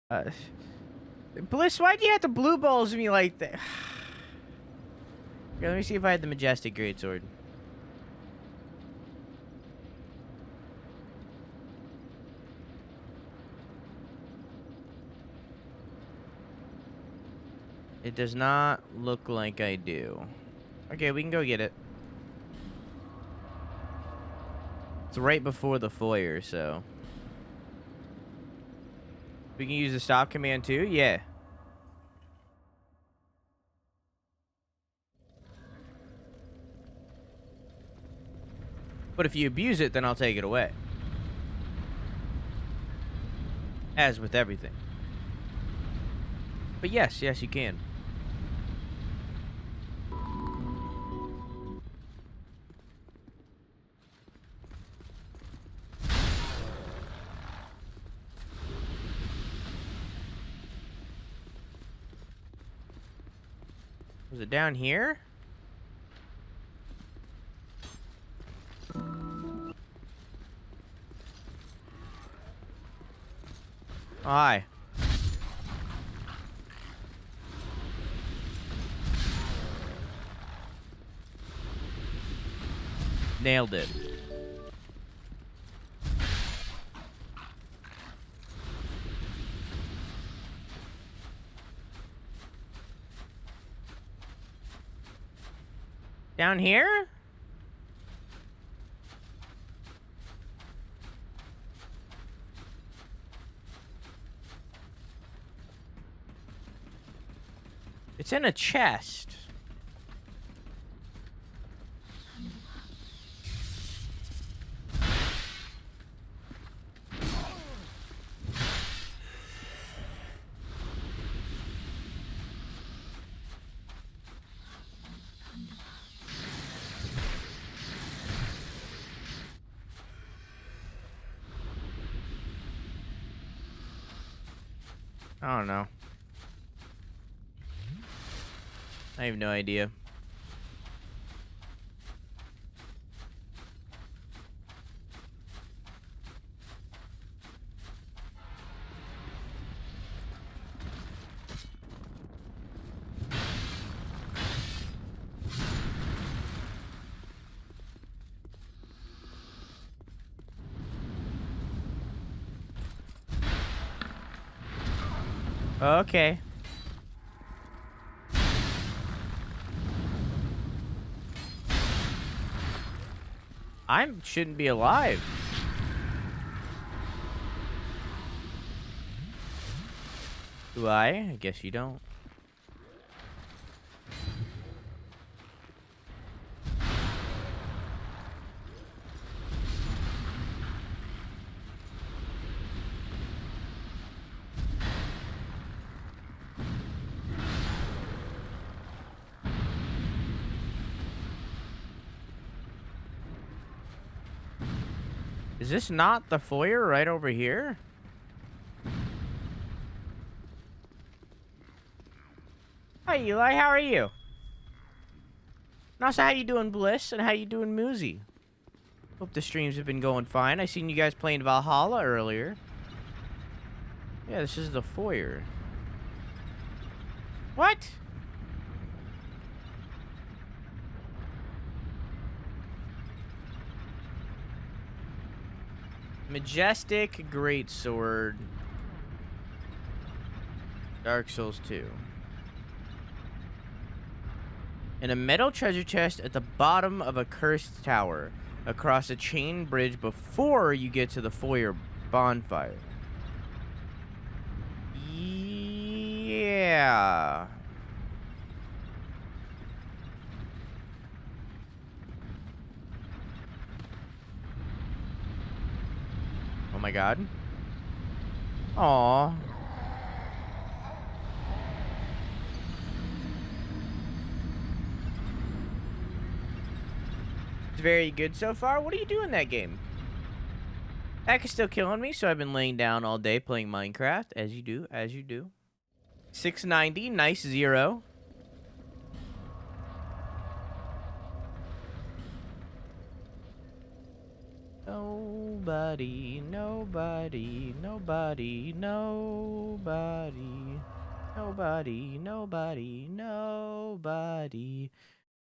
Uh, Bliss, why'd you have to blue balls me like that? Here, let me see if I had the majestic greatsword. It does not look like I do. Okay, we can go get it. It's right before the foyer, so... We can use the stop command too? Yeah. But if you abuse it, then I'll take it away. As with everything. But yes, yes you can. Was it down here? Oh, hi. Nailed it. Down here? It's in a chest. I don't know. I have no idea. Okay. I shouldn't be alive. Do I? I guess you don't. Is this not the foyer right over here? Hi, Eli. How are you? And also, how you doing, Bliss? And how you doing, Moozy? Hope the streams have been going fine. I seen you guys playing Valhalla earlier. Yeah, this is the foyer. What? Majestic Greatsword. Dark Souls 2. In a metal treasure chest at the bottom of a cursed tower, across a chain bridge before you get to the foyer bonfire. Yeah. Oh my god. Aww. It's very good so far. What are you doing in that game? Heck is still killing me, so I've been laying down all day playing Minecraft. As you do, as you do. 690, nice 0. Nobody, nobody, nobody, nobody, nobody, nobody, nobody,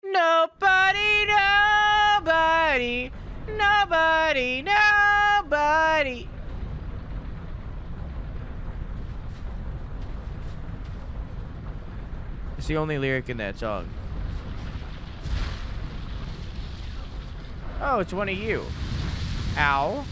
nobody, nobody, nobody, nobody. It's the only lyric in that song. Oh, it's one of you. Ow.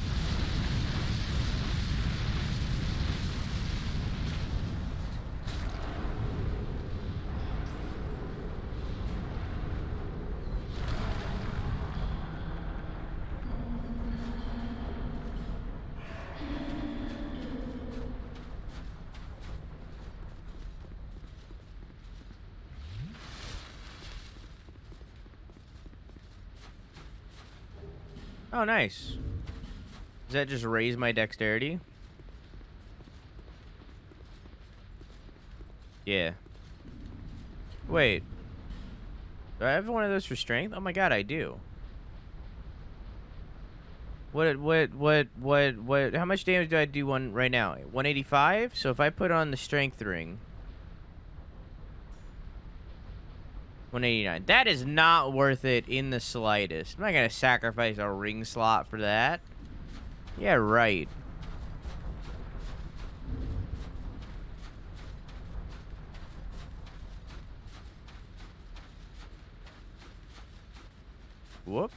Oh, nice. Does that just raise my dexterity? Yeah. Wait. Do I have one of those for strength? Oh my god, I do. What, how much damage do I do one right now? 185? So if I put on the strength ring... 189. That is not worth it in the slightest. I'm not gonna sacrifice a ring slot for that. Yeah, right. Whoop.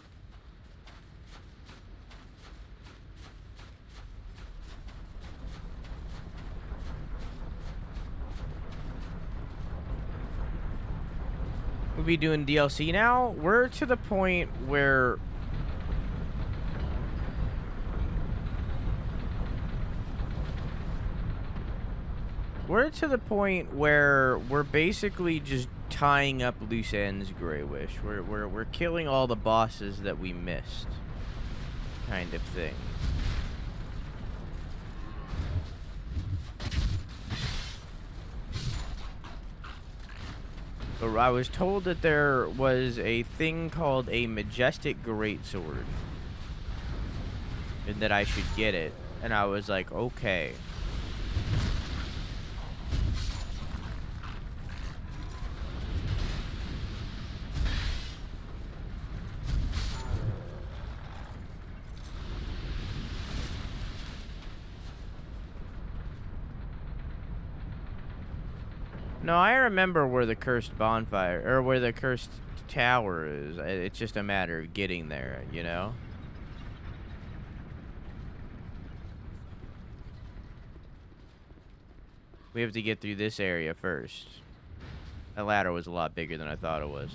We'll be doing DLC now. We're to the point where... We're basically just tying up loose ends, Grey Wish. We're killing all the bosses that we missed. Kind of thing. But I was told that there was a thing called a majestic greatsword. And that I should get it. And I was like, okay. No, I remember where the cursed bonfire, or where the cursed tower is. It's just a matter of getting there, you know? We have to get through this area first. That ladder was a lot bigger than I thought it was.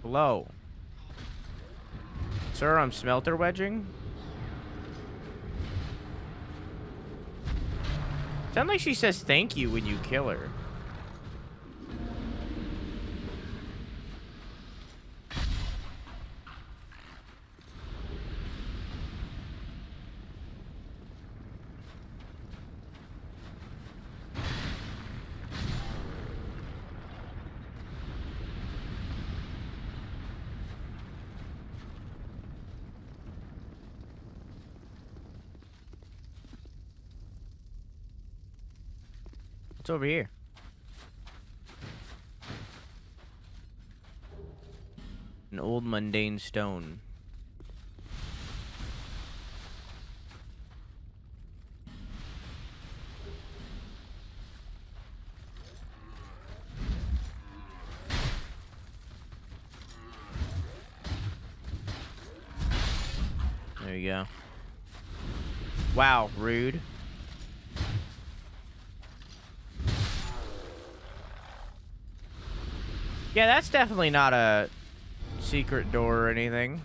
Hello. Sir, I'm smelter wedging. Sounds like she says thank you when you kill her. What's over here? An old mundane stone. There you go. Wow, rude. Yeah, that's definitely not a secret door or anything.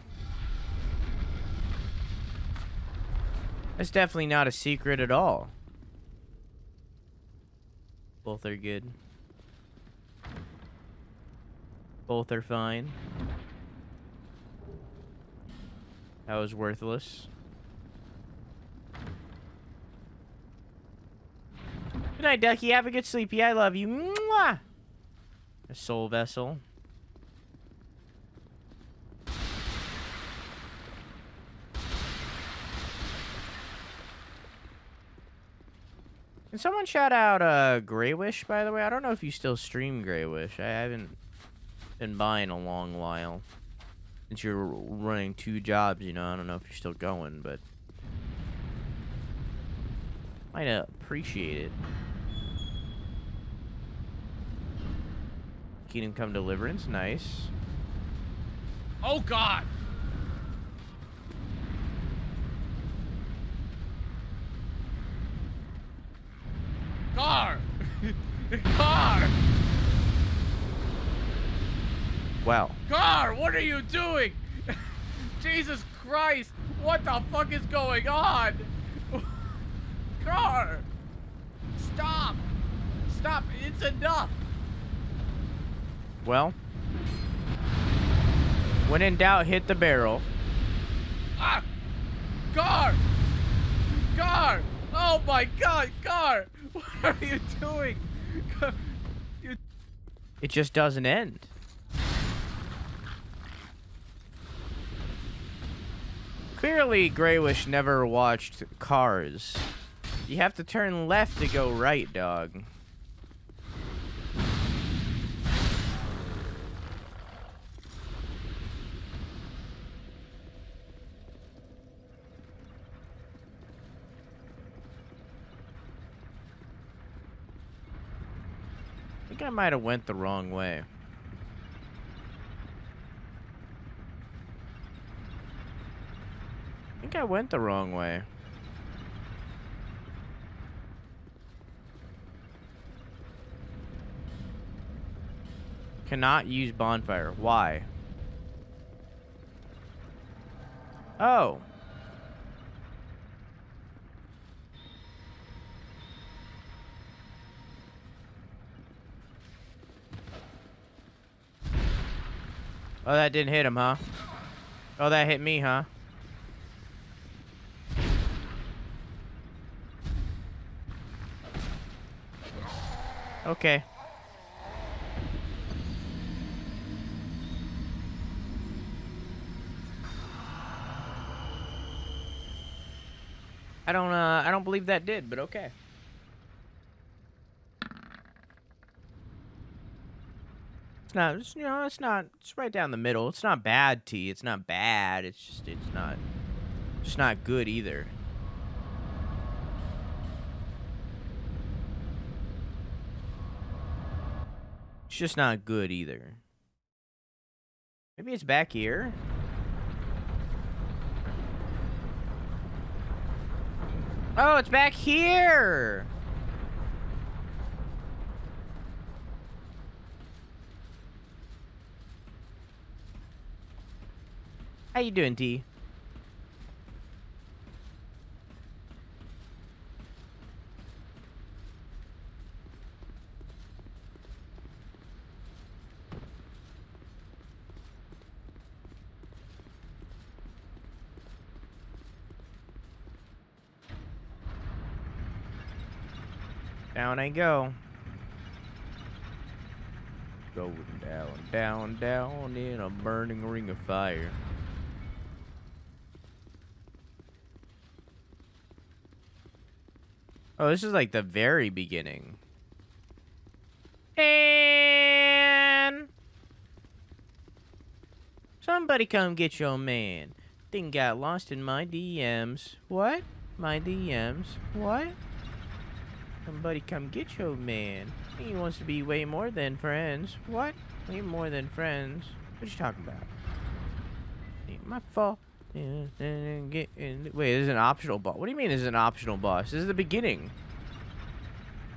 That's definitely not a secret at all. Both are good. Both are fine. That was worthless. Good night, Ducky. Have a good sleepy. I love you. Mwah! A soul vessel. Can someone shout out Grey Wish, by the way? I don't know if you still stream Grey Wish. I haven't been by in a long while. Since you're running 2 jobs, you know, I don't know if you're still going, but might appreciate it. Kingdom Come Deliverance, nice. Oh God! Car! Car! Wow. Car, what are you doing? Jesus Christ! What the fuck is going on? Car! Stop! Stop! It's enough! Well, when in doubt, hit the barrel. Ah! Car! Car! Oh my God, Car! What are you doing? It just doesn't end. Clearly, Greywish never watched Cars. You have to turn left to go right, dog. I think I might have went the wrong way. I think I went the wrong way. Cannot use bonfire. Why? Oh. Oh, that didn't hit him, huh? Oh, that hit me, huh? Okay. I don't believe that did, but okay. It's not, it's, you know, it's not, it's right down the middle. It's not bad tea. It's not bad. It's just, it's not good either. It's just not good either. Maybe it's back here. Oh, it's back here. How you doing, T? Down I go. Going down, down, down in a burning ring of fire. Oh, this is like the very beginning. And somebody come get your man. Thing got lost in my DMs. What? My DMs? What? Somebody come get your man. He wants to be way more than friends. What? Way more than friends. What you talking about? Ain't my fault. Wait, this is an optional boss. What do you mean this is an optional boss? This is the beginning.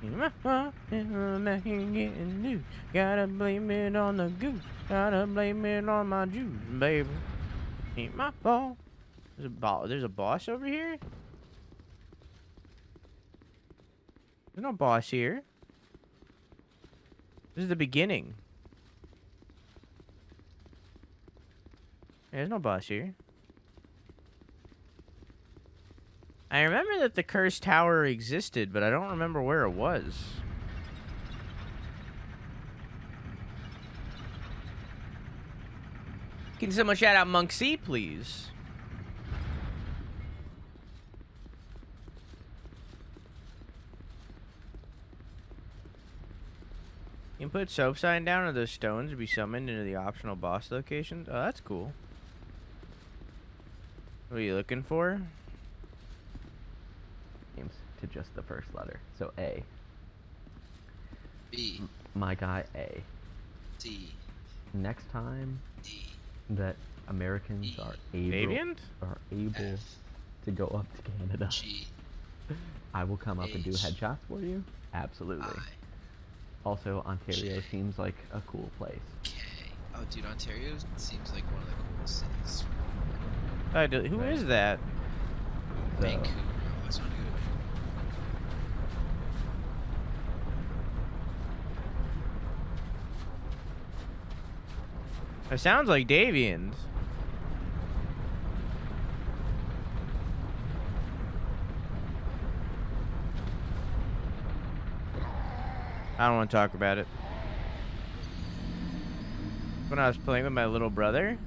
Gotta blame it on the goose. Gotta blame it on my juice, baby. Ain't my fault. There's a boss over here? There's no boss here. This is the beginning. There's no boss here. I remember that the cursed tower existed, but I don't remember where it was. Can someone shout out Monk C, please? You can put soap sign down or those stones to be summoned into the optional boss locations. Oh, that's cool. What are you looking for? Names to just the first letter. So A. B. My guy A. C. Next time D. that Americans E. are able Avian? F. to go up to Canada, G. I will come up and do H. headshots for you. Absolutely. I. Also, Ontario J. seems like a cool place. K. Oh, dude, Ontario seems like one of the coolest cities. Who is that? So, Vancouver. Oh, that's not good. It sounds like Davians. I don't want to talk about it. When I was playing with my little brother.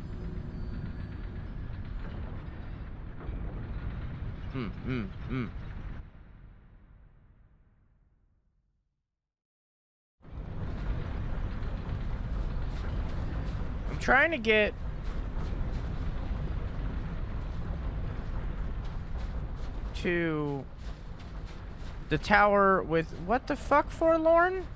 I'm trying to get to the tower with what the fuck, Forlorn?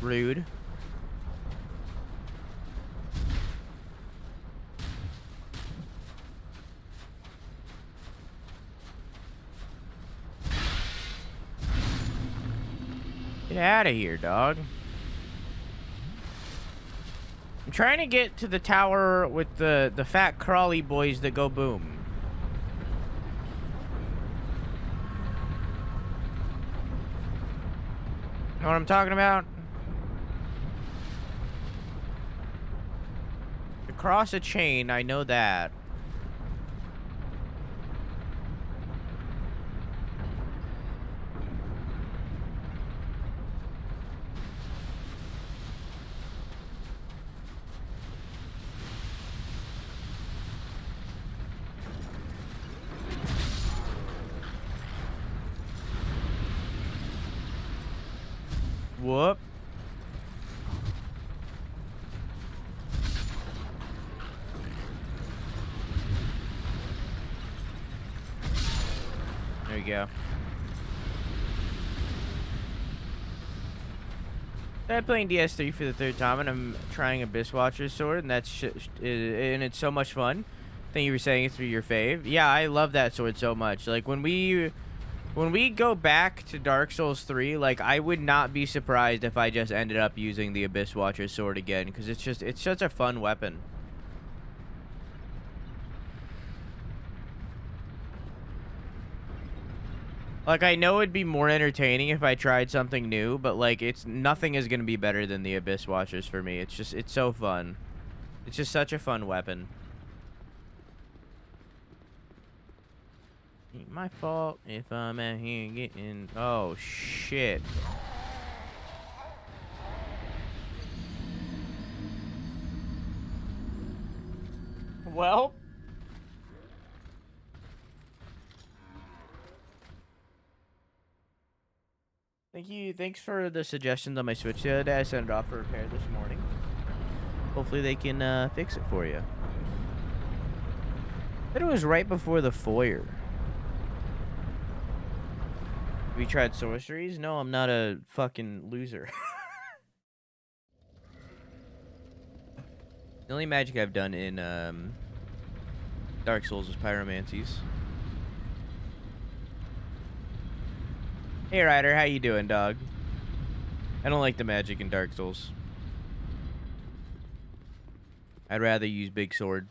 Rude. Get out of here, dog. I'm trying to get to the tower with the fat crawly boys that go boom. Know what I'm talking about? Across a chain, I know that. Whoop. There you go. I'm playing DS3 for the third time, and I'm trying Abyss Watcher's sword, and and it's so much fun. Thank you for saying it's your fave. Yeah, I love that sword so much. Like when we go back to Dark Souls 3, like I would not be surprised if I just ended up using the Abyss Watcher's sword again, because it's such a fun weapon. Like, I know it'd be more entertaining if I tried something new, but, like, nothing is gonna be better than the Abyss Watchers for me. It's so fun. It's just such a fun weapon. Ain't my fault if I'm out here getting... Oh, shit. Well... Thanks for the suggestions on my Switch the other day. I sent it off for repair this morning. Hopefully they can fix it for you. But it was right before the foyer. Have you tried sorceries? No, I'm not a fucking loser. The only magic I've done in Dark Souls is pyromancies. Hey Ryder, how you doing, dog? I don't like the magic in Dark Souls. I'd rather use big sword.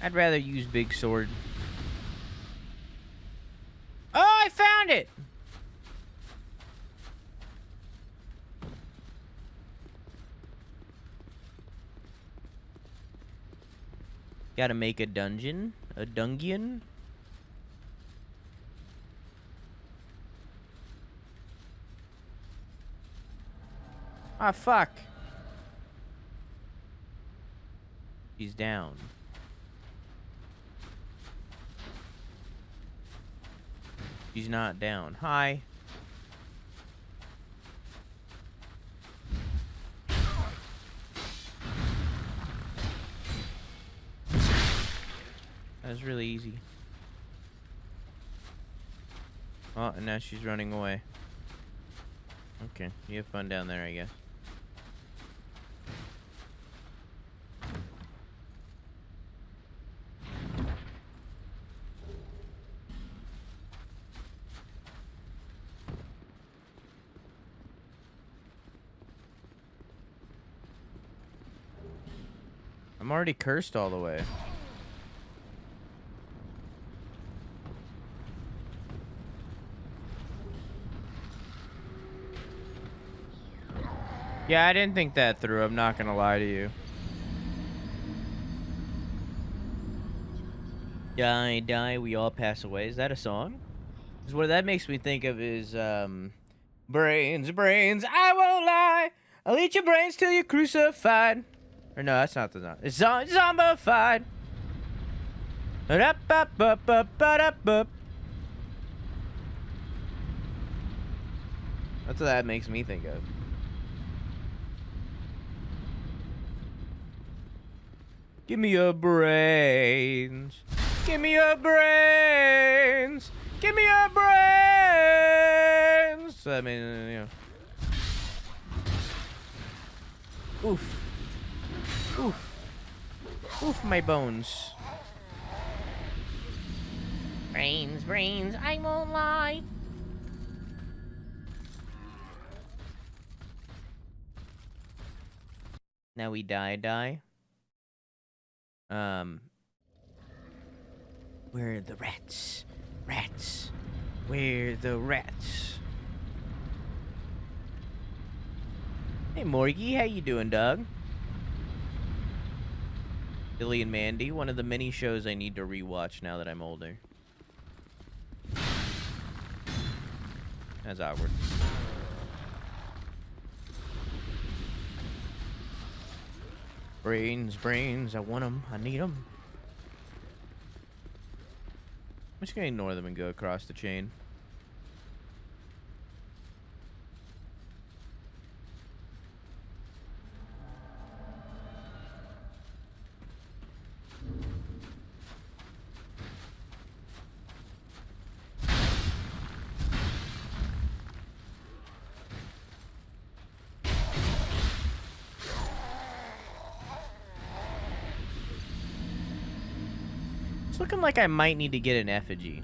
I'd rather use big sword. Oh, I found it! Gotta make a dungeon? A dungeon? Ah, fuck. She's down. She's not down. Hi. That was really easy. Oh, and now she's running away. Okay, you have fun down there, I guess. I'm already cursed all the way. Yeah, I didn't think that through. I'm not gonna lie to you. Die, die, we all pass away. Is that a song? 'Cause what that makes me think of is, brains, brains, I won't lie. I'll eat your brains till you're crucified. Or no, that's not the song. It's zombified. That's what that makes me think of. Give me your brains. Give me your brains. Give me your brains. So, I mean, you know. Oof. Oof. Oof, my bones. Brains, brains, I won't lie. Now we die. Where are the rats? Rats. Where are the rats? Hey, Morgie, how you doing, dog? Billy and Mandy, one of the many shows I need to rewatch now that I'm older. That's awkward. Brains, brains, I want them, I need them. I'm just gonna ignore them and go across the chain. It's looking like I might need to get an effigy.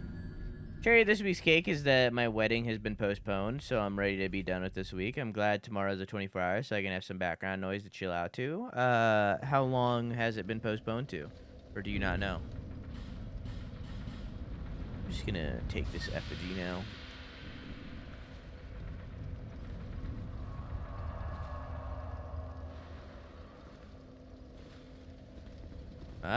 Cherry, this week's cake is that my wedding has been postponed, so I'm ready to be done with this week. I'm glad tomorrow's a 24 hours, so I can have some background noise to chill out to. How long has it been postponed to? Or do you not know? I'm just gonna take this effigy now. Yeah,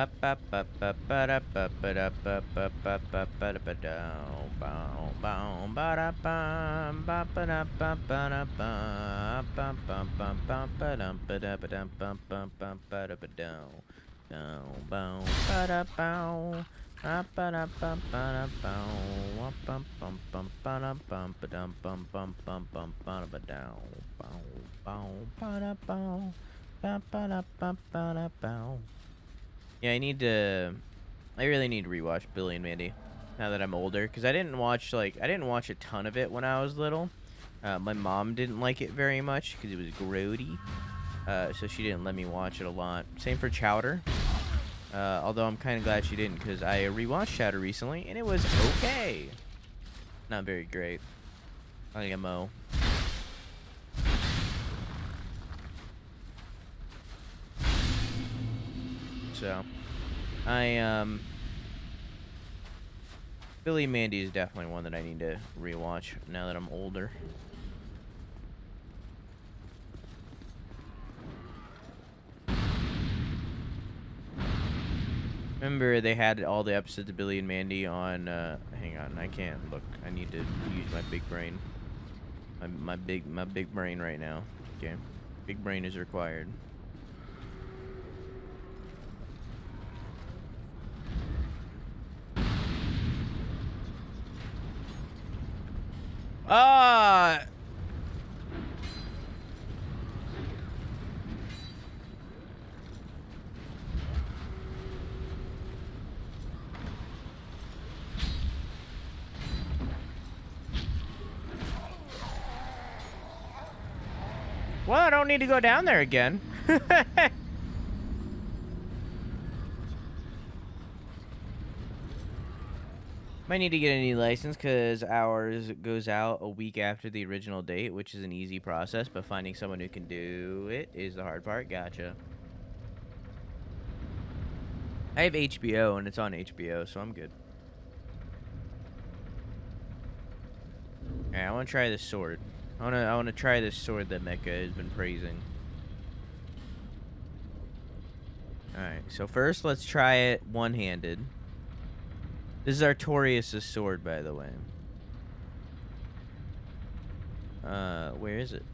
I really need to rewatch Billy and Mandy now that I'm older, because I didn't watch a ton of it when I was little. My mom didn't like it very much because it was grody, so she didn't let me watch it a lot. Same for Chowder. Although I'm kind of glad she didn't, because I rewatched Shadow recently, and it was okay. Not very great. Like a Mo. So, Billy and Mandy is definitely one that I need to rewatch now that I'm older. Remember they had all the episodes of Billy and Mandy on, hang on, I can't look. I need to use my big brain. My big brain right now. Okay. Big brain is required. Ah! Well, I don't need to go down there again. Might need to get a new license because ours goes out a week after the original date, which is an easy process, but finding someone who can do it is the hard part. Gotcha. I have HBO and it's on HBO, so I'm good. Alright, I want to try this sword. I want to try this sword that Mecha has been praising. Alright, so first let's try it one-handed. This is Artorias' sword, by the way. Where is it?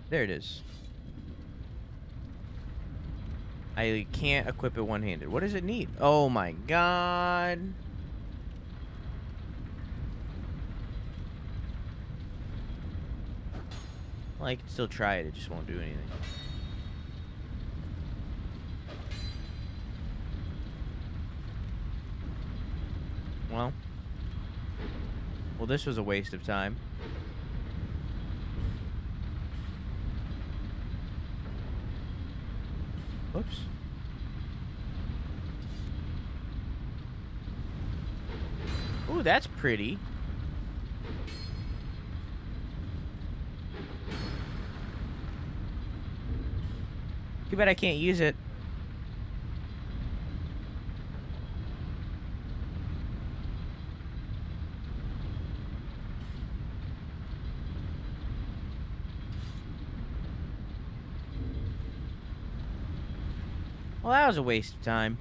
There it is. I can't equip it one-handed. What does it need? Oh my god. Well, I can still try it. It just won't do anything. Well, this was a waste of time. Oops. Ooh, that's pretty. Too bad I can't use it. Well, that was a waste of time.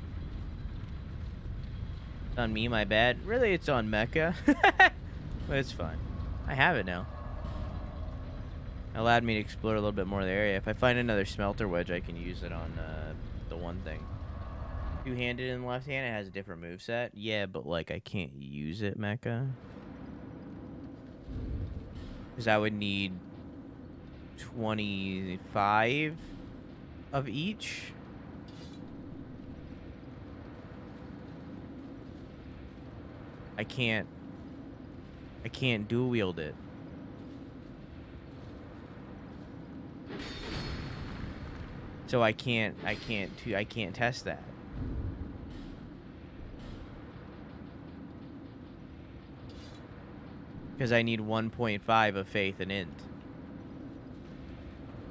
It's on me, my bad. Really, it's on Mecha. But it's fine. I have it now. It allowed me to explore a little bit more of the area. If I find another smelter wedge, I can use it on the one thing. Two-handed in the left hand, it has a different moveset. Yeah, but like I can't use it, Mecha. Because I would need 25 of each. I can't dual wield it. So I can't test that. Because I need 1.5 of faith and int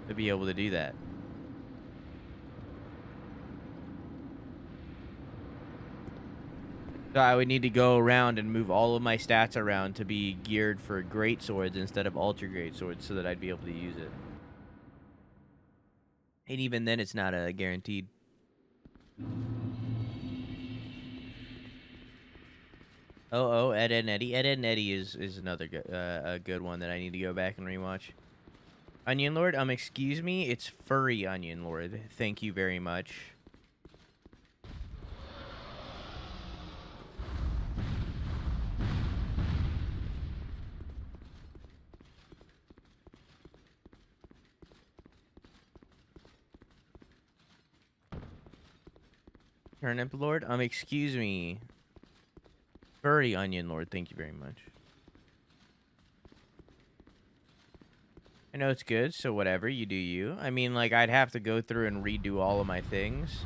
to be able to do that. So I would need to go around and move all of my stats around to be geared for great swords instead of ultra great swords so that I'd be able to use it. And even then, it's not a guaranteed. Oh, Ed, Ed, and Eddie. Ed, Ed, and Eddie is another a good one that I need to go back and rewatch. Onion Lord, excuse me, it's Furry Onion Lord. Thank you very much. Turnip Lord, excuse me. Furry Onion Lord, thank you very much. I know it's good, so whatever, you do you. I mean, like, I'd have to go through and redo all of my things.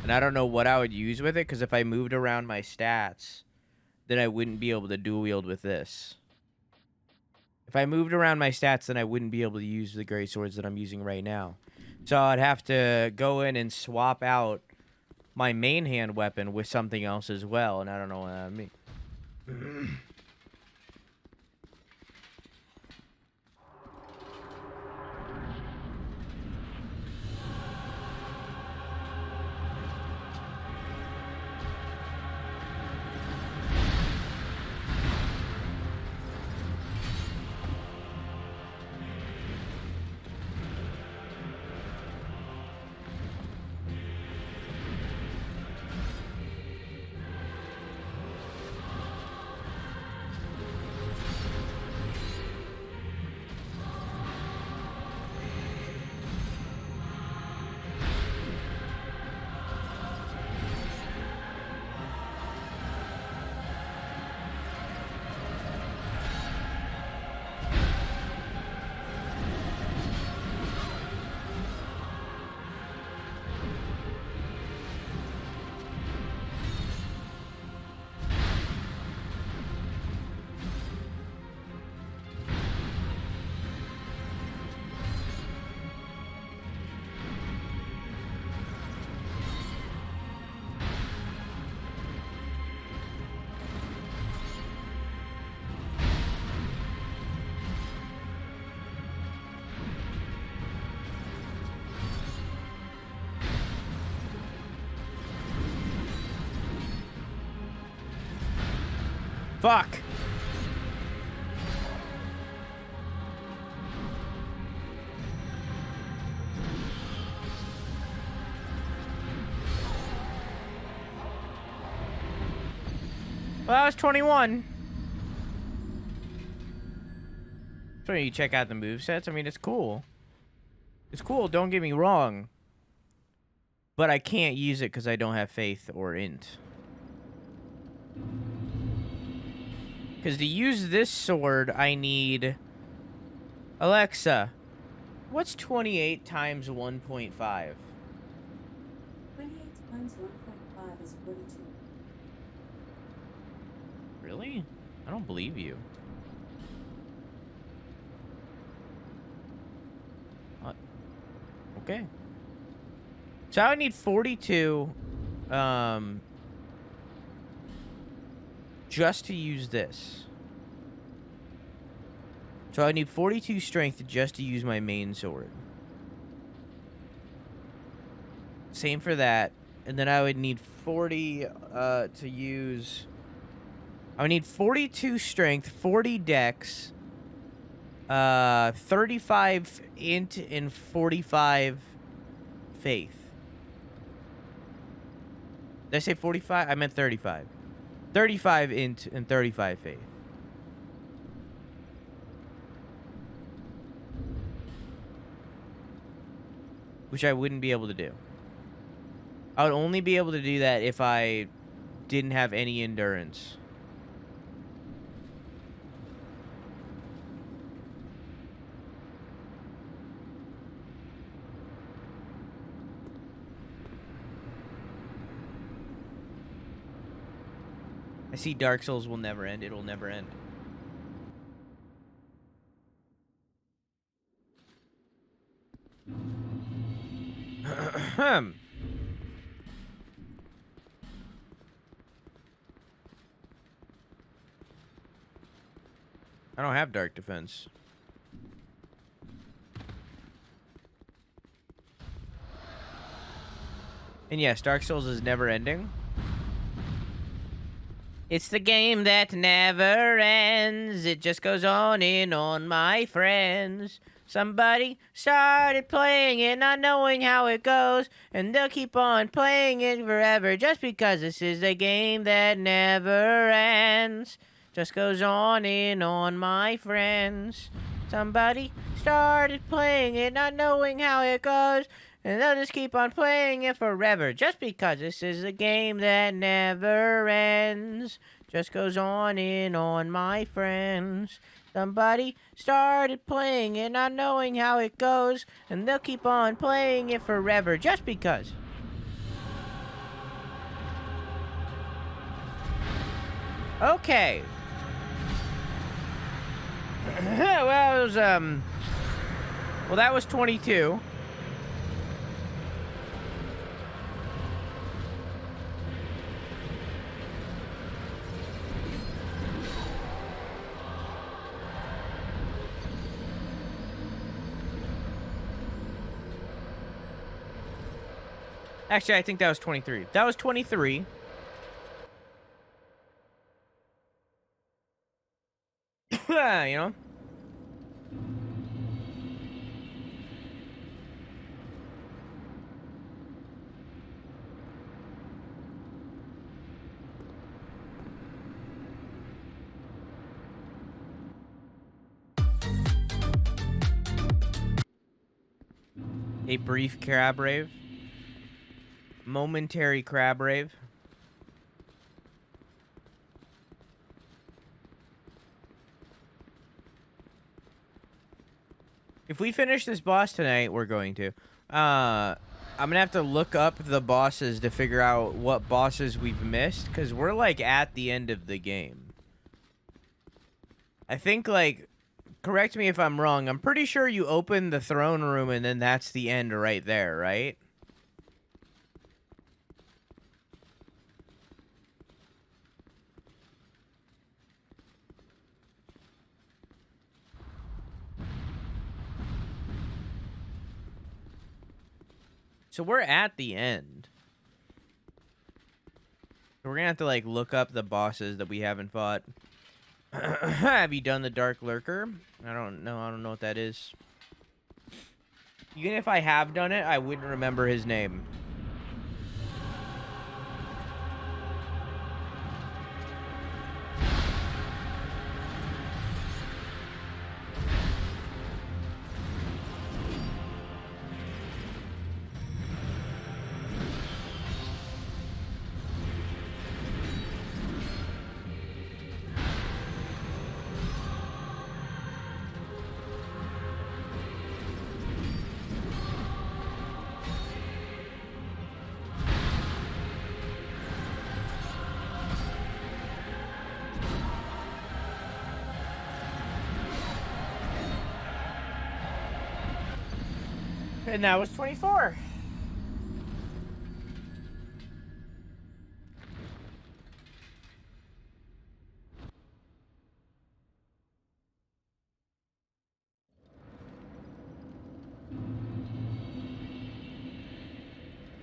And I don't know what I would use with it, because if I moved around my stats, then I wouldn't be able to dual wield with this. If I moved around my stats, then I wouldn't be able to use the great swords that I'm using right now. So I'd have to go in and swap out my main hand weapon with something else as well, and I don't know what that means. Fuck! Well, that was 21. So you check out the movesets. I mean, it's cool. It's cool, don't get me wrong. But I can't use it because I don't have faith or int. Because to use this sword, I need... Alexa, what's 28 times 1.5? 28 times 1.5 is 42. Really? I don't believe you. What? Okay. So I would need 42, just to use this. So I need 42 strength just to use my main sword. Same for that. And then I would need 40 to use... I would need 42 strength, 40 dex, 35 int, and 45 faith. Did I say 45? I meant 35. 35 int and 35 faith. Which I wouldn't be able to do. I would only be able to do that if I didn't have any endurance. I see Dark Souls will never end. It'll never end. I don't have Dark Defense. And yes, Dark Souls is never ending. It's the game that never ends. It just goes on and on, my friends. Somebody started playing it, not knowing how it goes, and they'll keep on playing it forever just because this is a game that never ends. Just goes on and on, my friends. Somebody started playing it, not knowing how it goes, and they'll just keep on playing it forever just because this is a game that never ends. Just goes on and on, my friends. Somebody started playing it, not knowing how it goes, and they'll keep on playing it forever just because. Okay. Well, it was, well, that was 22. Actually, I think that was 23. That was 23. You know? A brief crab rave. Momentary crab rave. If we finish this boss tonight, we're going to. I'm gonna have to look up the bosses to figure out what bosses we've missed, because we're, like, at the end of the game. I think, like, correct me if I'm wrong, I'm pretty sure you open the throne room and then that's the end right there, right? So we're at the end. So we're gonna have to, like, look up the bosses that we haven't fought. Have you done the Dark Lurker? I don't know what that is. Even if I have done it, I wouldn't remember his name. And that was 24.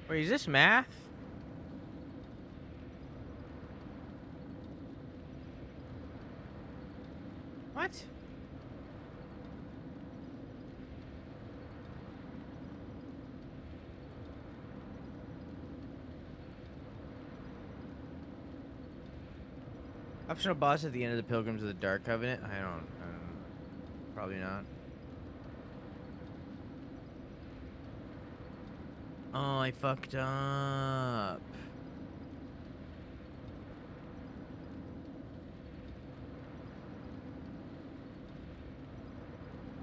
Wait, is this math? What? Optional boss at the end of the Pilgrims of the Dark Covenant? I don't probably not. Oh, I fucked up.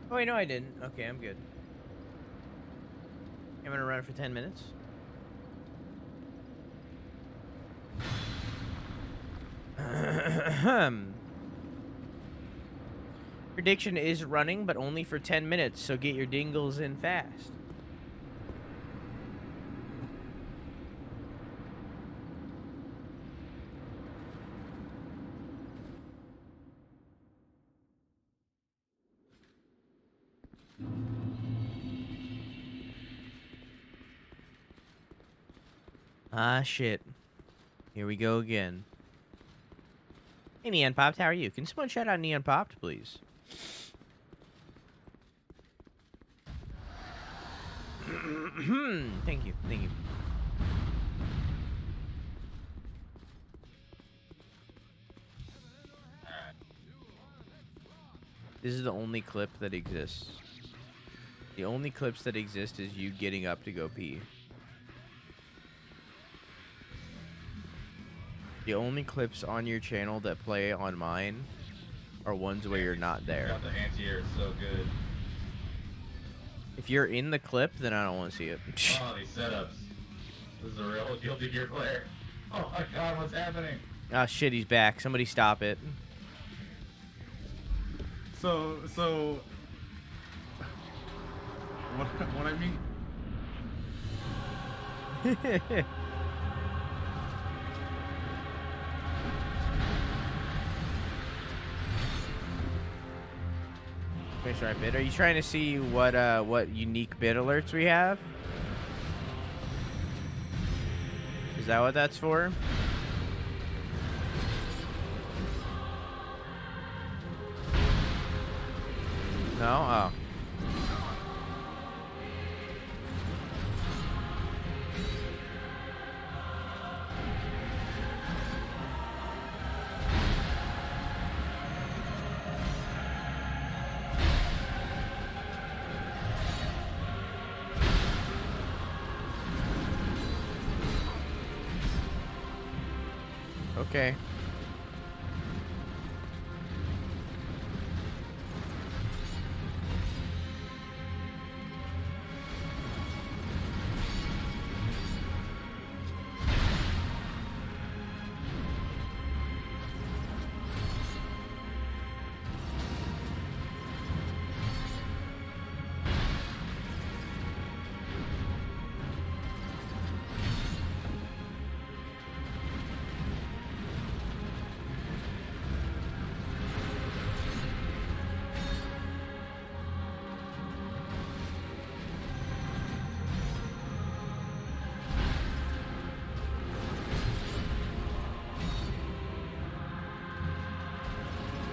Oh, wait, no, I didn't. Okay, I'm good. I'm gonna run it for 10 minutes. Prediction is running, but only for 10 minutes, so get your dingles in fast. Ah, shit. Here we go again. Hey, Neon Popped, how are you? Can someone shout out Neon Popped, please? Thank you, thank you. This is the only clip that exists. The only clips that exist is you getting up to go pee. The only clips on your channel that play on mine are ones where you're not there. Got the anti-air so good. If you're in the clip, then I don't want to see it. Oh, these setups. This is a real Guilty Gear player. Oh my god, what's happening? Oh shit, he's back. Somebody stop it. So what I mean. Make sure I bid. Are you trying to see what unique bid alerts we have? Is that what that's for? No? Oh. Okay.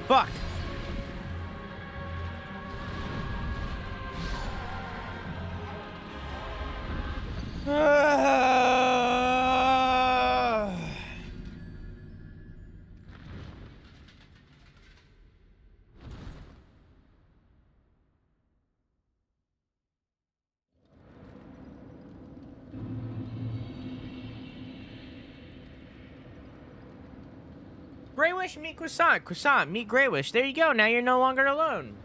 Fuck. Greywish, meet Croissant. Croissant, meet Greywish. There you go. Now you're no longer alone.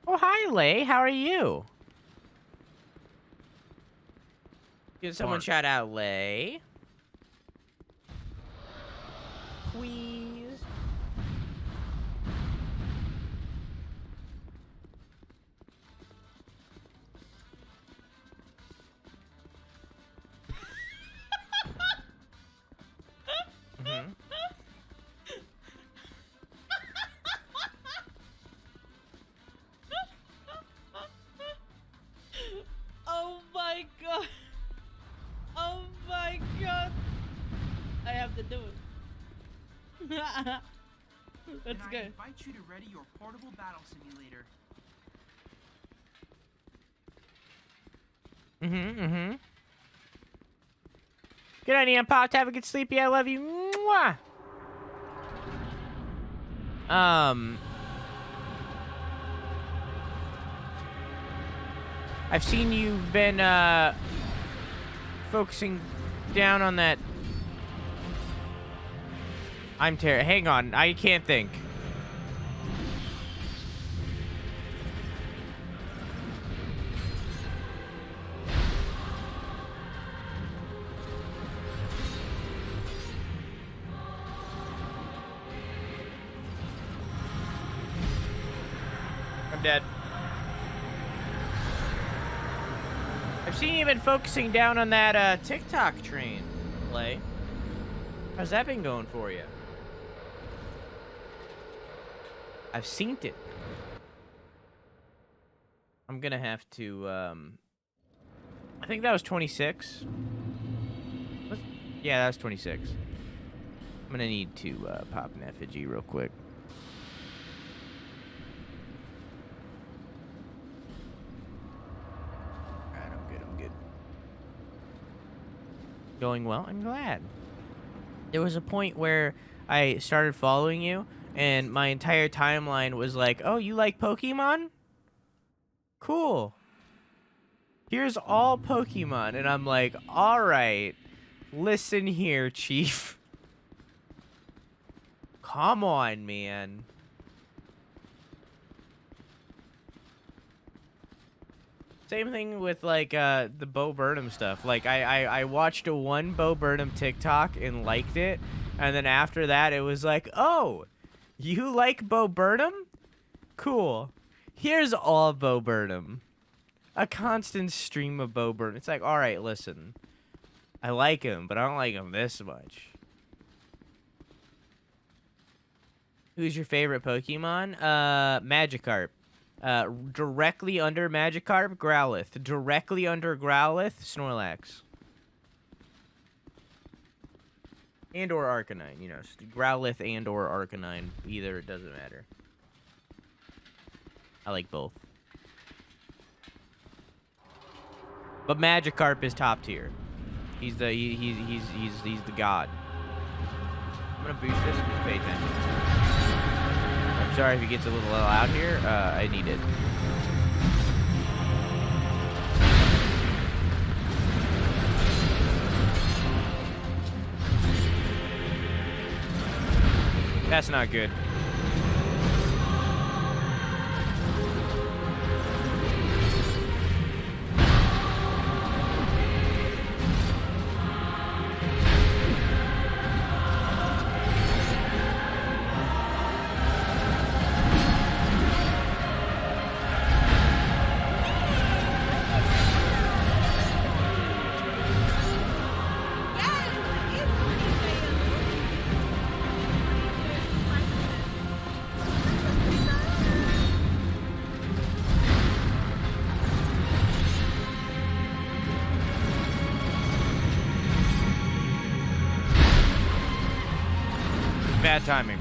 Oh, hi, Lay. How are you? Give someone shout out, Lay. Please. Mm-hmm. Oh my god. Oh my god. I have to do it. Let's go. I invite you to ready your portable battle simulator. Mm-hmm. Good night, Ian Pop. Have a good sleepy. I love you. Mwah. I've seen you've been focusing down on that. Hang on, I can't think. I'm dead. I've seen you been focusing down on that TikTok train, Play. How's that been going for you? I've seen it. I'm gonna have to, I think that was 26. Yeah, that was 26. I'm gonna need to pop an effigy real quick. going well. I'm glad. There was a point where I started following you, and my entire timeline was like, oh, you like Pokemon? Cool. Here's all Pokemon. And I'm like, all right, listen here, Chief. Come on, man. Same thing with, like, the Bo Burnham stuff. Like, I watched a one Bo Burnham TikTok and liked it. And then after that, it was like, oh, you like Bo Burnham? Cool. Here's all Bo Burnham. A constant stream of Bo Burnham. It's like, all right, listen. I like him, but I don't like him this much. Who's your favorite Pokemon? Magikarp. Directly under Magikarp, Growlithe. Directly under Growlithe, Snorlax. And or Arcanine, you know, Growlithe and or Arcanine. Either, it doesn't matter. I like both. But Magikarp is top tier. He's the he's the god. I'm gonna boost this. Just pay attention. I'm sorry if it gets a little loud here. I need it. That's not good. Bad timing.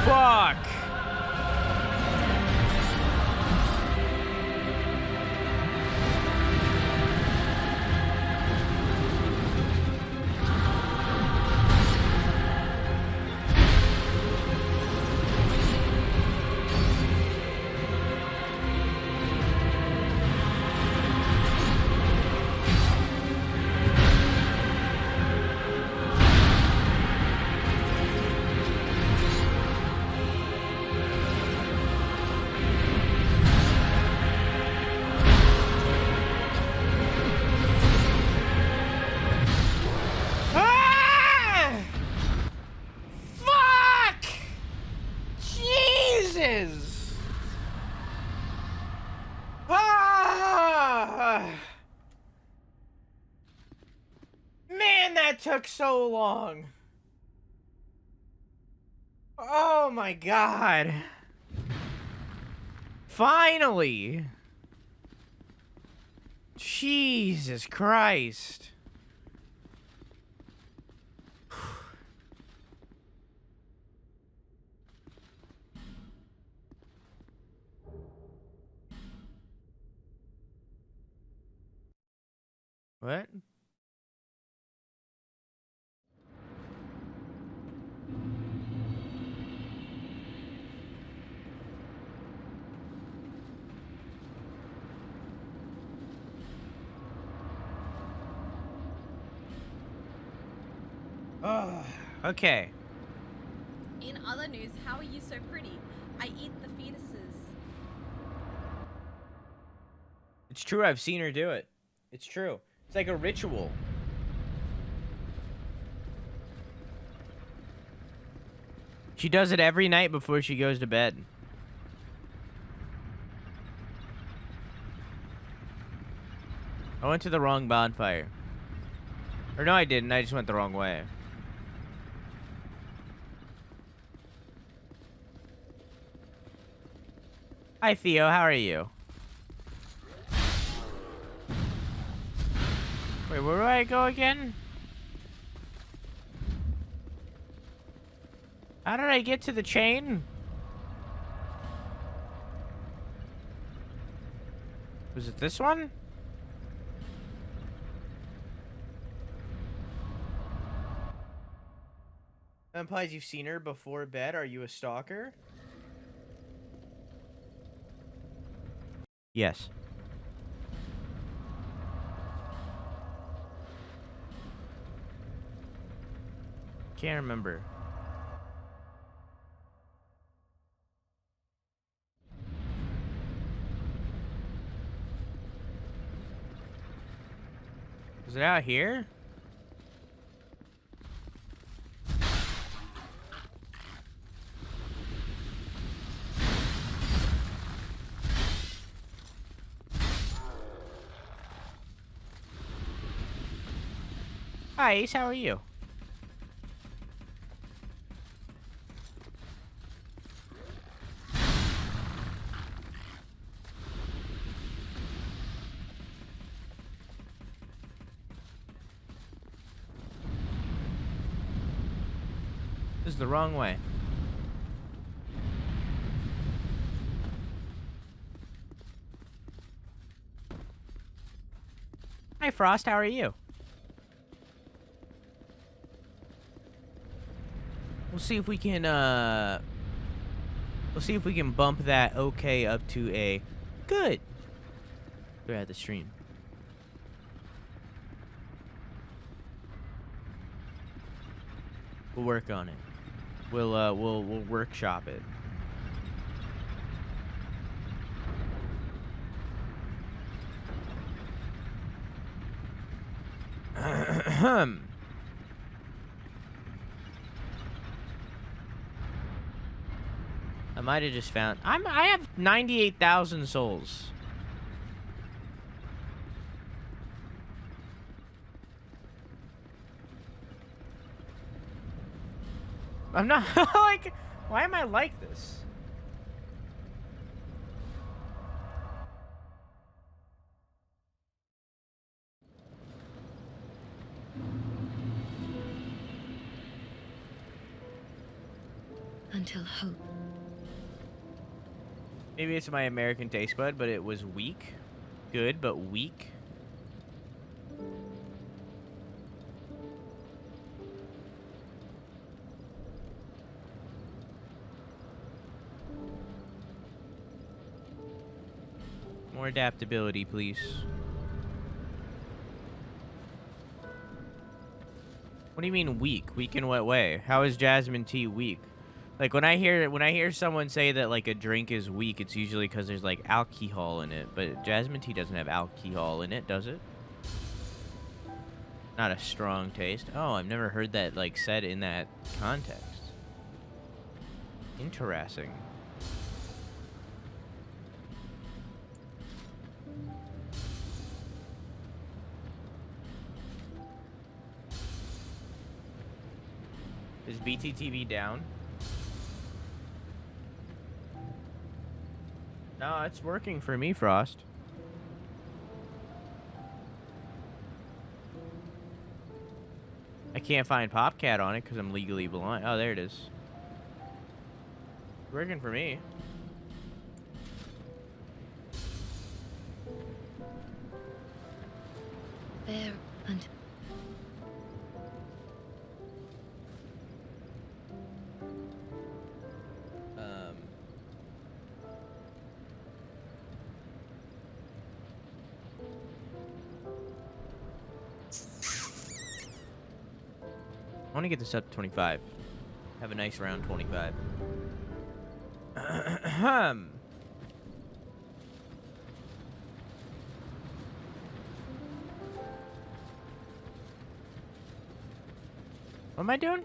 Fuck! Ah! Fuck! Jesus! Ah! Man, that took so long. Oh my god. Finally. Jesus Christ. What? Oh, okay. In other news, how are you so pretty? I eat the fetuses. It's true. I've seen her do it. It's true. It's like a ritual. She does it every night before she goes to bed. I went to the wrong bonfire. Or no, I didn't. I just went the wrong way. Hi, Theo. How are you? Wait, where do I go again? How did I get to the chain? Was it this one? That implies you've seen her before bed. Are you a stalker? Yes. Can't remember. Is it out here? Hi, Ace. How are you? This is the wrong way. Hi, Frost. How are you? We'll see if we can, we'll see if we can bump that okay up to a good throughout the stream. We'll work on it. We'll workshop it. I might have just found. I have 98,000 souls. I'm not like. Why am I like this? Until hope. Maybe it's my American taste bud, but it was weak. Good, but weak. More adaptability, please. What do you mean weak? Weak in what way? How is jasmine tea weak? Like when I hear someone say that like a drink is weak, it's usually because there's like alcohol in it. But jasmine tea doesn't have alcohol in it, does it? Not a strong taste. Oh, I've never heard that like said in that context. Interesting. Is BTTV down? No, it's working for me, Frost. I can't find Popcat on it because I'm legally blind. Oh, there it is. Working for me. There and I want to get this up to 25. Have a nice round 25. What am I doing?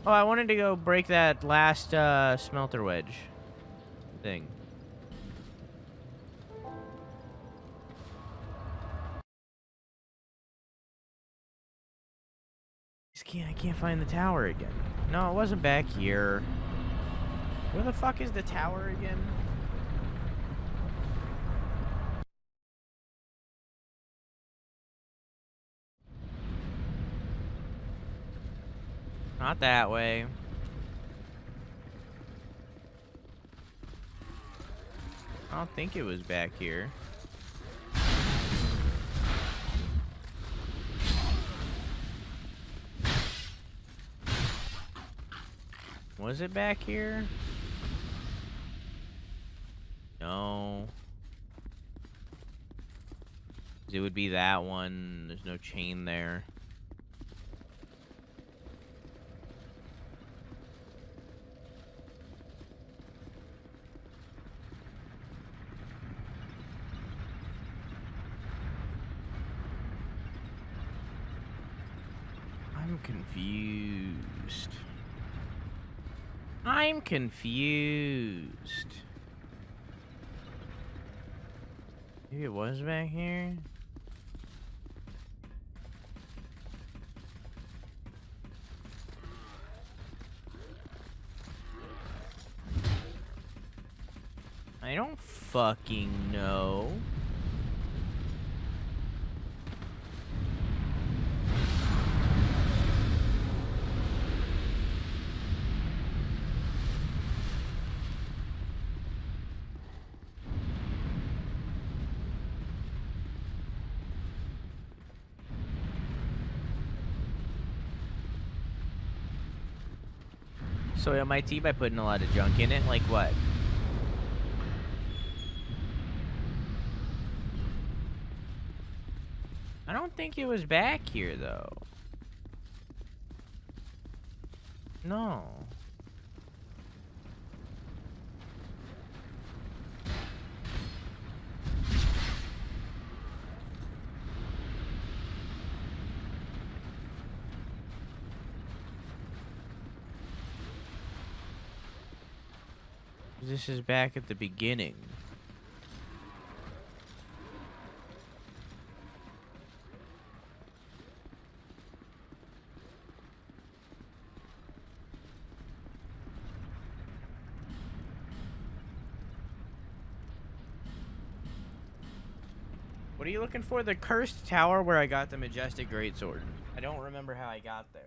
Oh, I wanted to go break that last smelter wedge thing. I can't find the tower again. No, it wasn't back here. Where the fuck is the tower again? Not that way. I don't think it was back here. Was it back here? No. It would be that one. There's no chain there. I'm confused. I'm confused. Maybe it was back here? I don't fucking know. So MIT by putting a lot of junk in it? Like what? I don't think it was back here, though. No. This is back at the beginning. What are you looking for? The cursed tower where I got the majestic greatsword. I don't remember how I got there.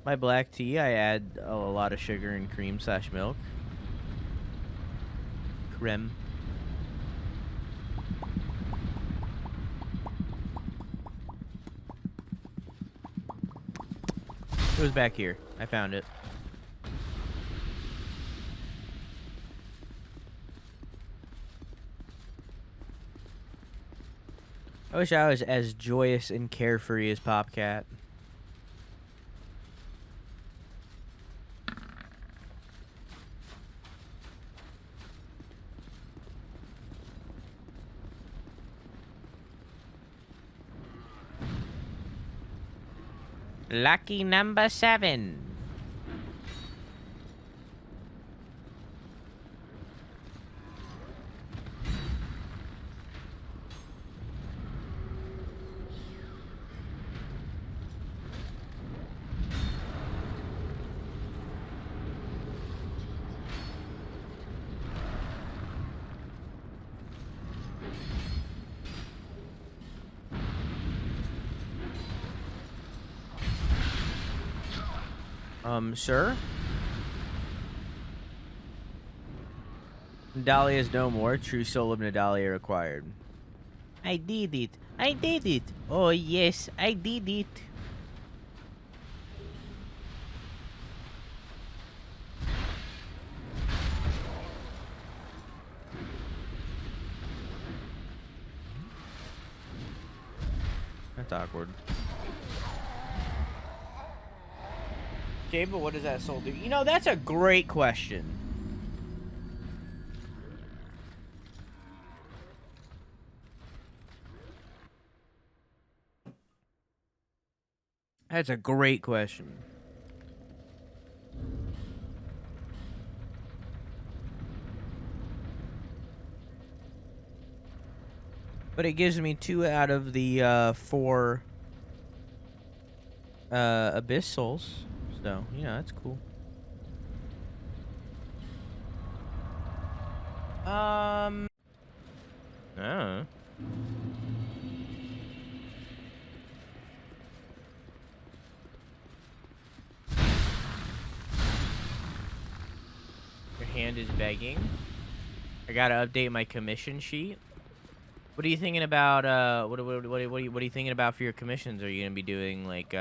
My black tea, I add a lot of sugar and cream / milk. Creme. It was back here. I found it. I wish I was as joyous and carefree as Popcat. Lucky number 7. Sir? Nadalia is no more. True soul of Nadalia required. I did it. I did it. Oh, yes, I did it. That's awkward. Okay, but what does that soul do? You know, that's a great question. That's a great question. But it gives me 2 out of the 4 Abyss souls. So, you know, that's cool. I don't know. Your hand is begging. I gotta update my commission sheet. What are you thinking about? What are you thinking about for your commissions? Are you gonna be doing like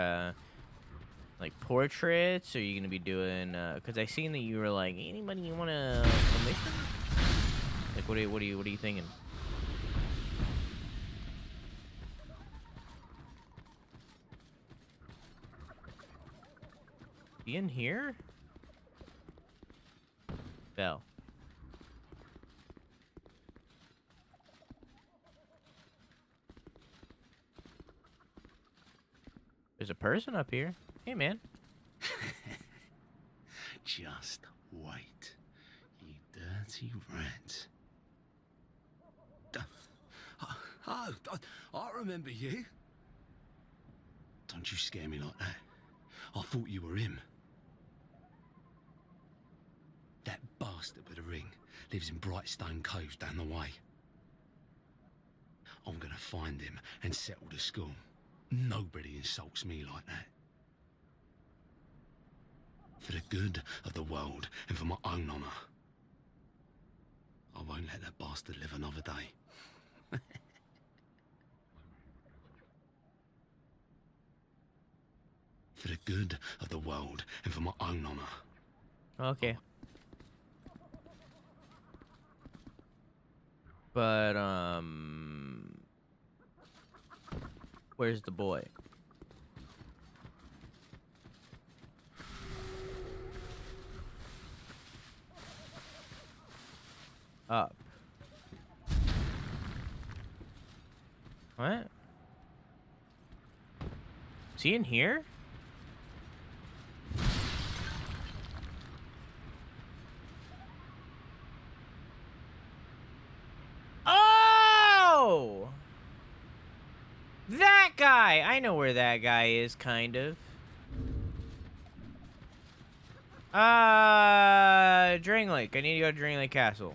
portraits? Are you gonna be doing? Cause I seen that you were like, anybody you want a commission? Like, what are you thinking? Be in here? Bell. There's a person up here. Hey, man. Just wait, you dirty rat. Oh, I remember you. Don't you scare me like that. I thought you were him. That bastard with the ring lives in Brightstone Cove down the way. I'm gonna find him and settle the score. Nobody insults me like that. For the good of the world and for my own honour, I won't let that bastard live another day. For the good of the world and for my own honour. Okay. But, where's the boy? Up. What? Is he in here? Oh! That guy! I know where that guy is, kind of. Drain Lake. I need to go to Drain Lake Castle.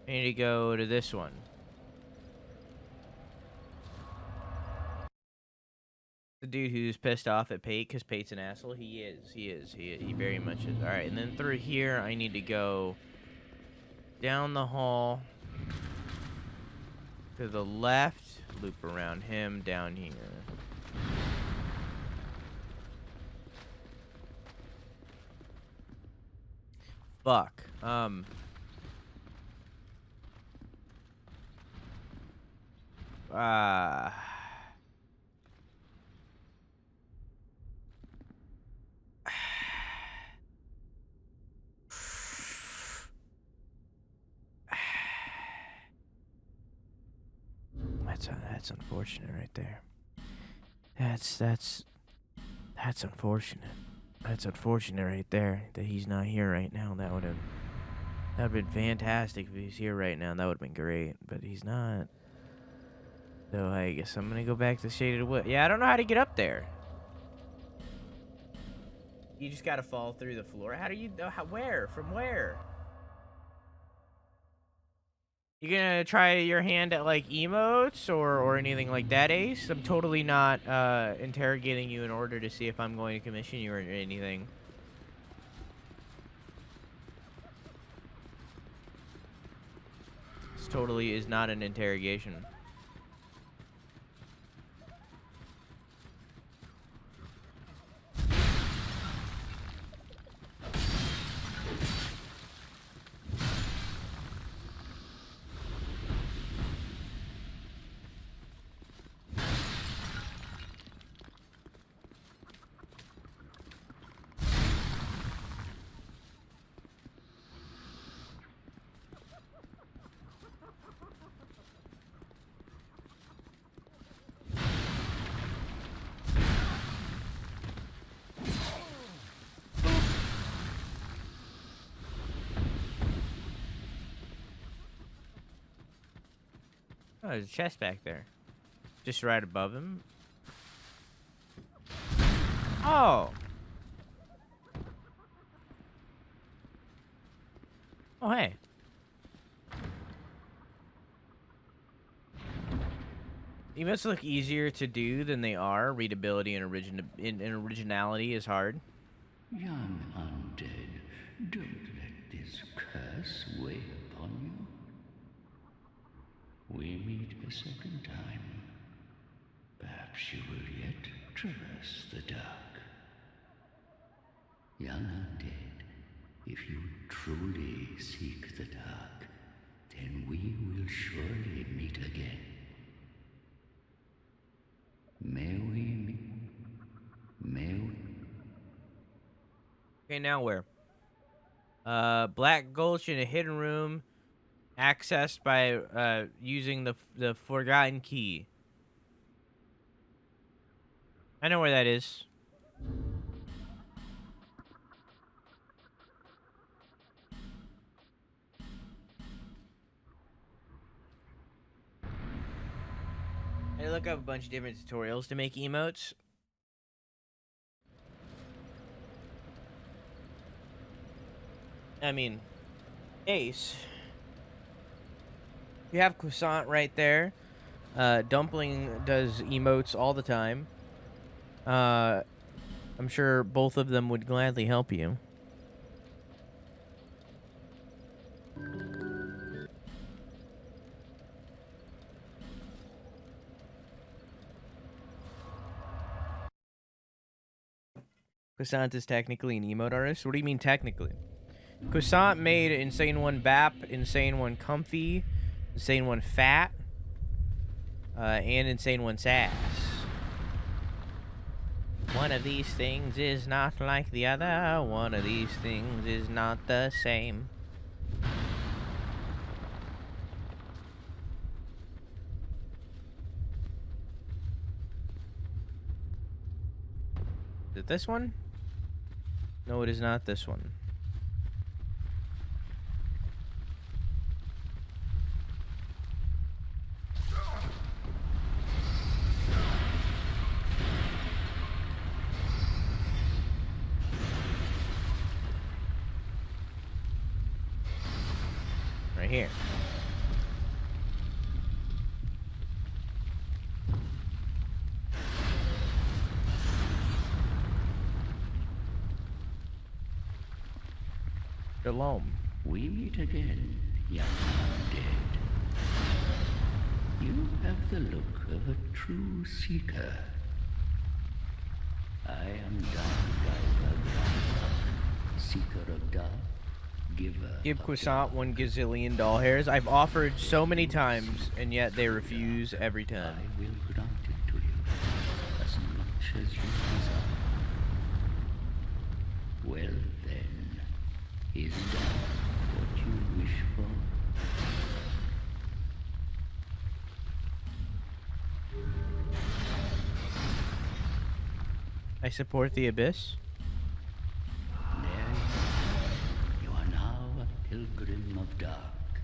I need to go to this one. The dude who's pissed off at Pate because Pate's an asshole. He is. He very much is. Alright, and then through here, I need to go down the hall to the left, loop around him down here. Fuck. That's unfortunate right there. That's unfortunate. That's unfortunate right there that he's not here right now. That would have been fantastic if he was here right now. That would have been great, but he's not. So I guess I'm gonna go back to Shaded Wood. Yeah, I don't know how to get up there. You just gotta fall through the floor. How do you? Where? From where? You gonna try your hand at like emotes or anything like that, Ace? I'm totally not interrogating you in order to see if I'm going to commission you or anything. This totally is not an interrogation. Oh, there's a chest back there. Just right above him. Oh! Oh, hey. Emotes look easier to do than they are. Readability and originality is hard. Young undead, don't let this curse weigh upon you. We meet a second time. Perhaps you will yet traverse the dark. Young undead, if you truly seek the dark, then we will surely meet again. May we meet? May we? Okay, now where? Black Gulch in a hidden room, accessed by using the forgotten key. I know where that is. I look up a bunch of different tutorials to make emotes. I mean, Ace. You have Croissant right there. Dumpling does emotes all the time. I'm sure both of them would gladly help you. Croissant is technically an emote artist? What do you mean technically? Croissant made Insane One Bap, Insane One Comfy, Insane One Fat, and Insane One Sass. One of these things is not like the other. One of these things is not the same. Is it this one? No, it is not this one. Right here. Shalom. We meet again, young undead. You have the look of a true seeker. I am Dark, seeker of dark, giver. Give of Croissant dark. 1 gazillion doll hairs. I've offered so many times, and yet they refuse every time. I will grant it to you as much as you desire. Well then, is that what you wish for? I support the Abyss. There you are now a pilgrim of dark.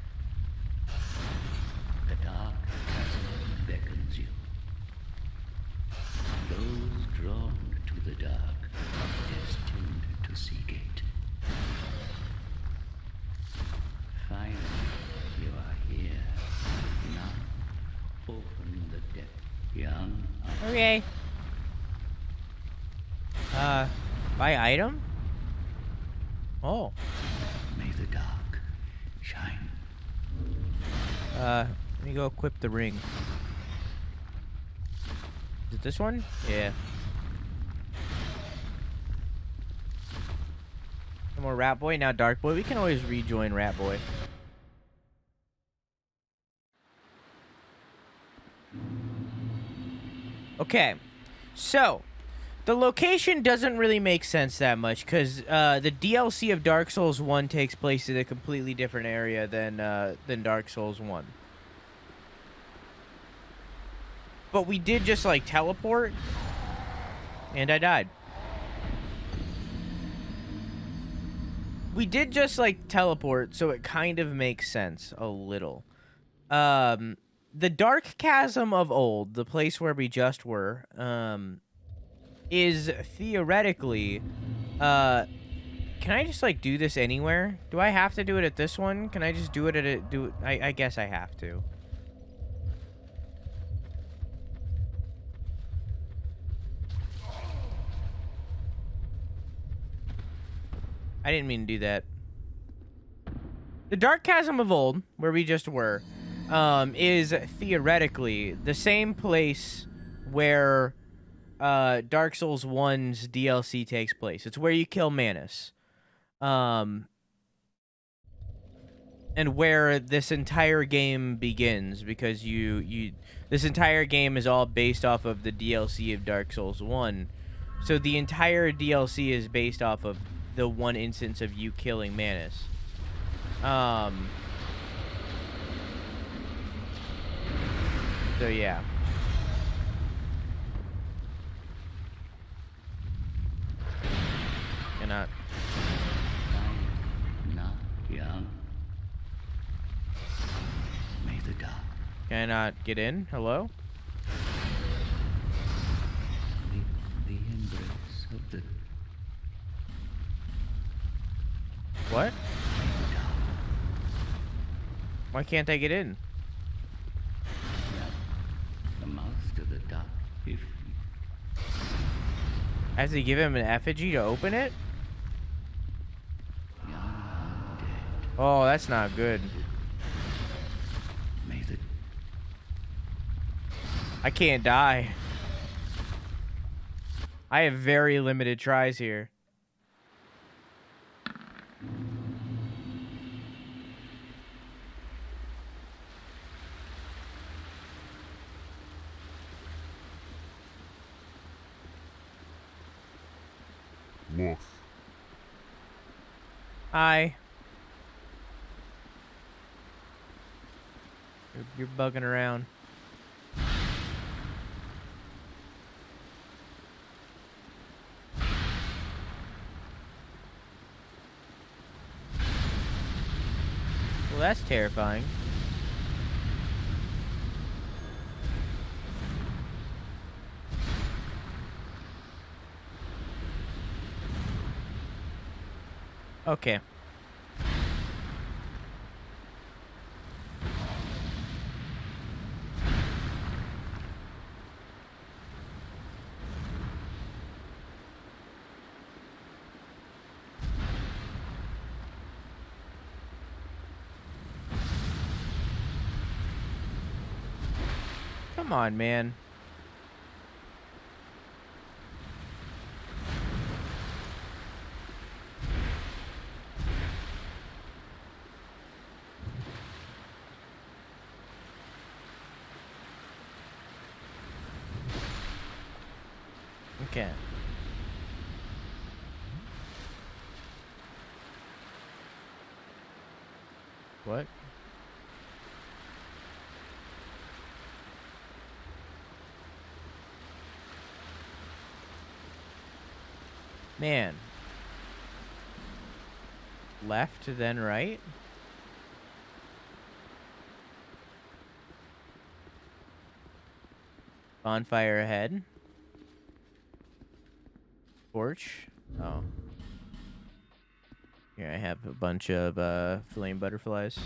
The dark chasm beckons you. Those drawn to the dark are destined to seek it. Finally, you are here. Now, open the depth, young. Okay. Buy item? Oh. May the dark shine Let me go equip the ring. Is it this one? Yeah. No more Rat Boy, now Dark Boy. We can always rejoin Rat Boy. Okay. So, the location doesn't really make sense that much because the DLC of Dark Souls 1 takes place in a completely different area than Dark Souls 1. But we did just, like, teleport, and I died. We did just, like, teleport, so it kind of makes sense a little. The Dark Chasm of Old, the place where we just were, is theoretically, can I just, like, do this anywhere? Do I have to do it at this one? Can I just do it at I guess I have to. I didn't mean to do that. The Dark Chasm of Old, where we just were, is theoretically the same place where Dark Souls 1's DLC takes place. It's where you kill Manus. And where this entire game begins, because this entire game is all based off of the DLC of Dark Souls 1. So the entire DLC is based off of the one instance of you killing Manus. So yeah. Cannot. I'm not young. May the dark Can I not get in? Hello? the embrace of the What? Why can't I get in? the master of the dark. If I have to give him an effigy to open it? young undead, Oh, that's not good. may the I can't die. I have very limited tries here. Woof. Hi. You're bugging around. Well, that's terrifying. Okay. Come on, man. Okay. What? Man. Left, then right? Bonfire ahead. Torch. Oh. Here I have a bunch of flame butterflies.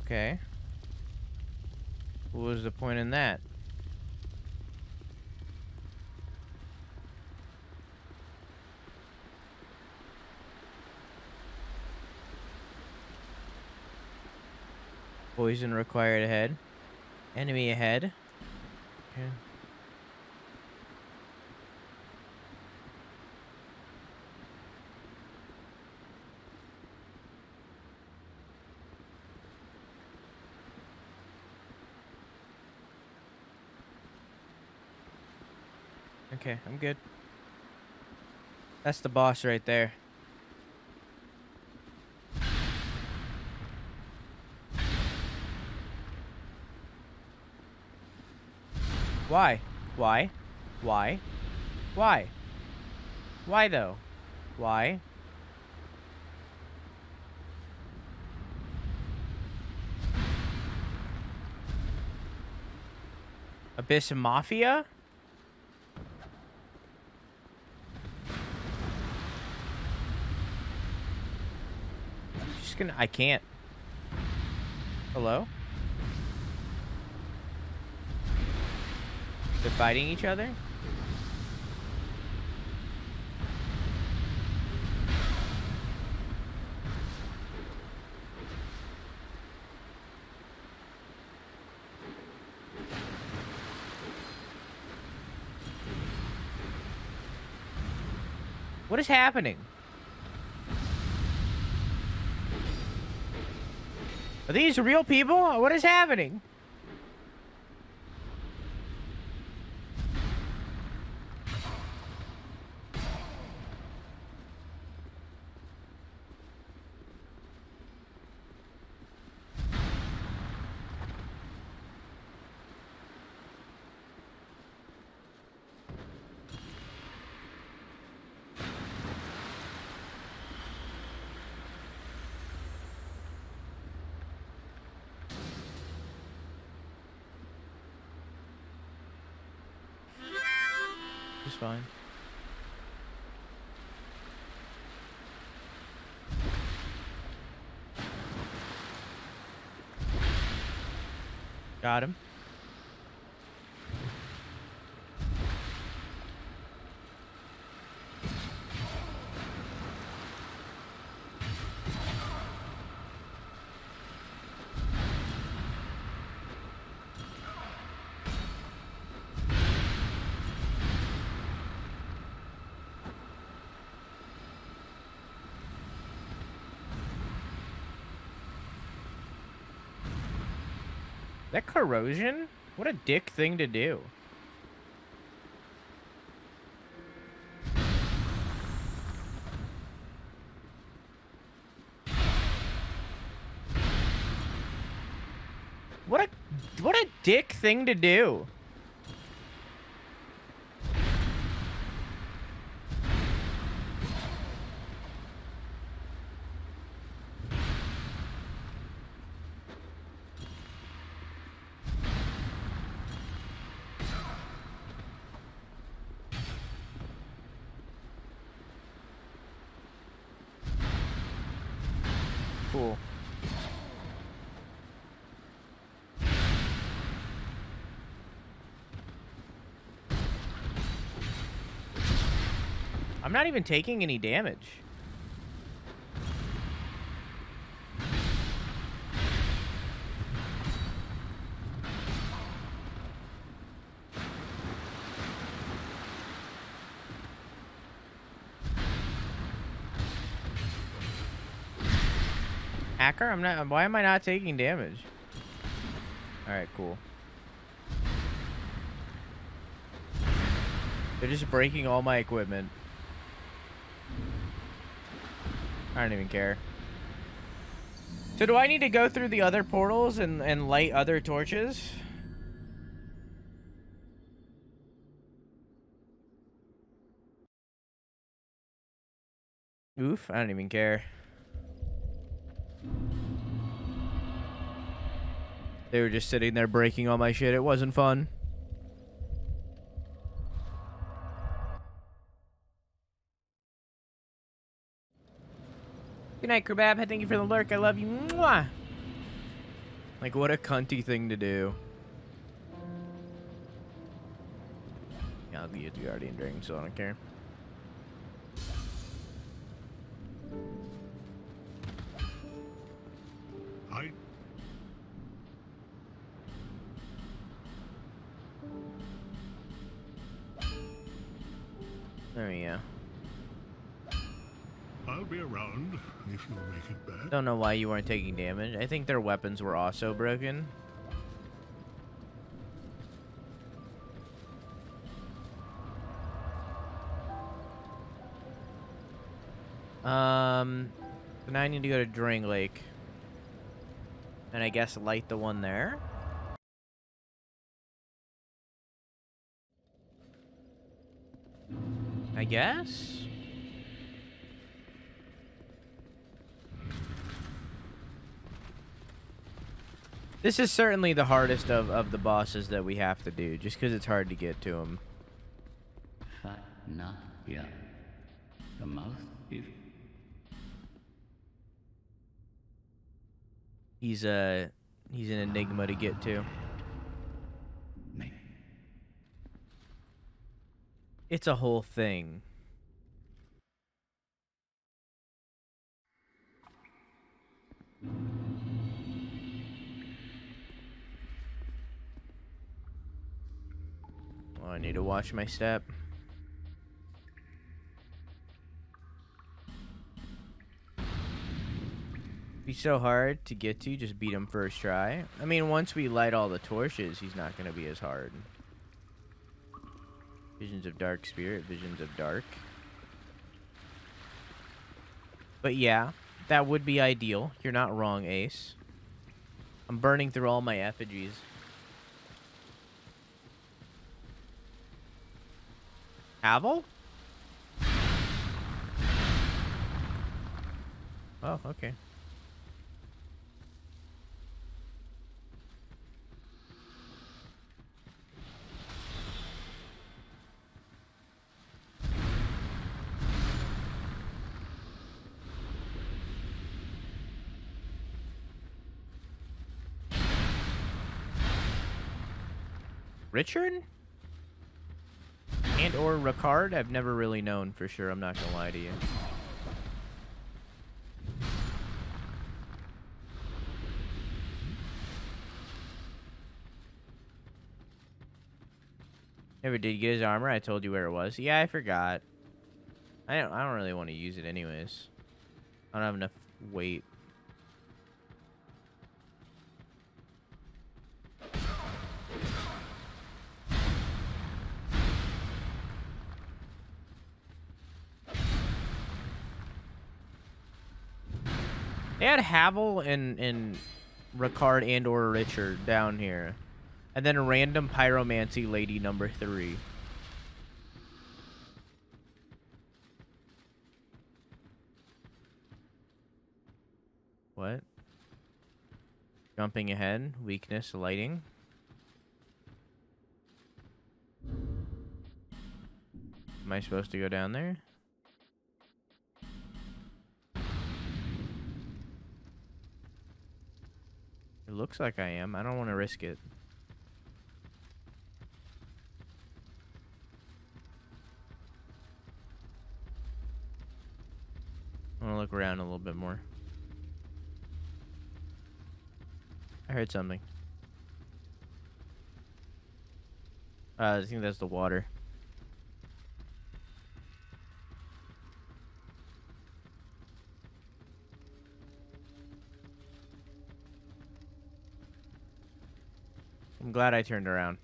Okay. What was the point in that? Poison required ahead. Enemy ahead. Okay. Okay, I'm good. That's the boss right there. Why? Why? Why? Why? Why though? Why? Abyss Mafia? Just gonna. I can't. Hello? They're fighting each other? What is happening? Are these real people? What is happening? It's fine. Got him. That corrosion? What a dick thing to do. What a dick thing to do. Cool. I'm not even taking any damage. Hacker? I'm not. Why am I not taking damage? Alright, cool. They're just breaking all my equipment. I don't even care. So do I need to go through the other portals and light other torches? Oof, I don't even care. They were just sitting there breaking all my shit. It wasn't fun. Good night, Kerbab. Thank you for the lurk. I love you. Mwah! Like, what a cunty thing to do. Yeah, I'll use the Guardian Drink, so I don't care. There we go. I'll be around if you make it back. Don't know why you weren't taking damage. I think their weapons were also broken. So now I need to go to Drang Lake. And I guess light the one there. I guess? This is certainly the hardest of the bosses that we have to do, just because it's hard to get to them. Fat not yeah. The mouth is He's an enigma to get to. It's a whole thing. Oh, I need to watch my step. Be so hard to get to, just beat him first try. I mean, once we light all the torches, he's not going to be as hard. Visions of Dark Spirit, Visions of Dark. But yeah, that would be ideal. You're not wrong, Ace. I'm burning through all my effigies. Havel? Oh, okay. Richard? And or Ricard? I've never really known for sure, I'm not gonna lie to you. Never did get his armor, I told you where it was. Yeah, I forgot. I don't really want to use it anyways. I don't have enough weight. They had Havel and Ricard and or Richard down here. And then a random pyromancy lady number 3. What? Jumping ahead. Weakness, lighting. Am I supposed to go down there? It looks like I am. I don't want to risk it. I want to look around a little bit more. I heard something. I think that's the water. I'm glad I turned around.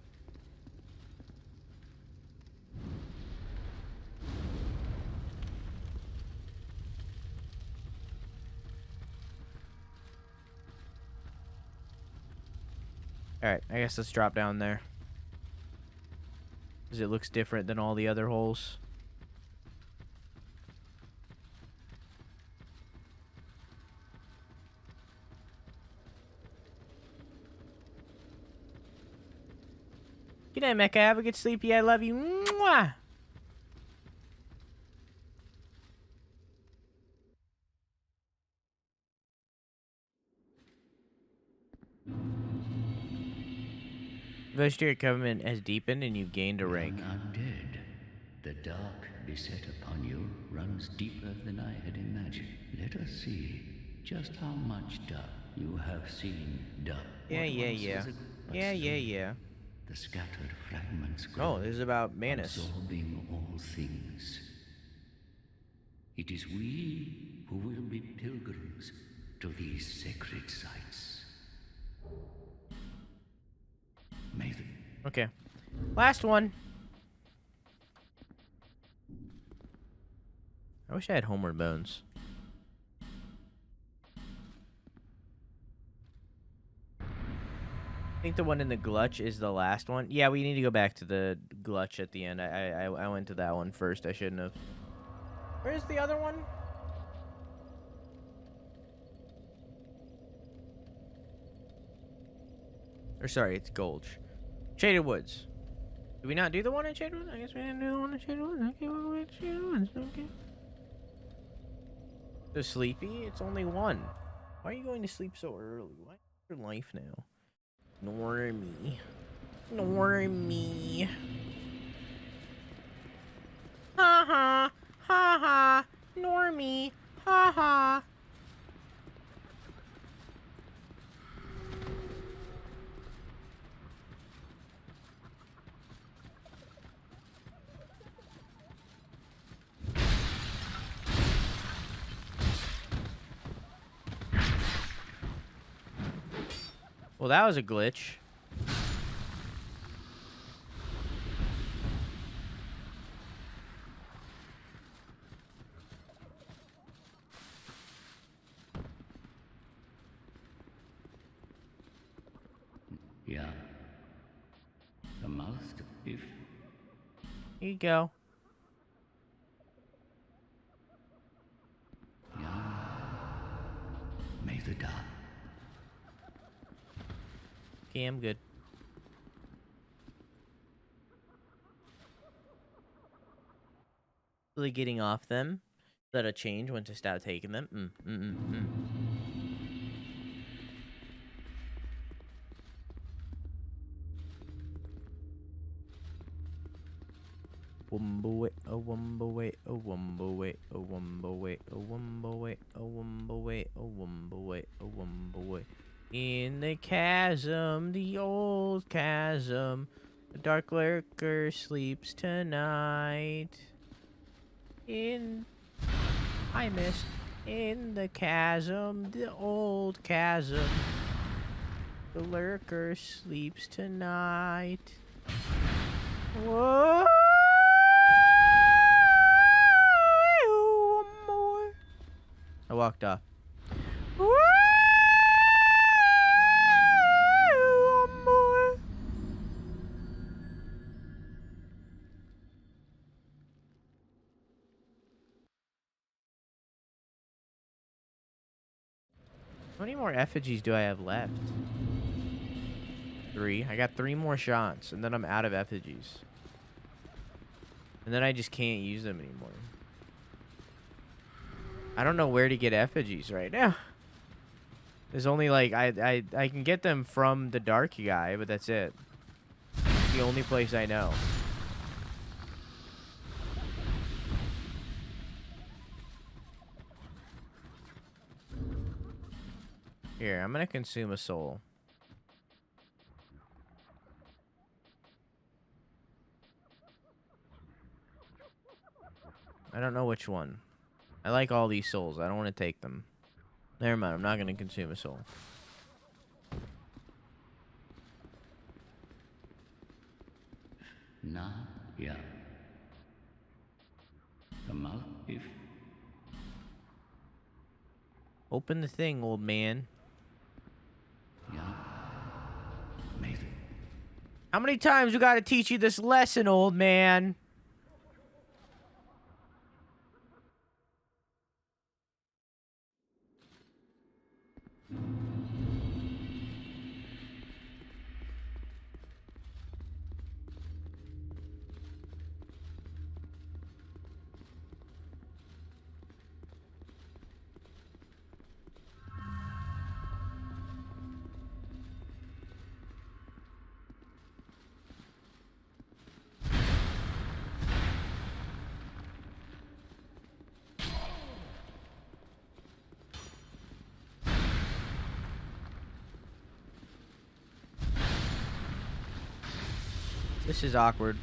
Alright, I guess let's drop down there. Because it looks different than all the other holes. Good night, Mecca. Have a good sleepy. I love you. Mwah! Vegetarian Covenant has deepened and you've gained a rank. Undead. The dark beset upon you runs deeper than I had imagined. Let us see just how much dark you have seen dark. Yeah. Yeah. the scattered fragments Oh, grow, this is about Manus. absorbing all things. It is we who will be pilgrims to these sacred sites. May the Okay. Last one. I wish I had homeward bones. I think the one in the glutch is the last one. Yeah, we need to go back to the glutch at the end. I went to that one first. I shouldn't have. Where's the other one? Or sorry, it's Gulch. Shaded Woods. Did we not do the one in Shaded Woods? I guess we didn't do the one in Shaded Woods. Okay, we'll go back to Shaded Woods. Okay. So sleepy? It's only one. Why are you going to sleep so early? Why is your life now? Normie. Normie. Ha ha. Ha ha. Normie. Ha ha. Well, that was a glitch. yeah, the most if Here you go. yeah, may the dark. Okay, I'm good. Really getting off them. Is that a change when to stop taking them? Wumbo a wumbo way, a wumbo way, a wumbo way, a wumbo way, a wumbo way, a wumbo way, a wumbo way. In the chasm, the old chasm, the dark lurker sleeps tonight. I missed. In the chasm, the old chasm, the lurker sleeps tonight. Whoa! One more. I walked off. Woo! One more. How many more effigies do I have left? 3. I got 3 more shots, and then I'm out of effigies. And then I just can't use them anymore. I don't know where to get effigies right now. There's only like I can get them from the dark guy, but that's it. It's the only place I know. Here, I'm gonna consume a soul. I don't know which one. I like all these souls. I don't want to take them. Never mind. I'm not going to consume a soul. Nah, yeah. The mouth if Open the thing, old man. yeah. May the How many times we got to teach you this lesson, old man? This is awkward.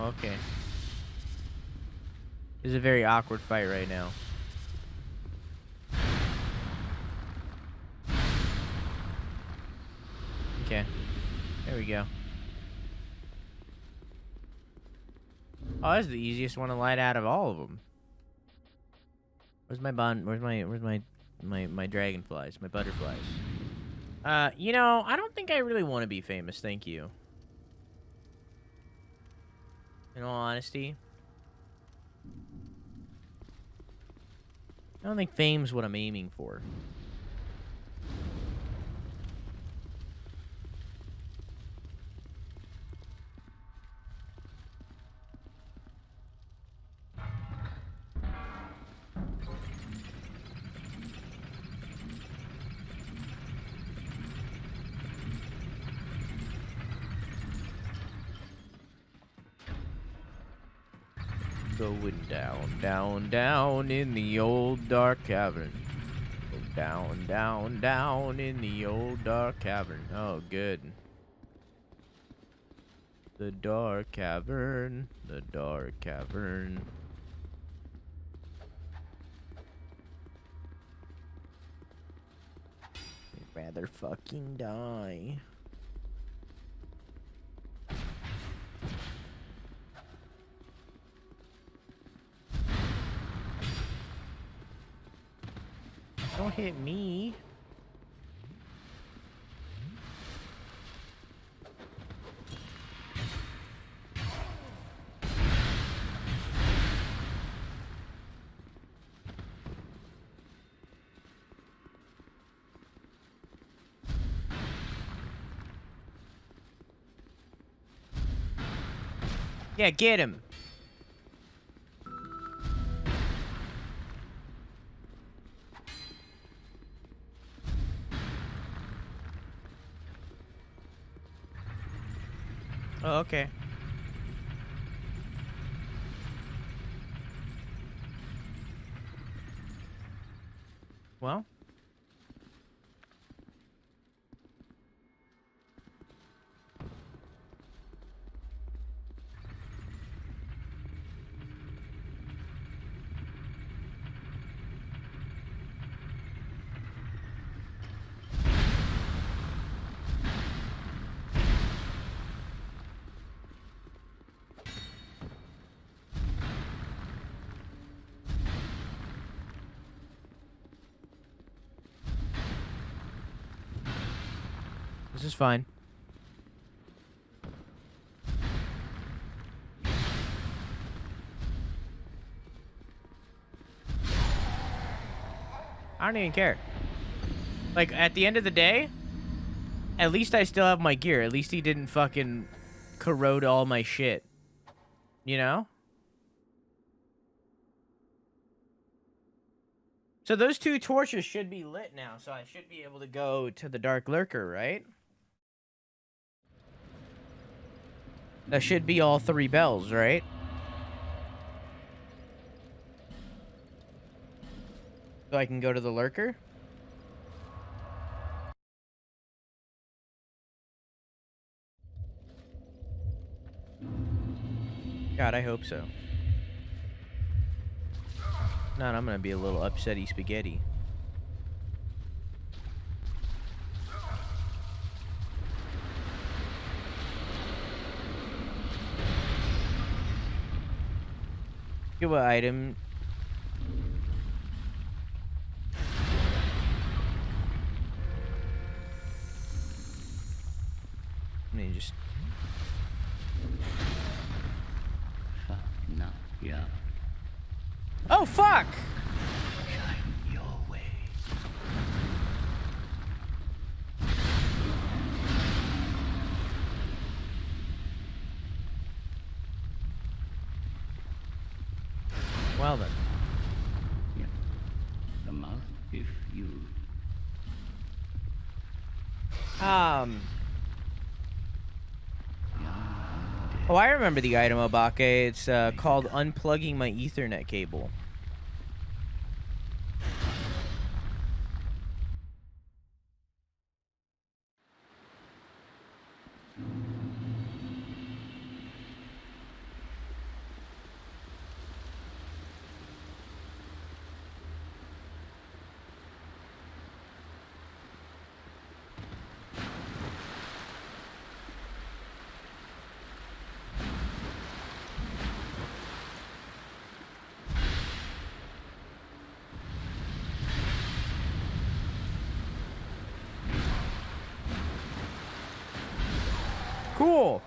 Okay. This is a very awkward fight right now. Okay. There we go. Oh, that's the easiest one to light out of all of them. Where's my bond? Where's my dragonflies? My butterflies? You know, I don't think I really want to be famous, thank you. In all honesty. I don't think fame's what I'm aiming for. Going down, down, down in the old dark cavern. Go down, down, down in the old dark cavern. Oh, good. The dark cavern, the dark cavern. I'd rather fucking die. Don't hit me. Yeah, get him. Oh, okay. Well. This is fine. I don't even care. Like, at the end of the day, at least I still have my gear. At least he didn't fucking corrode all my shit. You know? So those 2 torches should be lit now, so I should be able to go to the Dark Lurker, right? That should be all 3 bells, right? So I can go to the Lurker? God, I hope so. If not, I'm gonna be a little upsetty spaghetti. Get what item? I mean, just... Yeah. Oh, fuck! Shine your way. Well then. Yeah. The mouth, if you. Oh, I remember the item, Abake. It's called unplugging my Ethernet cable. Cool.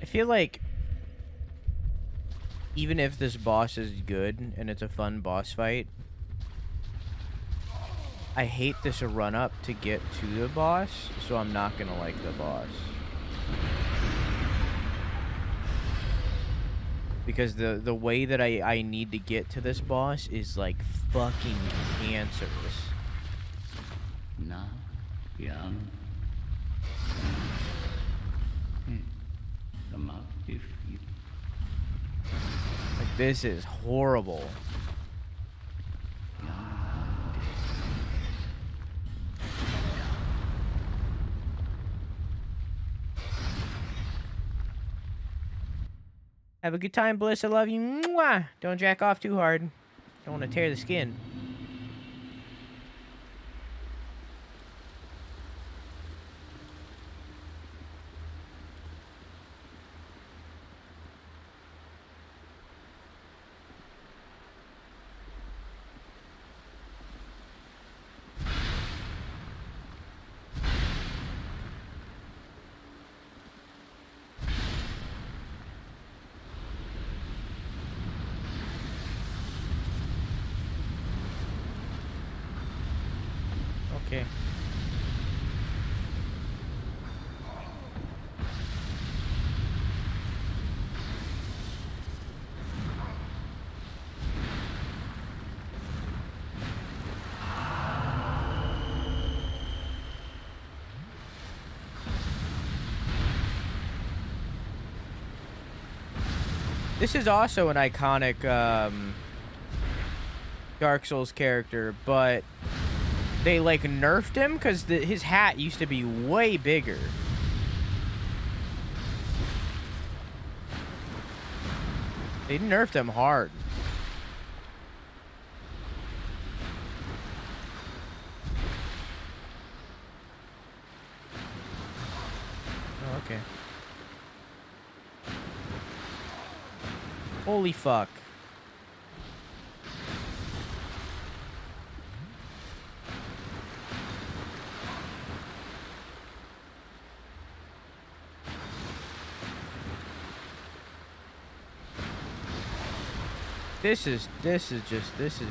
I feel like even if this boss is good and it's a fun boss fight, I hate this run up to get to the boss, so I'm not gonna like the boss. Because the way that I need to get to this boss is like fucking cancerous. Now, young. Come out if you. Like, this is horrible. Have a good time, Bliss. I love you. Mwah! Don't jack off too hard. Don't want to tear the skin. Okay. This is also an iconic Dark Souls character, but they like nerfed him because his hat used to be way bigger. They nerfed him hard. Oh, okay. Holy fuck. This is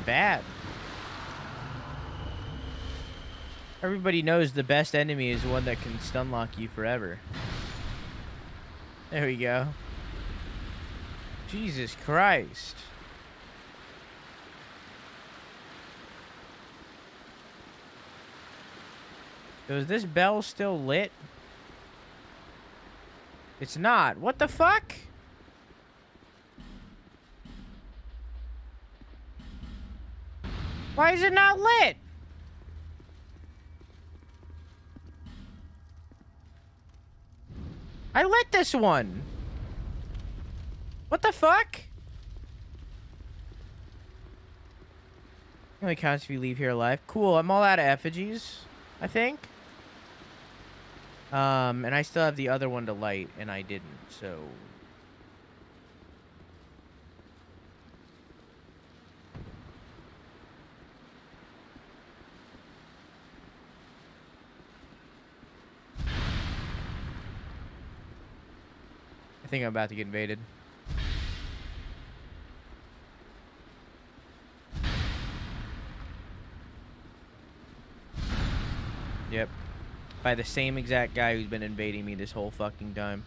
bad. Everybody knows the best enemy is one that can stun lock you forever. There we go. Jesus Christ. So is this bell still lit? It's not. What the fuck? Why is it not lit? I lit this one. What the fuck? Only counts if you leave here alive. Cool, I'm all out of effigies, I think. And I still have the other one to light, and I didn't, so... I think I'm about to get invaded. Yep. By the same exact guy who's been invading me this whole fucking time.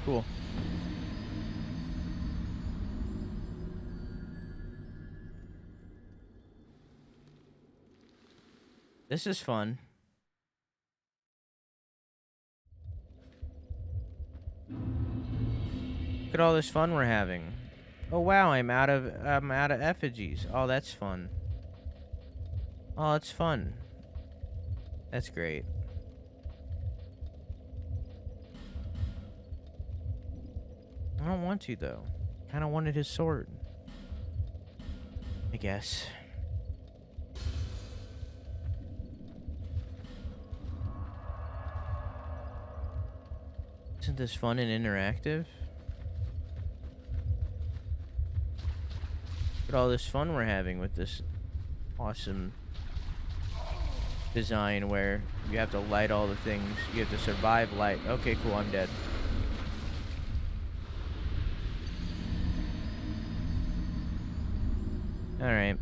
Cool. This is fun. Look at all this fun we're having. Oh wow, I'm out of effigies. Oh, that's fun. Oh, that's fun. That's great. I don't want to though. Kind of wanted his sword. I guess. Isn't this fun and interactive? Look at all this fun we're having with this awesome design where you have to light all the things. You have to survive light. Okay, cool, I'm dead. Alright.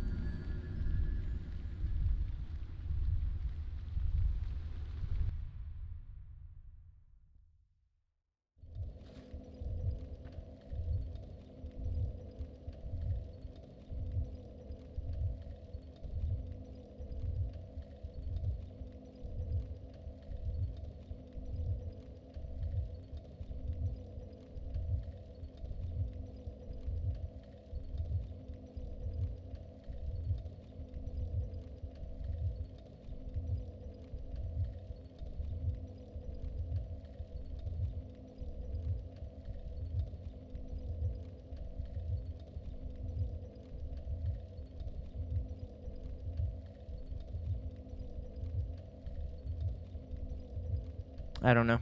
I don't know.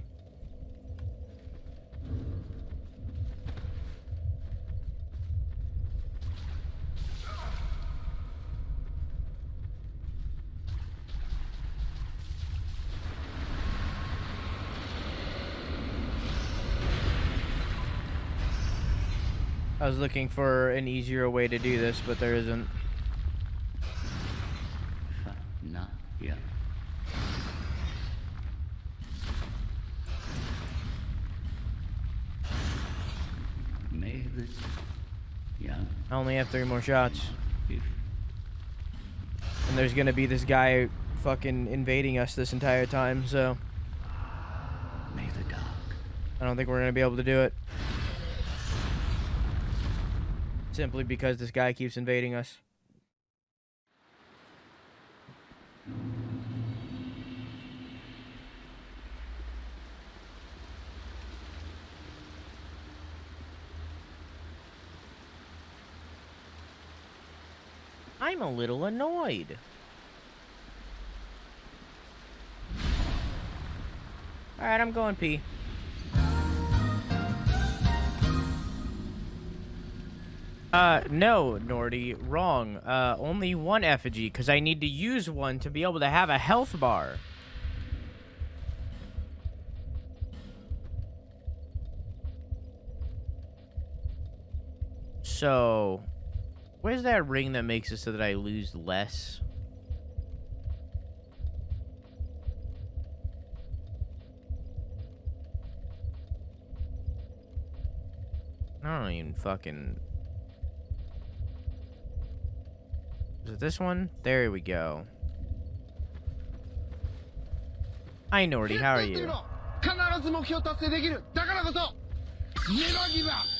I was looking for an easier way to do this, but there isn't. Not yet. Maybe. Yeah. I only have 3 more shots. If And there's gonna be this guy fucking invading us this entire time, so may the dark. I don't think we're gonna be able to do it. Simply because this guy keeps invading us. I'm a little annoyed. Alright, I'm going pee. No, Nordy, wrong. Only 1 effigy, because I need to use 1 to be able to have a health bar. So, where's that ring that makes it so that I lose less? I don't even fucking... Is it this one? There we go. Hi, Nordy. How are you?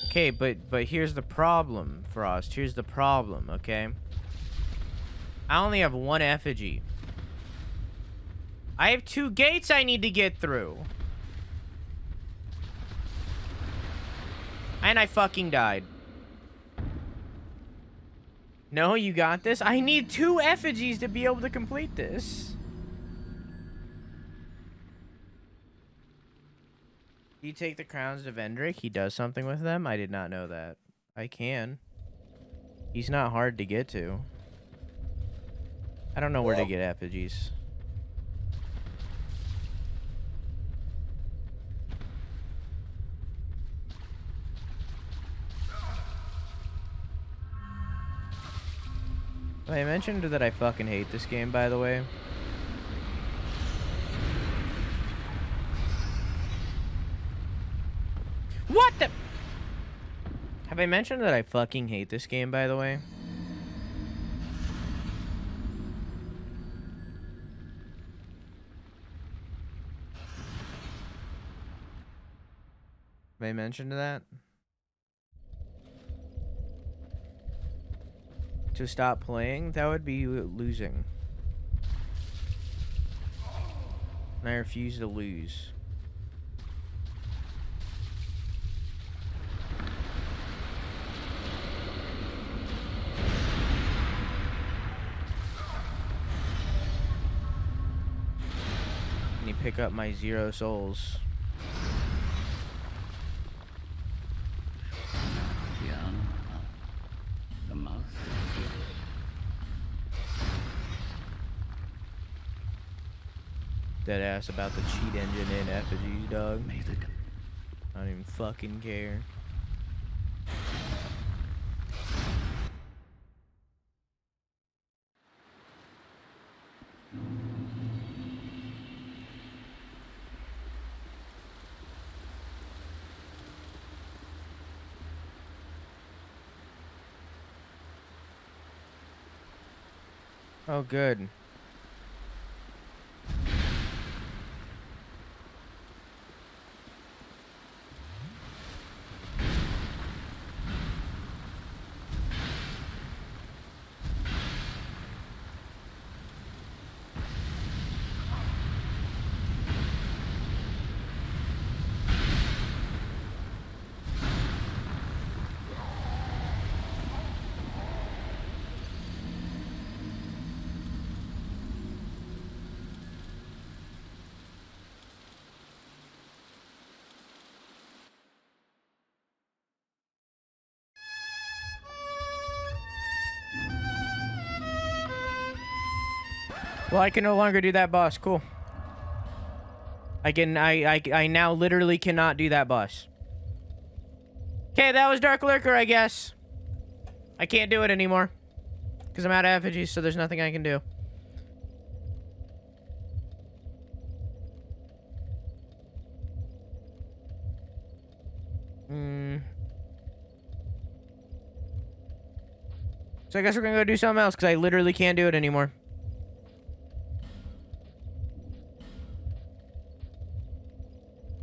Okay, but here's the problem, Frost. Here's the problem, okay? I only have 1 effigy. I have 2 gates I need to get through. And I fucking died. No, you got this? I need 2 effigies to be able to complete this. You take the crowns to Vendrick, he does something with them? I did not know that. I can. He's not hard to get to. I don't know where to get effigies. I mentioned that I fucking hate this game, by the way. What the? Have I mentioned that I fucking hate this game, by the way? Have I mentioned that? To stop playing? That would be losing. And I refuse to lose. And you pick up my 0 souls. The mouth. Dead ass about the cheat engine in effigies, dog. I don't even fucking care. Oh, good. Well, I can no longer do that boss. Cool. I now literally cannot do that boss. Okay, that was Dark Lurker, I guess. I can't do it anymore. Because I'm out of effigies, so there's nothing I can do. So I guess we're gonna go do something else, because I literally can't do it anymore.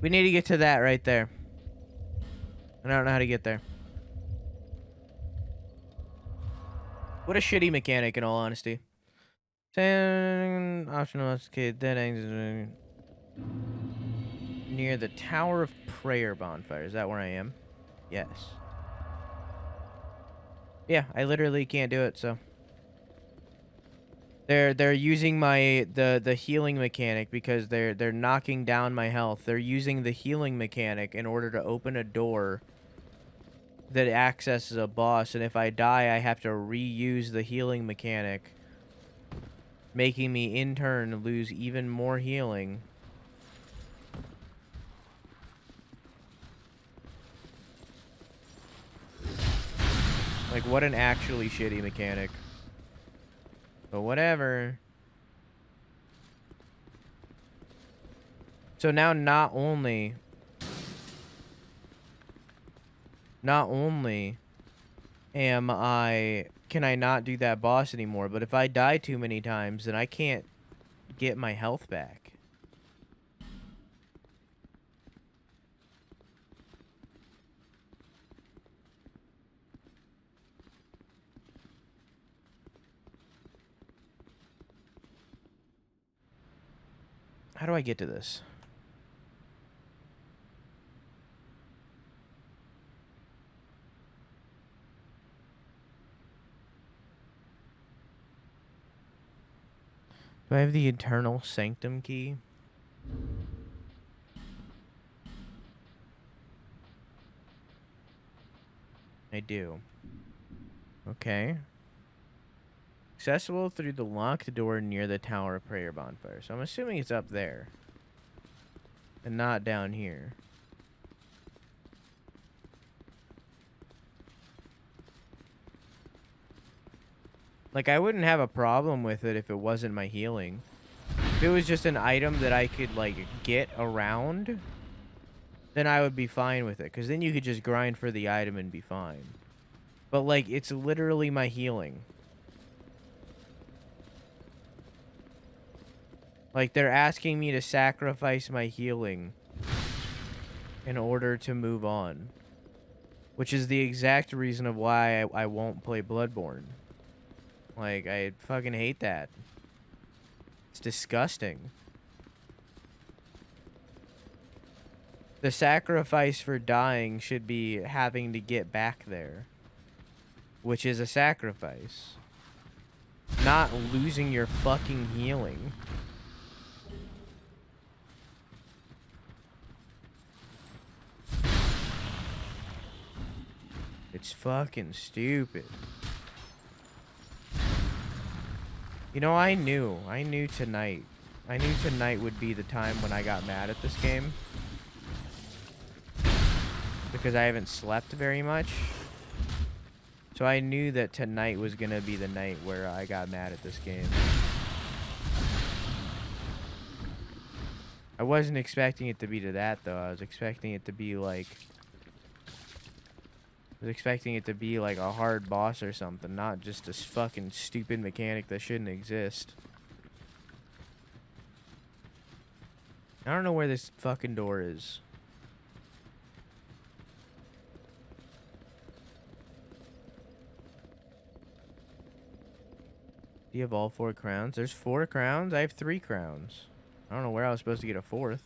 We need to get to that right there. And I don't know how to get there. What a shitty mechanic, in all honesty. Optional escape dead ends near the Tower of Prayer bonfire. Is that where I am? Yes. Yeah, I literally can't do it, so. They're using the healing mechanic because they're knocking down my health. They're using the healing mechanic in order to open a door that accesses a boss, and if I die, I have to reuse the healing mechanic, making me in turn lose even more healing. Like, what an actually shitty mechanic. But whatever. So now not only can I not do that boss anymore, but if I die too many times, then I can't get my health back. How do I get to this? Do I have the Eternal Sanctum key? I do. Okay. Accessible through the locked door near the Tower of Prayer bonfire. So I'm assuming it's up there. And not down here. Like, I wouldn't have a problem with it if it wasn't my healing. If it was just an item that I could, like, get around, then I would be fine with it. Because then you could just grind for the item and be fine. But, like, it's literally my healing. Like, they're asking me to sacrifice my healing in order to move on. Which is the exact reason of why I won't play Bloodborne. Like, I fucking hate that. It's disgusting. The sacrifice for dying should be having to get back there. Which is a sacrifice. Not losing your fucking healing. It's fucking stupid. You know, I knew tonight. I knew tonight would be the time when I got mad at this game. Because I haven't slept very much. So I knew that tonight was gonna be the night where I got mad at this game. I wasn't expecting it to be to that, though. I was expecting it to be like... I was expecting it to be like a hard boss or something, not just this fucking stupid mechanic that shouldn't exist. I don't know where this fucking door is. Do you have all 4 crowns? There's 4 crowns? I have 3 crowns. I don't know where I was supposed to get a 4th.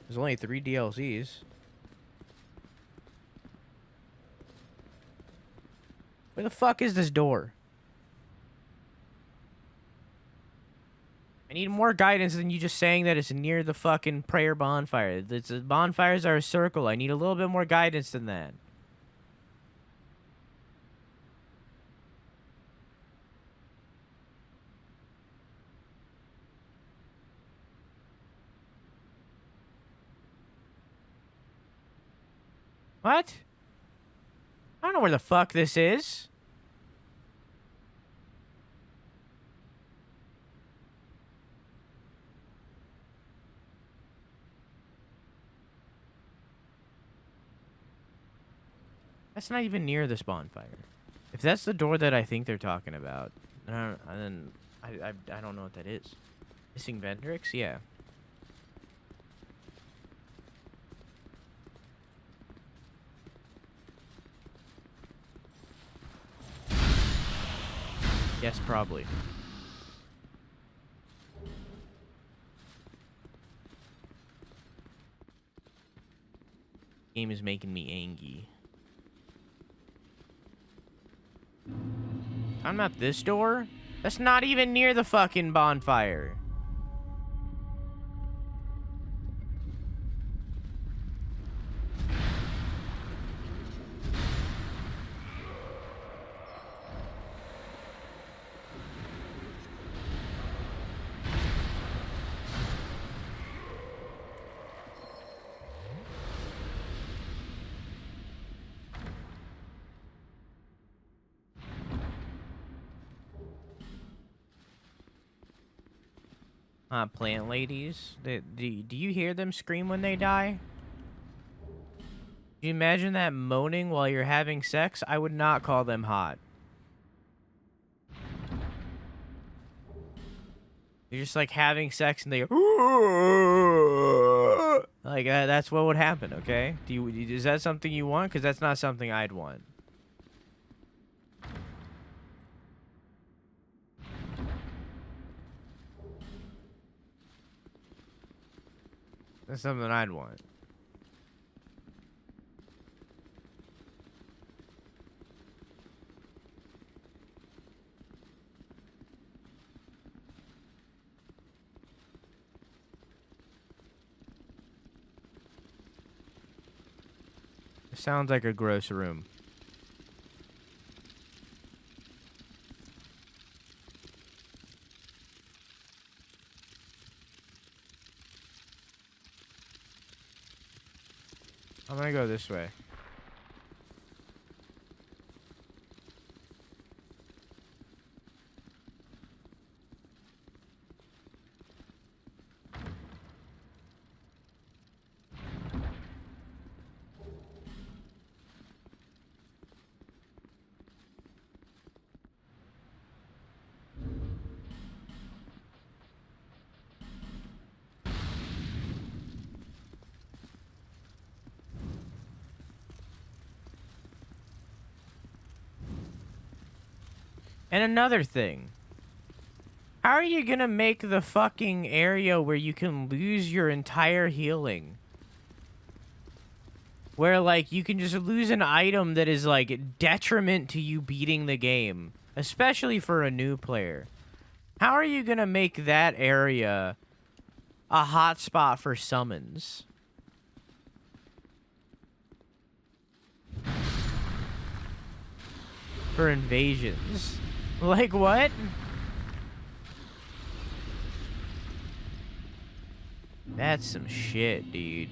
There's only 3 DLCs. Where the fuck is this door? I need more guidance than you just saying that it's near the fucking prayer bonfire. The bonfires are a circle. I need a little bit more guidance than that. What? I don't know where the fuck this is. That's not even near this bonfire. If that's the door that I think they're talking about, then I don't know what that is. Missing Vendrix? Yeah. Yes, probably. Game is making me angry. I'm not this door? That's not even near the fucking bonfire. Plant ladies. Do you hear them scream when they die? Do you imagine that moaning while you're having sex? I would not call them hot. You're just like having sex and they go, like that's what would happen. Okay? Is that something you want? Because that's not something I'd want. That's something I'd want. It sounds like a gross room. I'm gonna go this way. And another thing. How are you gonna make the fucking area where you can lose your entire healing? Where, like, you can just lose an item that is, like, detriment to you beating the game. Especially for a new player. How are you gonna make that area a hotspot for summons? For invasions. Like, what? That's some shit, dude.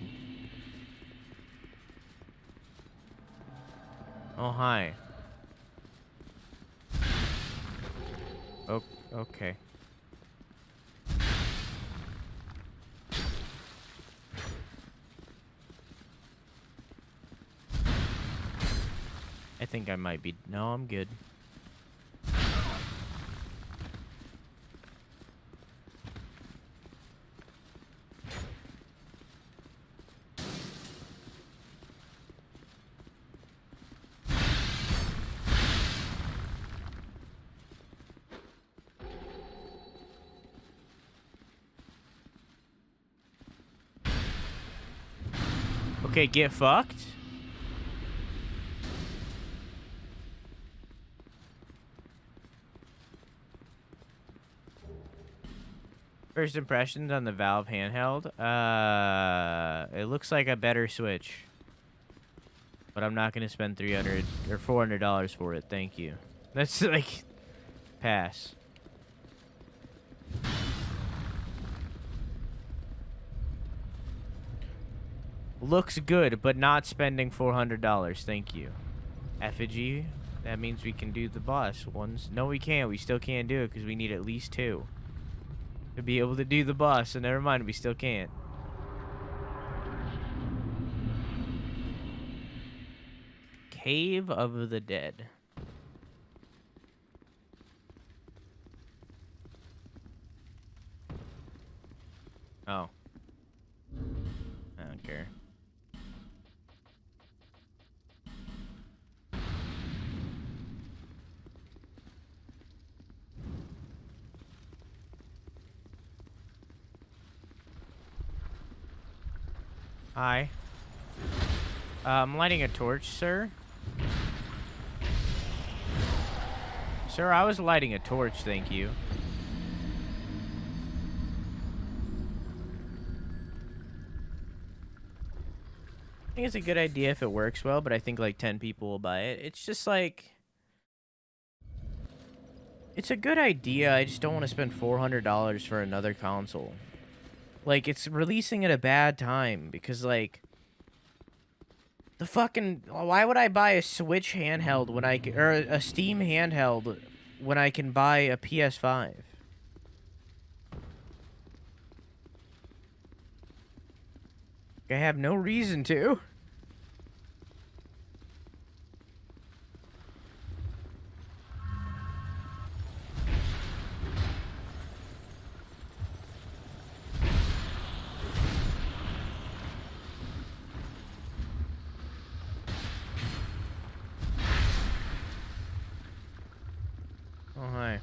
Oh, hi. Oh, okay. I think I might be... No, I'm good. Okay, get fucked. First impressions on the Valve handheld. It looks like a better Switch. But I'm not gonna spend $300 or $400 for it. Thank you. That's like pass. Looks good, but not spending $400. Thank you. Effigy. That means we can do the boss ones. No, we can't. We still can't do it because we need at least 2 to be able to do the boss. So never mind. We still can't. Cave of the Dead. Oh. I don't care. Hi. I'm lighting a torch, sir. Sir, I was lighting a torch, thank you. I think it's a good idea if it works well, but I think like 10 people will buy it. It's just like... It's a good idea, I just don't want to spend $400 for another console. Like, it's releasing at a bad time, because like... The fucking... Why would I buy a Switch handheld when I can... Or a Steam handheld when I can buy a PS5? I have no reason to. Oh, hi.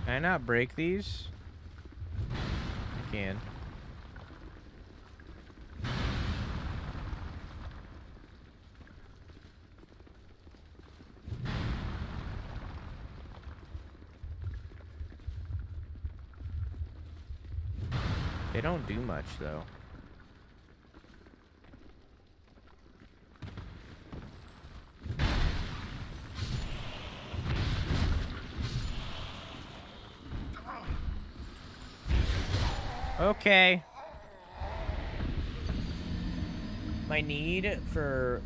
Can I not break these? I can. They don't do much, though. Okay. My need for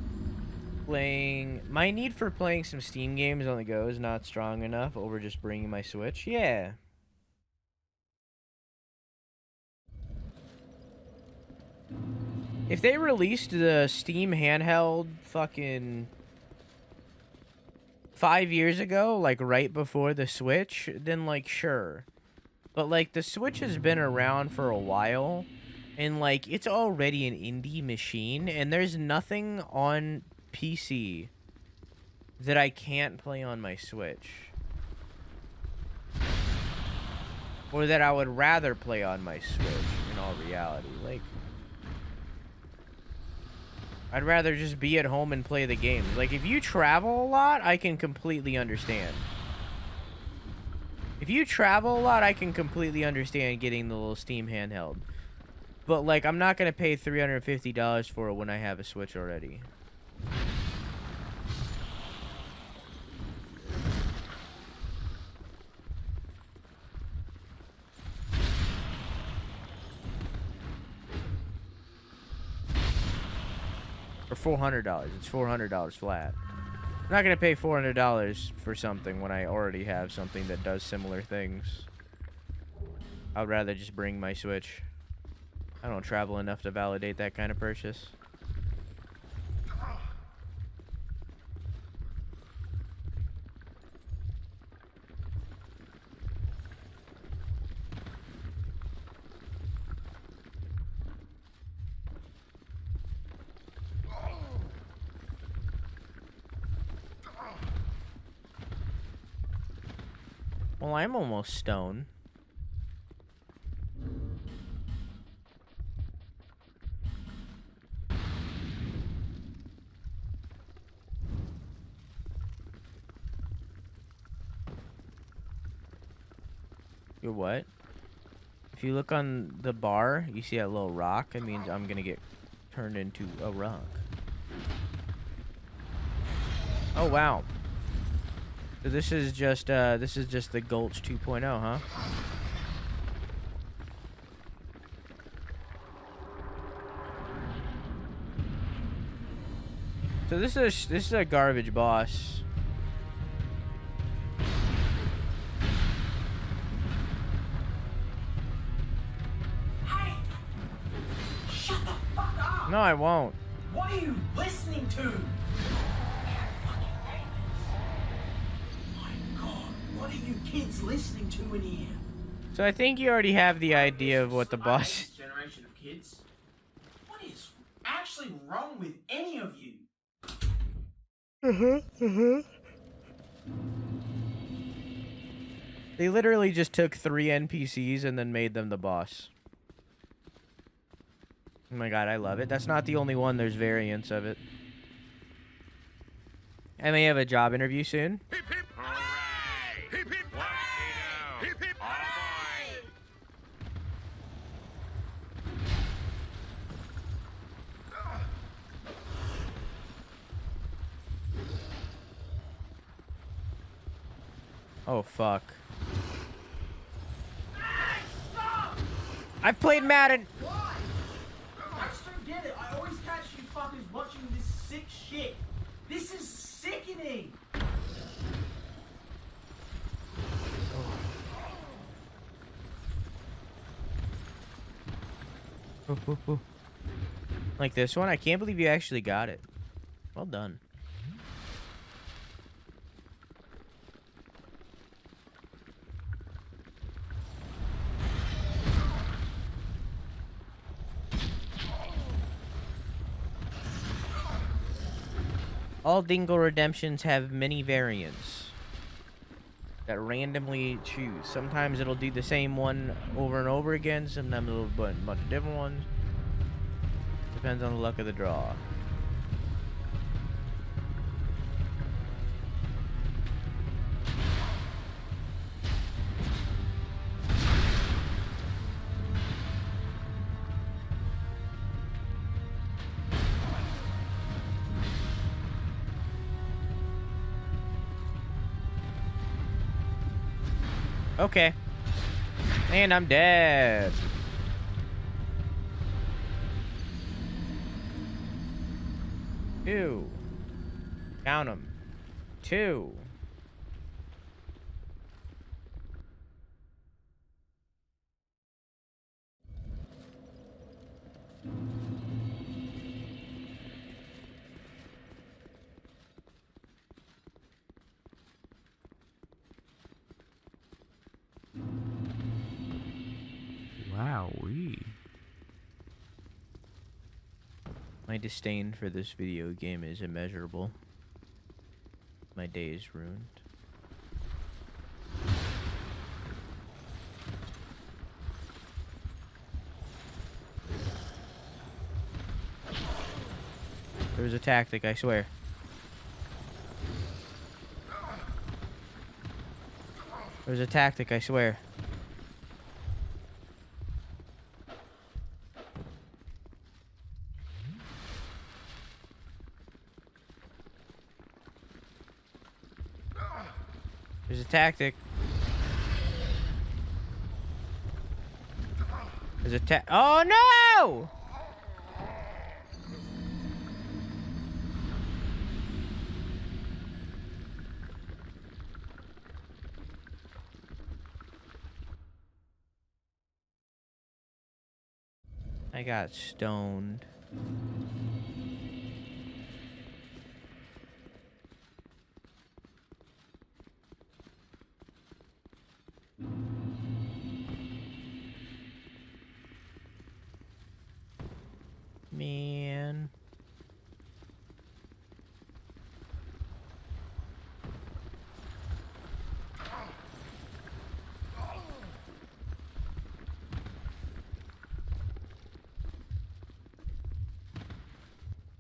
playing some Steam games on the go is not strong enough over just bringing my Switch. Yeah. If they released the Steam handheld fucking 5 years ago, like right before the Switch, then like sure. But like the Switch has been around for a while, and like it's already an indie machine, and there's nothing on PC that I can't play on my Switch. Or that I would rather play on my Switch in all reality. Like, I'd rather just be at home and play the games. Like, if you travel a lot, I can completely understand. If you travel a lot, I can completely understand getting the little Steam handheld. But, like, I'm not going to pay $350 for it when I have a Switch already. For $400. It's $400 flat. I'm not going to pay $400 for something when I already have something that does similar things. I'd rather just bring my Switch. I don't travel enough to validate that kind of purchase. Well, I'm almost stone. You're what? If you look on the bar, you see that little rock? It means I'm gonna get turned into a rock. Oh, wow. So this is just the Gulch 2.0, huh? So this is a garbage boss. Hey! Shut the fuck up! No, I won't. What are you listening to? What are you kids listening to in here? So I think you already have the idea of what the boss... Generation of kids? What is actually wrong with any of you? They literally just took 3 NPCs and then made them the boss. Oh my god, I love it. That's not the only one. There's variants of it. I may have a job interview soon. Hip hip hooray! Hip hip hooray! Hip hip hooray! Oh fuck. I've played Madden. Why? I just don't get it. I always catch you fuckers watching this sick shit. This is sickening. Like this one? I can't believe you actually got it. Well done. All Dingle redemptions have many variants that randomly choose. Sometimes it'll do the same one over and over again. Sometimes it'll do a bunch of different ones. Depends on the luck of the draw. Okay. And I'm dead. Two. Count 'em. 2. Wowee. My disdain for this video game is immeasurable. My day is ruined. There's a tactic, I swear. There's a tactic, I swear. There's a tactic. There's a oh no! I got stoned. Man.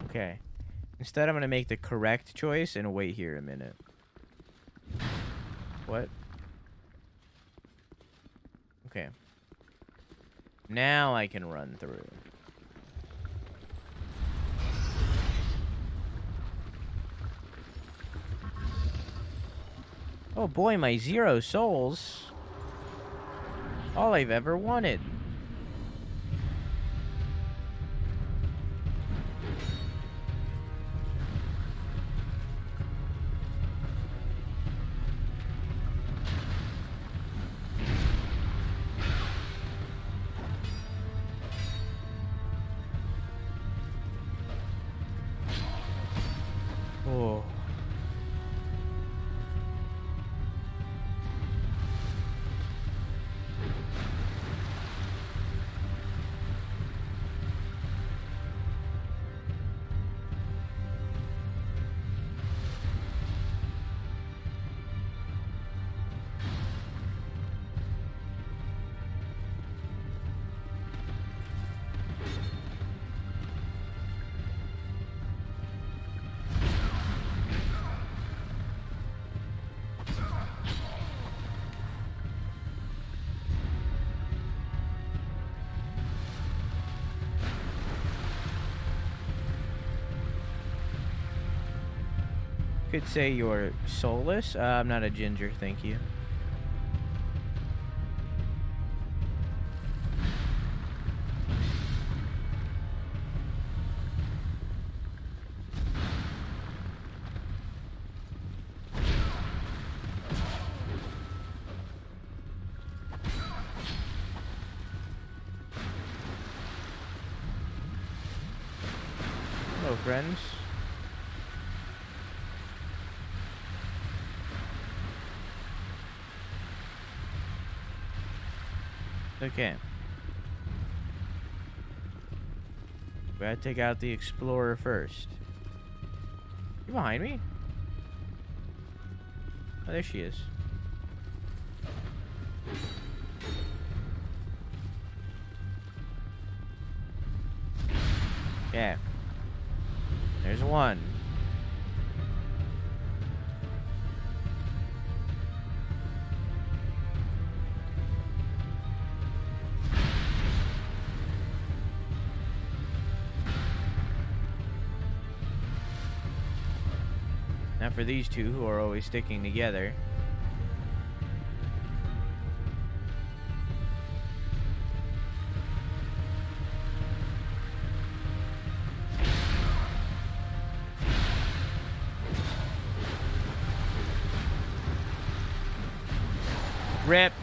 Okay. Instead, I'm going to make the correct choice and wait here a minute. What? Okay. Now I can run through. Oh boy, my 0 souls. All I've ever wanted. Oh. Could say you're soulless. I'm not a ginger, thank you. Hello, friends. Okay. We gotta take out the explorer first. You behind me? Oh, there she is. Okay. There's one. Now for these two who are always sticking together. Rip.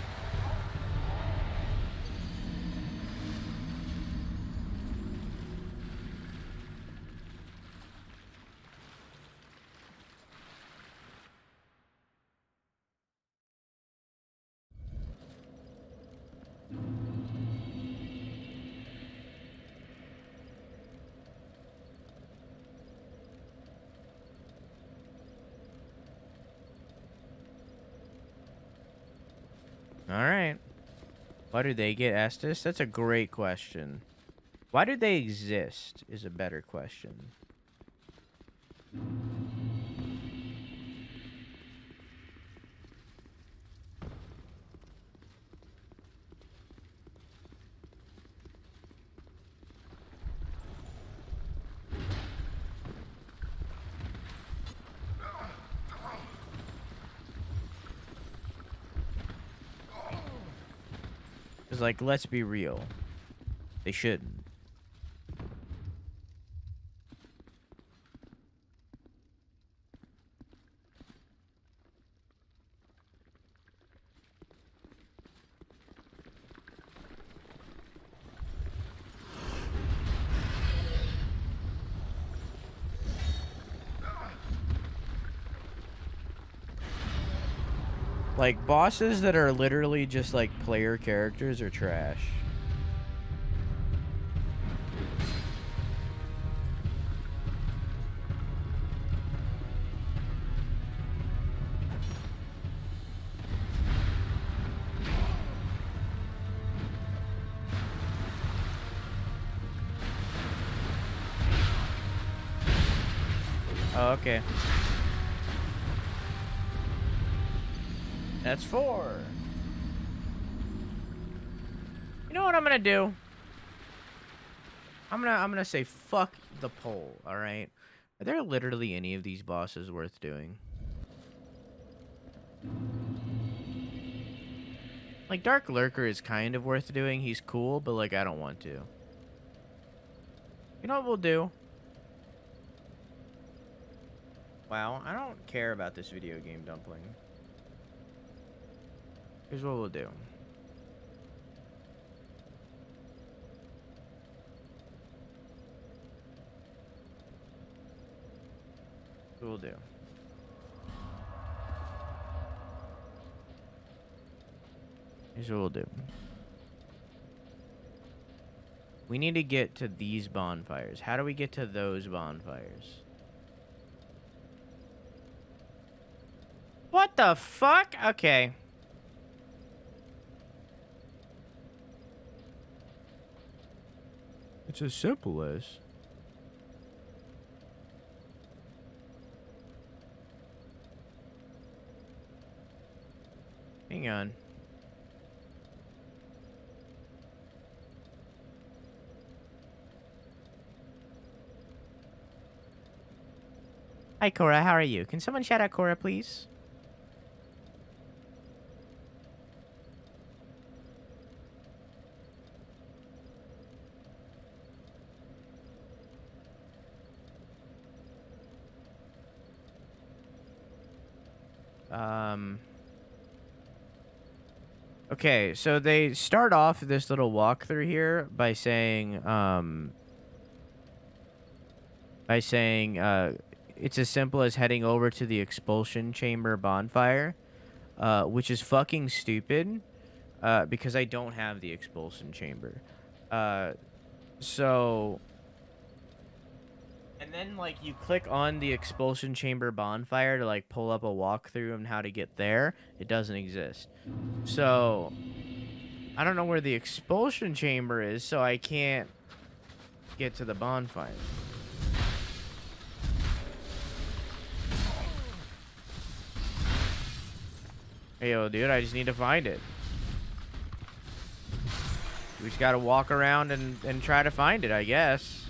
Alright. Why do they get Estus? That's a great question. Why do they exist is a better question. Because, like, let's be real. They shouldn't. Like, bosses that are literally just, like, player characters are trash. Oh, okay. That's 4. You know what I'm gonna do? I'm gonna say fuck the poll, alright? Are there literally any of these bosses worth doing? Like, Dark Lurker is kind of worth doing. He's cool, but, like, I don't want to. You know what we'll do? Wow, I don't care about this video game, Dumpling. Here's what we'll do. We'll do. Here's what we'll do. We need to get to these bonfires. How do we get to those bonfires? What the fuck? Okay. It's as simple as... Hang on. Hi, Cora. How are you? Can someone shout out Cora, please? Okay, so they start off this little walkthrough here by saying, it's as simple as heading over to the expulsion chamber bonfire, which is fucking stupid, because I don't have the expulsion chamber. And then, like, you click on the expulsion chamber bonfire to, like, pull up a walkthrough on how to get there. It doesn't exist. So, I don't know where the expulsion chamber is, so I can't get to the bonfire. Hey, yo, dude, I just need to find it. We just gotta walk around and try to find it, I guess.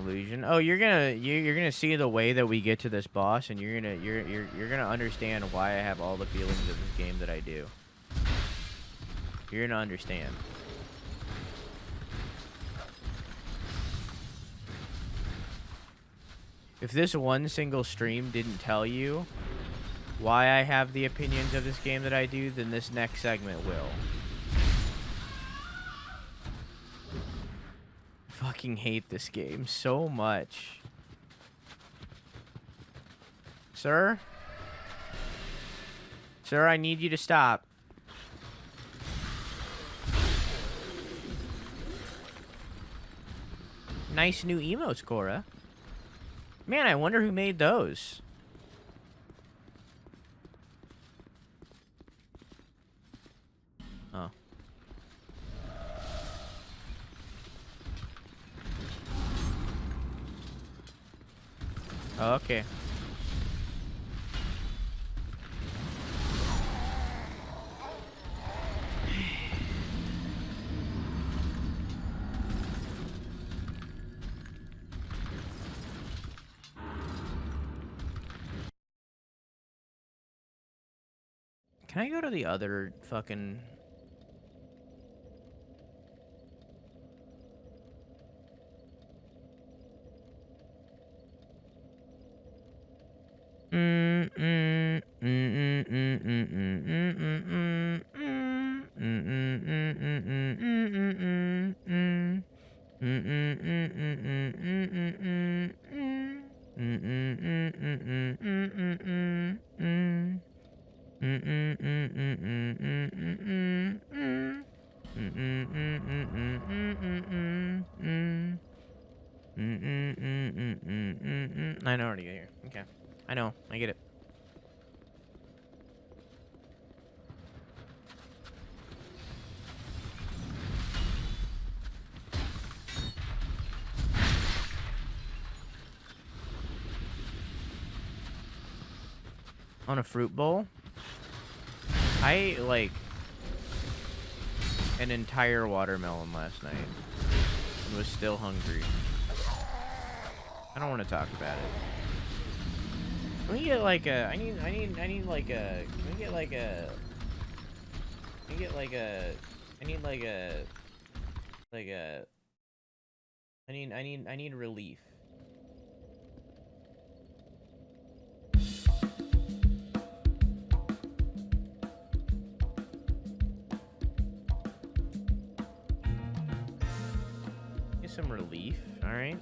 Illusion. Oh, you're gonna see the way that we get to this boss, and you're gonna understand why I have all the feelings of this game that I do. You're gonna understand. If this one single stream didn't tell you why I have the opinions of this game that I do, then this next segment will. I fucking hate this game so much. Sir? Sir, I need you to stop. Nice new emotes, Cora. Man, I wonder who made those. Oh. Okay. Can I go to the other fucking... I know already here. Okay. I know. I get it. On a fruit bowl? I ate, like, an entire watermelon last night. And was still hungry. I don't want to talk about it. Can we get like a... I need like a... Can we get like a... Can we get like a... I need like a... Like a... I need relief. Get some relief, alright?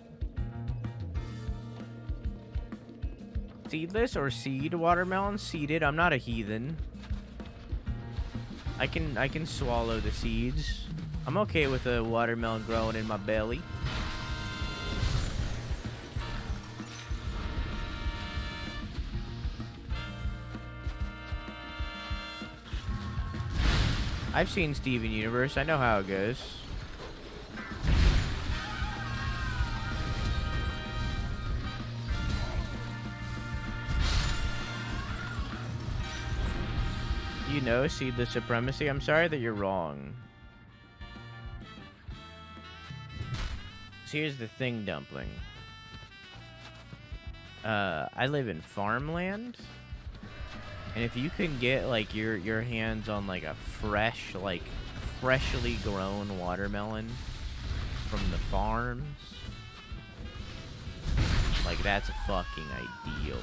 Seedless or seed watermelon? Seeded. I'm not a heathen. I can swallow the seeds. I'm okay with a watermelon growing in my belly. I've seen Steven Universe. I know how it goes. You know, seedless supremacy. I'm sorry that you're wrong. So here's the thing, Dumpling. I live in farmland, and if you can get like your hands on like a fresh, like freshly grown watermelon from the farms, like that's fucking ideal.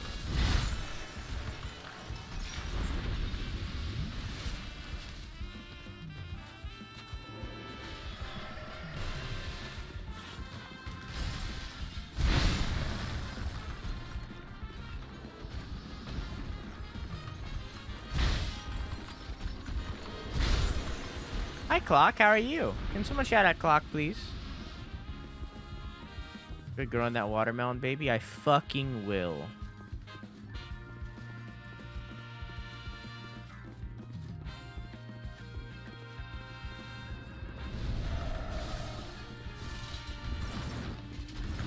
Hi, Clock. How are you? Can someone shout out Clock, please? Good girl on that watermelon, baby. I fucking will.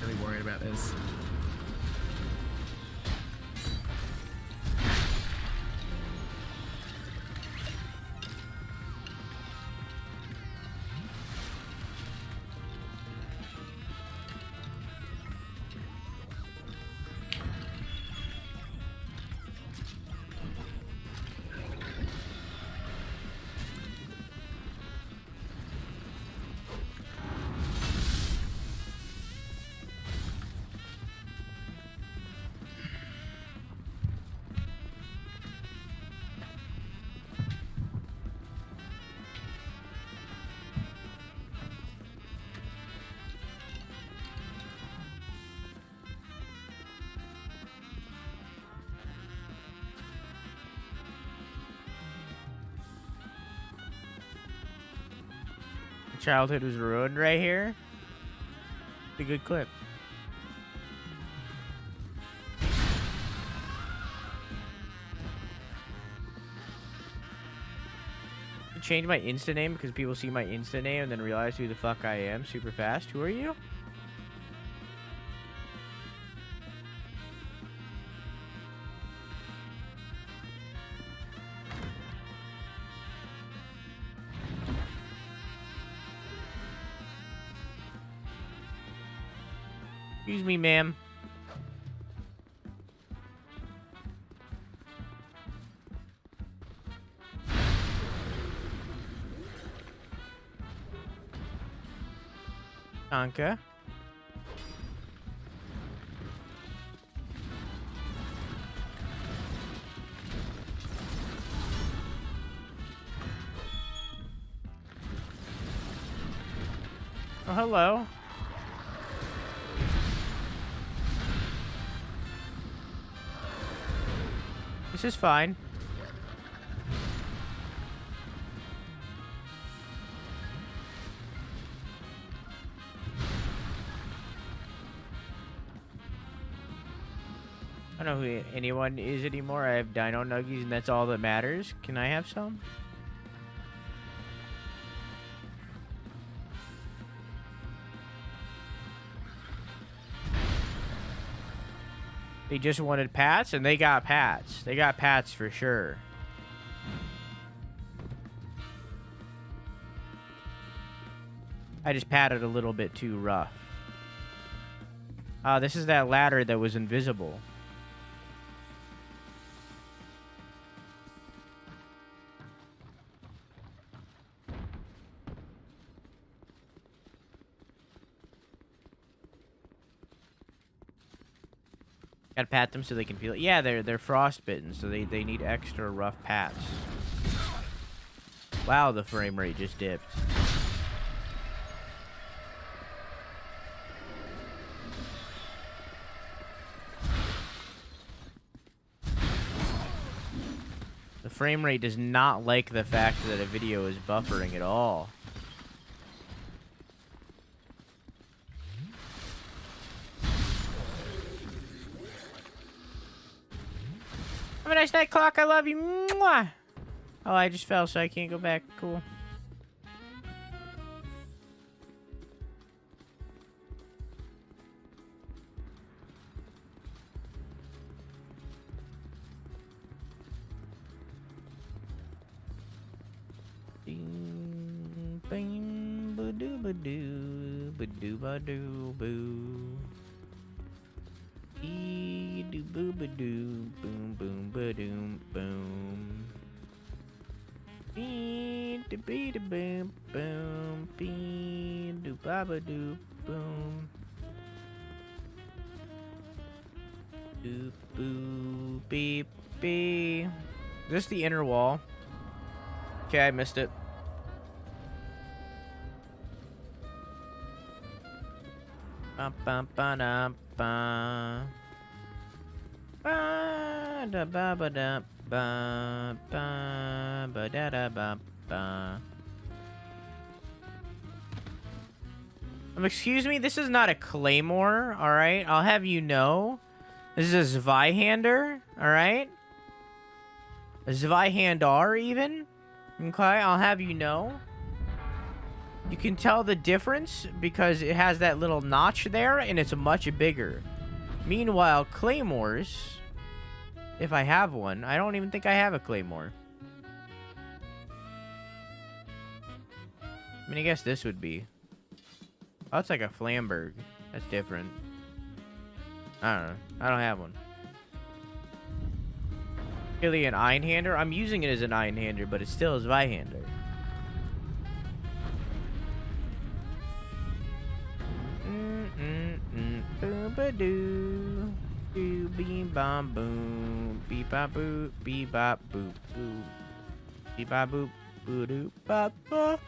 Really worried about this. Childhood was ruined right here. It's a good clip. Change my Insta name because people see my Insta name and then realize who the fuck I am super fast. Who are you? Excuse me, ma'am. Anka. Oh, hello. This is fine. I don't know who anyone is anymore. I have dino nuggies and that's all that matters. Can I have some? They just wanted pats and they got pats. They got pats for sure. I just patted a little bit too rough. This is that ladder that was invisible. Gotta pat them so they can feel it. Yeah, they're frostbitten, so they need extra rough pats. Wow, the frame rate just dipped. The frame rate does not like the fact that a video is buffering at all. Have a nice night, clock. I love you. Mwah! Oh, I just fell, so I can't go back. Cool. Ding, bing, ba-doo, ba-doo, ba-doo, ba-doo, boo. Doo boo ba doo, boom boom ba doom boom. Bee da bee da boom boom, bee doo ba ba doo boom. Doo boo beep bee. Is this the inner wall? Okay, I missed it. Bum bum ba dum ba. Ba da ba ba da ba ba ba da da ba ba. Excuse me, this is not a claymore, all right? I'll have you know. This is a Zweihander, all right? A Zweihander even. Okay, I'll have you know. You can tell the difference because it has that little notch there and it's much bigger. Meanwhile, claymores, if I have one, I don't even think I have a claymore. I mean, I guess this would be. Oh, it's like a Flamberg. That's different. I don't know. I don't have one. Really an Einhander? I'm using it as an Einhander, but it's still a Zweihander. Boom ba doo. Doo beam bom boom. Beep bop boop. Beep bop boop boop. Beep bop boop. Boo doo bop bop.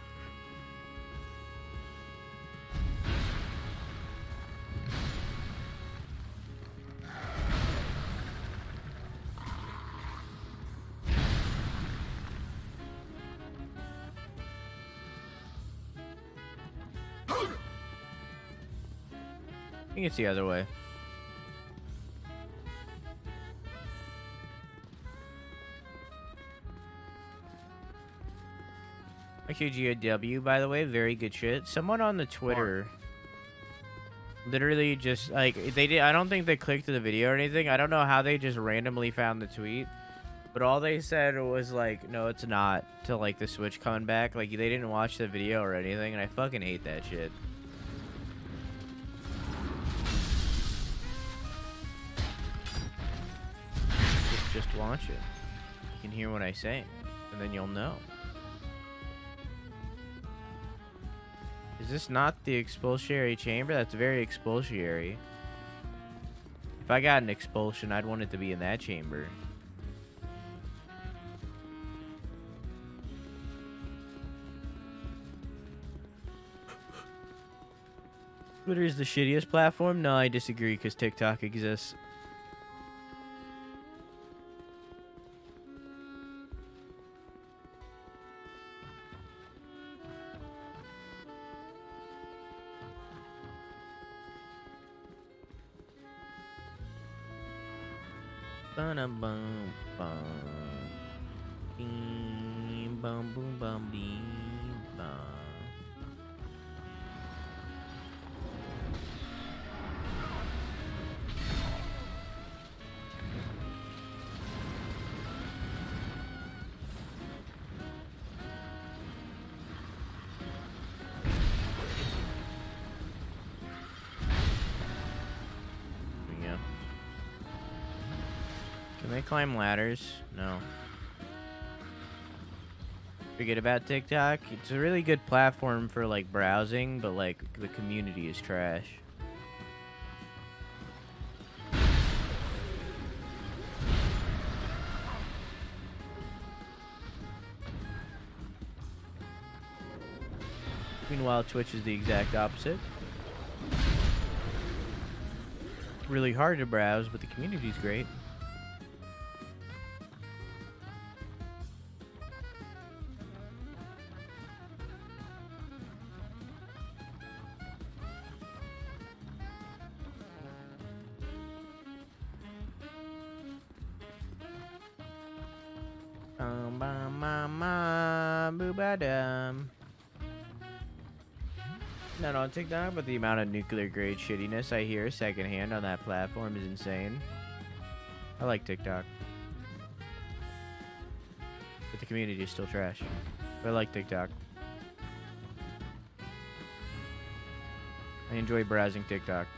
I think it's the other way. IQGW, by the way, very good shit. Someone on the Twitter literally just, like, they did, I don't think they clicked to the video or anything. I don't know how they just randomly found the tweet. But all they said was, like, no, it's not, to, like, the Switch coming back. Like, they didn't watch the video or anything, and I fucking hate that shit. Just watch it. You can hear what I say, and then you'll know. Is this not the expulsionary chamber? That's very expulsionary. If I got an expulsion, I'd want it to be in that chamber. Twitter is the shittiest platform? No, I disagree because TikTok exists. Bum bum bum bum boom bum beam bum. Yeah. Can they climb ladders? No. Forget about TikTok. It's a really good platform for, like, browsing, but, like, the community is trash. Meanwhile, Twitch is the exact opposite. Really hard to browse, but the community's great. Not on TikTok, but the amount of nuclear grade shittiness I hear secondhand on that platform is insane. I like TikTok, but the community is still trash. But I like TikTok. I enjoy browsing TikTok.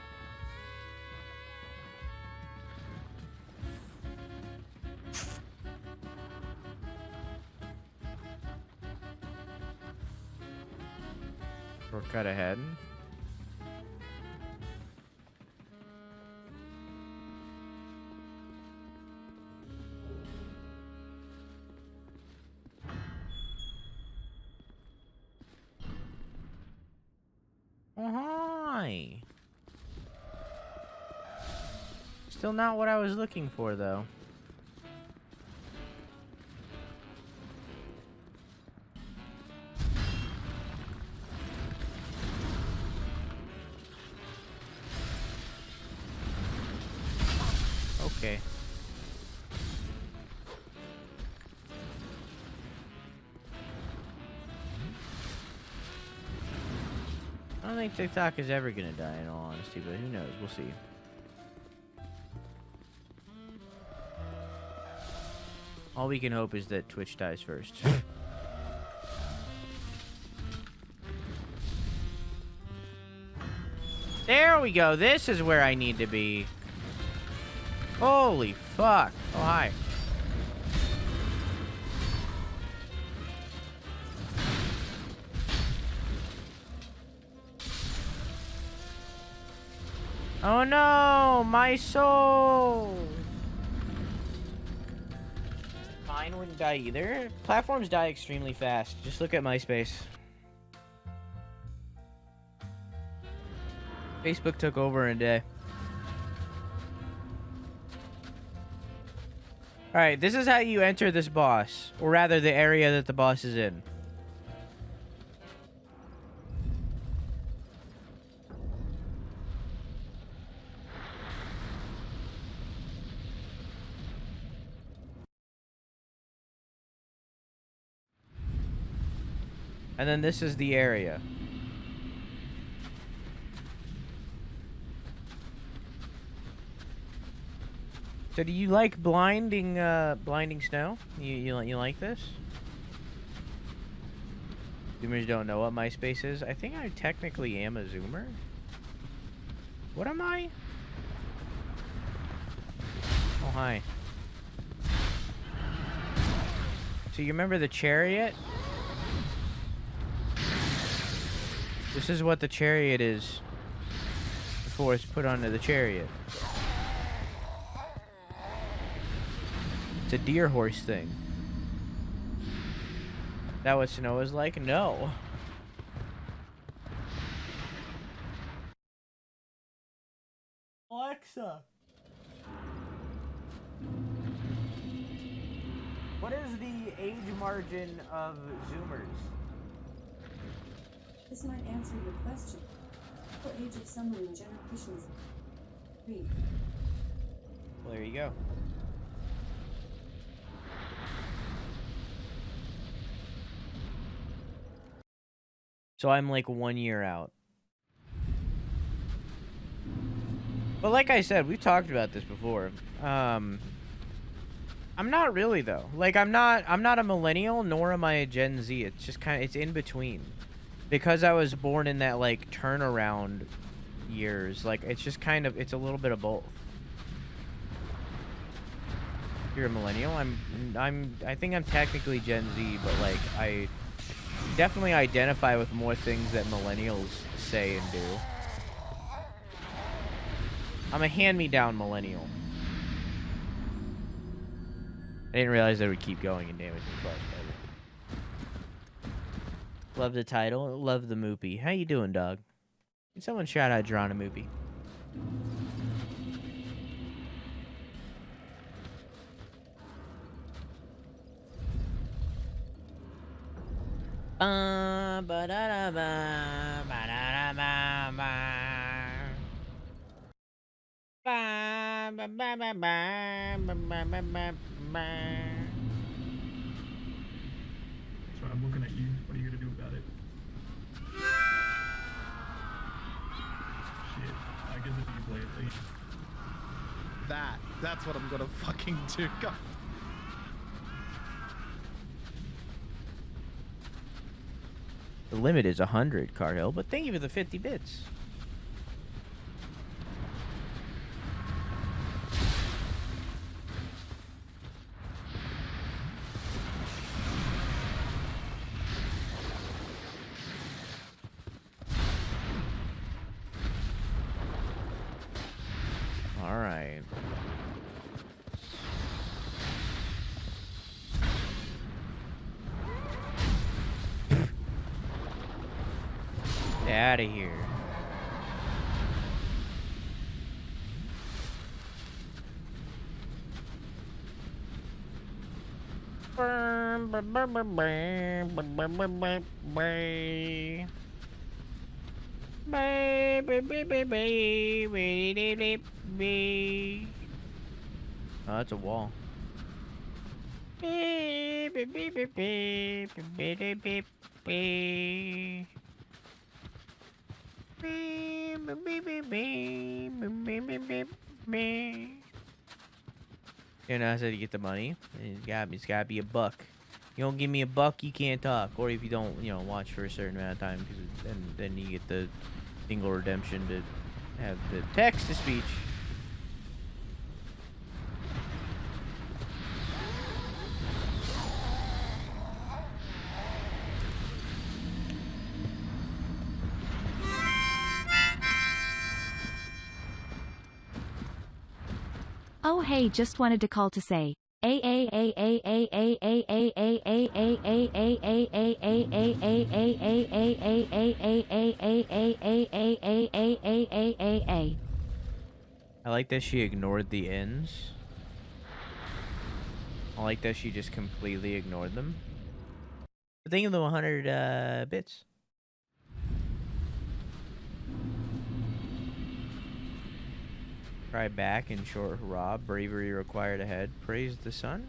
Cut ahead. Oh, hi. Still not what I was looking for, though. Okay. I don't think TikTok is ever gonna die, in all honesty, but who knows? We'll see. All we can hope is that Twitch dies first. There we go. This is where I need to be. Holy fuck. Oh, hi. Oh no, my soul. Mine wouldn't die either. Platforms die extremely fast. Just look at MySpace. Facebook took over in a day. Alright, this is how you enter this boss. Or rather, the area that the boss is in. And then this is the area. So do you like blinding snow? You like this? Zoomers don't know what MySpace is. I think I technically am a Zoomer. What am I? Oh, hi. So you remember the chariot? This is what the chariot is before it's put onto the chariot. It's a deer horse thing. That what snow is like? No. Alexa. What is the age margin of Zoomers? This might answer your question. What age of someone in generations? Read. Well, there you go. So I'm like 1 year out. But like I said, we've talked about this before. I'm not really though. Like I'm not a millennial, nor am I a Gen Z. It's just kind of, it's in between. Because I was born in that like turnaround years, like it's just kind of, it's a little bit of both. You're a millennial. I think I'm technically Gen Z, but like I definitely identify with more things that millennials say and do. I'm a hand-me-down millennial. I didn't realize they would keep going and damaging plus. Love the title. Love the movie. How you doing, dog? Can someone shout out Drana movie? So I'm looking at you. What are you gonna do about it? Shit. I guess if you play it late. That's what I'm gonna fucking do. God. The limit is 100, Carhill, but thank you for the 50 bits. All right. Out of here. Oh, that's a wall. You know, I said you get the money. It's gotta be a buck. You don't give me a buck, you can't talk. Or if you don't, you know, watch for a certain amount of time, because then you get the single redemption to have the text to speech. Oh hey, just wanted to call to say I like that she ignored the ends. I like that she just completely ignored them. But thank you for the 100 bits. Try back in short hurrah. Bravery required ahead. Praise the sun.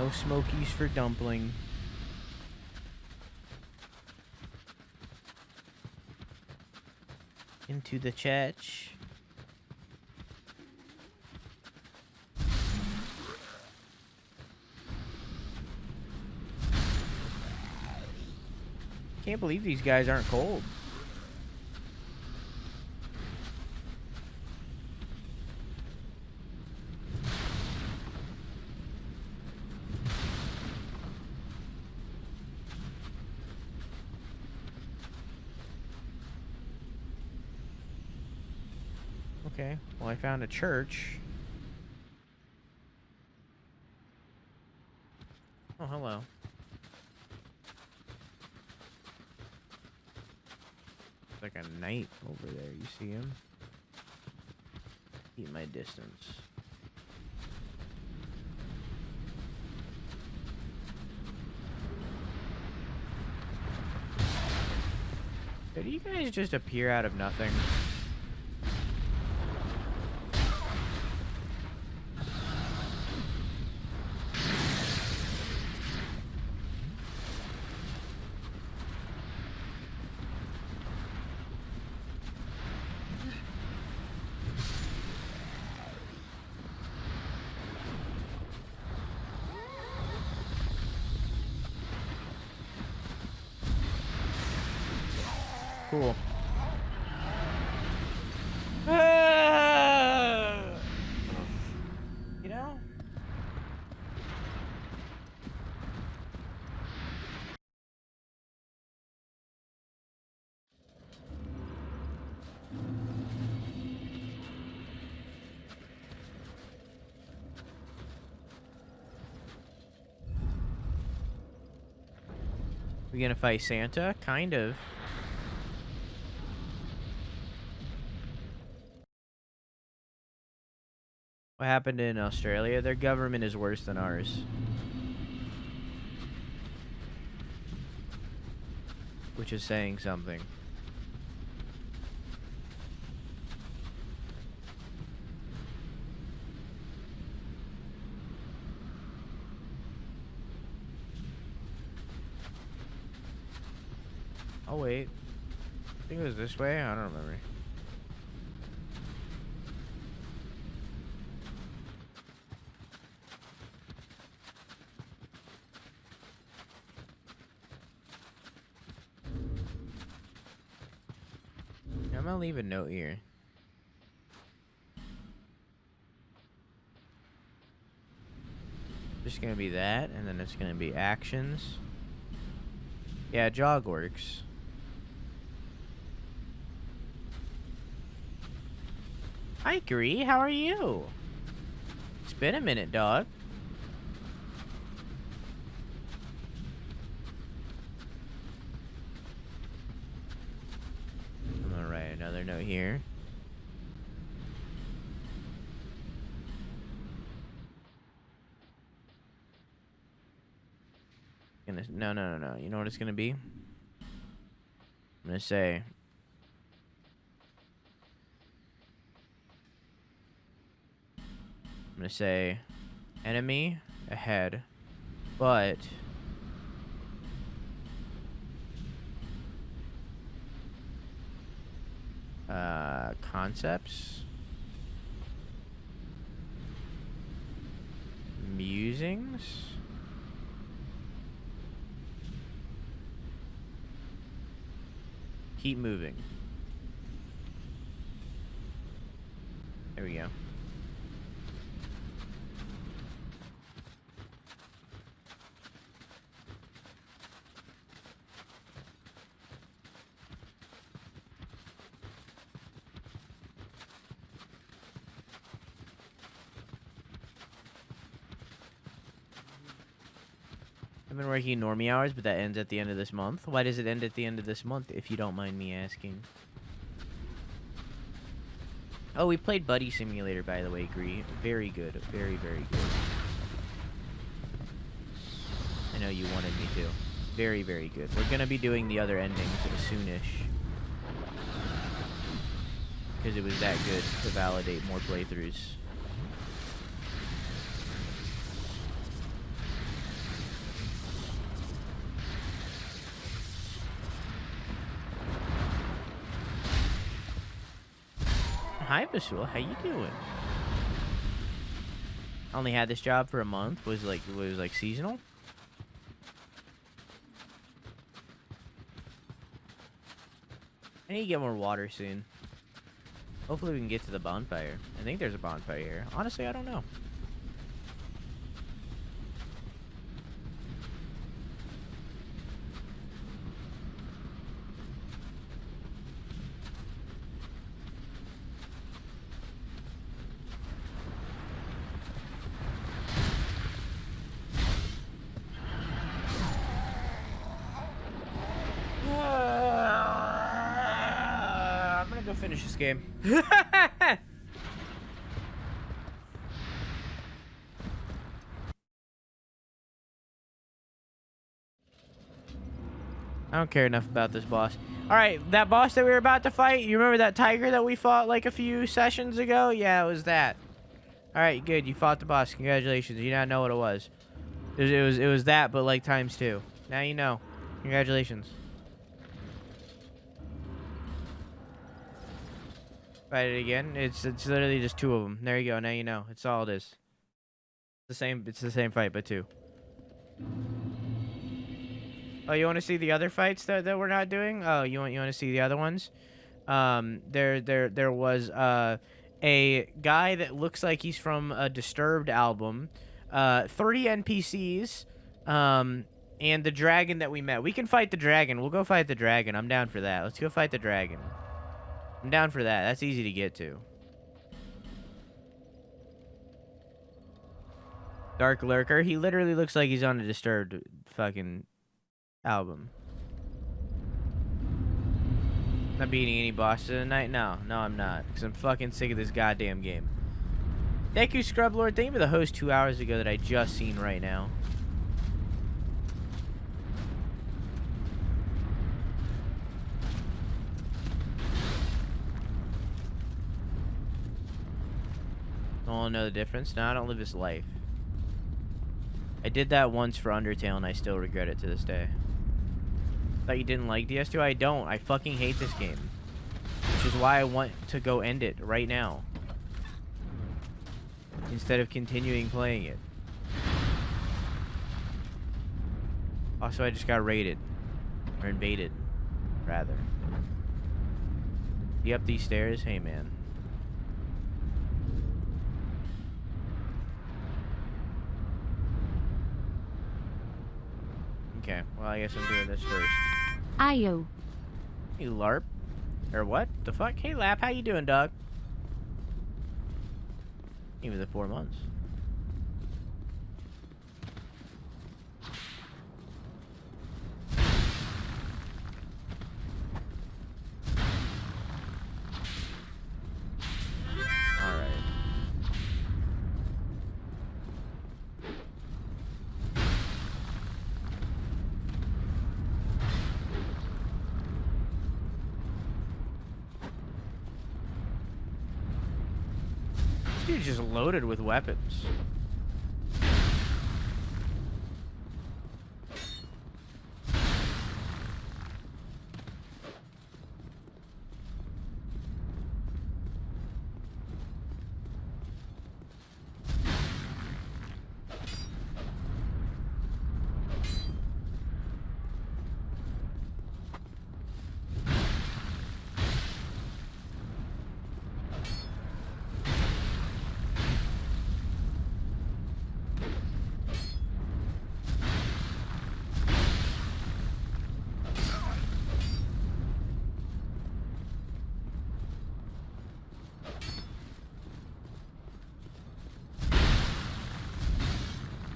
No smokies for dumpling. Into the church. Can't believe these guys aren't cold. Okay, well, I found a church. Oh, hello. Like a knight over there. You see him? Keep my distance. Did you guys just appear out of nothing? Cool. You know? We gonna fight Santa? Kind of. What happened in Australia? Their government is worse than ours. Which is saying something. Oh wait. I think it was this way? I don't remember. I'm gonna leave a note here. Just gonna be that, and then it's gonna be actions. Yeah, jog works. Hi, Gree. How are you? It's been a minute, dog. I'm gonna write another note here. No. You know what it's gonna be? I'm gonna say. I'm gonna say, enemy ahead, but concepts, musings, keep moving. There we go. I've been working normie hours, but that ends at the end of this month. Why does it end at the end of this month, if you don't mind me asking? Oh, we played Buddy Simulator, by the way, Gree. Very good. Very, very good. I know you wanted me to. Very, very good. We're gonna be doing the other endings soonish. Because it was that good to validate more playthroughs. Episul, how you doing? I only had this job for a month. Was like seasonal. I need to get more water soon. Hopefully we can get to the bonfire. I think there's a bonfire here. Honestly, I don't know. I'm gonna go finish this game. I don't care enough about this boss. Alright, that boss that we were about to fight, you remember that tiger that we fought like a few sessions ago? Yeah, it was that. Alright, good. You fought the boss. Congratulations. You now know what it was. It was that, but like times 2. Now you know. Congratulations. Fight it again. It's literally just 2 of them. There you go. Now you know. It's all it is. It's the same fight, but 2. Oh, you want to see the other fights that we're not doing? Oh, you want to see the other ones? There was a guy that looks like he's from a Disturbed album. 3 NPCs. And the dragon that we met. We can fight the dragon. We'll go fight the dragon. I'm down for that. Let's go fight the dragon. I'm down for that. That's easy to get to. Dark Lurker. He literally looks like he's on a Disturbed fucking album. Not beating any bosses tonight? No, I'm not. Because I'm fucking sick of this goddamn game. Thank you, Scrub Lord. Thank you for the host 2 hours ago that I just seen right now. Oh, know the difference? No, I don't live this life. I did that once for Undertale, and I still regret it to this day. Thought you didn't like DS2? I don't. I fucking hate this game. Which is why I want to go end it right now. Instead of continuing playing it. Also, I just got raided. Or invaded, rather. You up these stairs? Hey, man. Okay, well, I guess I'm doing this first. Ayo. Hey, LARP. Or what? The fuck? Hey, Lap, how you doing, dog? Even the 4 months. Alright. This dude's just loaded with weapons.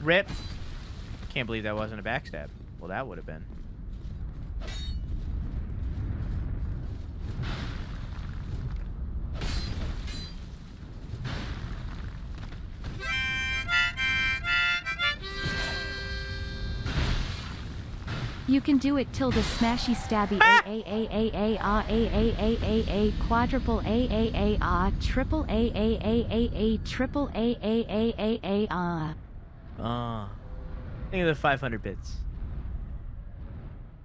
Rip. Can't believe that wasn't a backstab. Well, that would have been. You can do it tilde smashy stabby a quadruple a triple a triple a. Think of the 500 bits.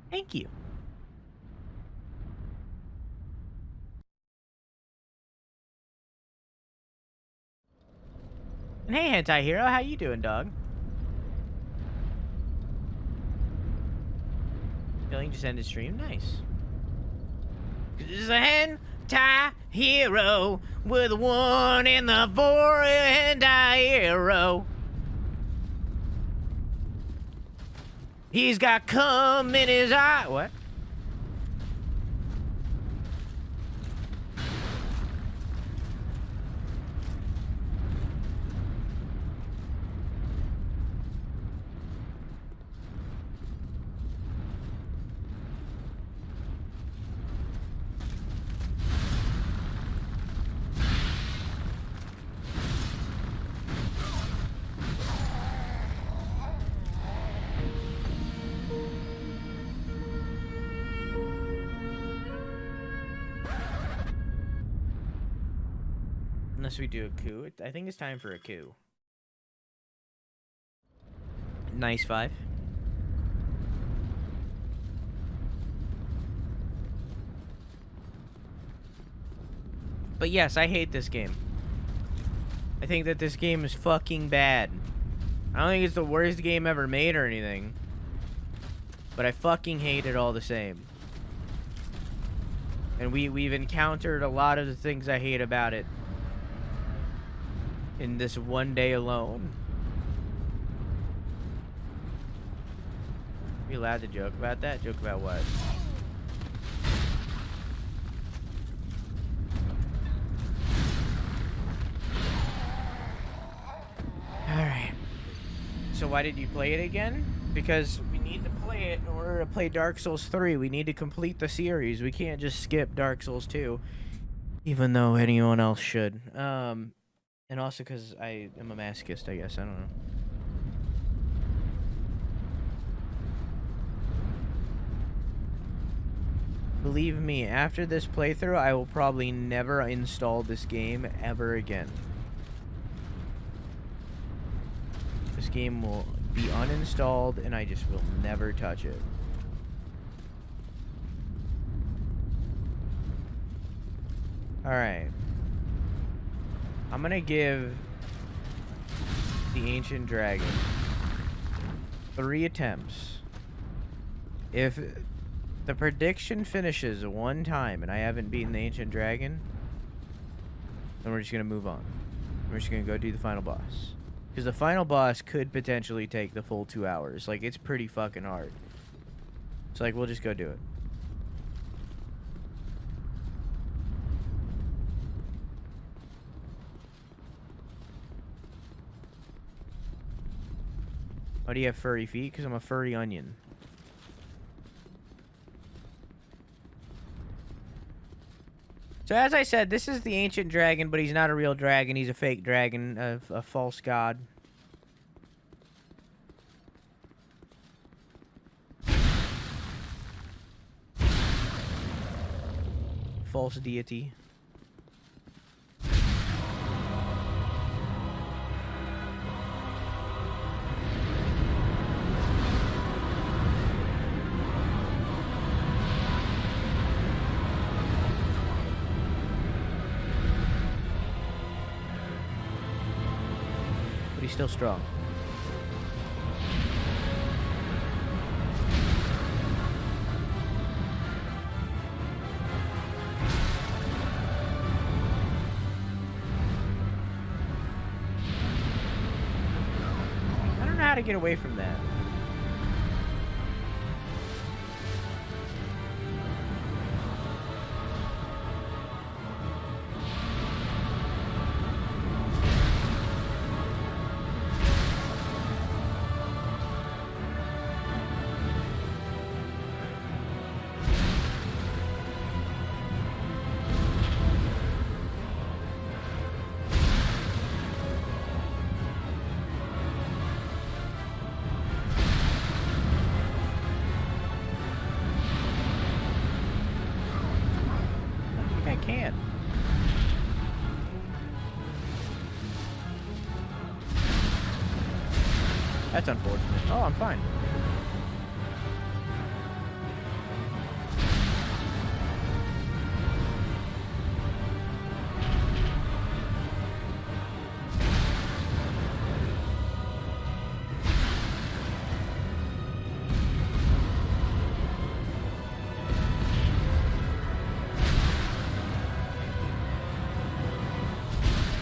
Thank you. And hey, Hentai Hero, how you doing, dog? Feeling just ended stream? Nice. Cause a hentai hero with one in the four hentai hero. He's got cum in his eye. What? Unless we do a coup. I think it's time for a coup. Nice 5. But yes, I hate this game. I think that this game is fucking bad. I don't think it's the worst game ever made or anything. But I fucking hate it all the same. And we've encountered a lot of the things I hate about it in this one day alone. Are you allowed to joke about that? Joke about what? Alright. So why did you play it again? Because we need to play it in order to play Dark Souls 3. We need to complete the series. We can't just skip Dark Souls 2. Even though anyone else should. And also because I am a masochist, I guess. I don't know. Believe me, after this playthrough, I will probably never install this game ever again. This game will be uninstalled, and I just will never touch it. Alright. I'm gonna give the Ancient Dragon 3 attempts. If the prediction finishes one time and I haven't beaten the Ancient Dragon, then we're just gonna move on. We're just gonna go do the final boss. Because the final boss could potentially take the full 2 hours. Like, it's pretty fucking hard. So, like, we'll just go do it. Why do you have furry feet? Because I'm a furry onion. So as I said, this is the Ancient Dragon, but he's not a real dragon. He's a fake dragon, a false god. False deity. But he's still strong. I don't know how to get away from that. I can't. That's unfortunate. Oh, I'm fine.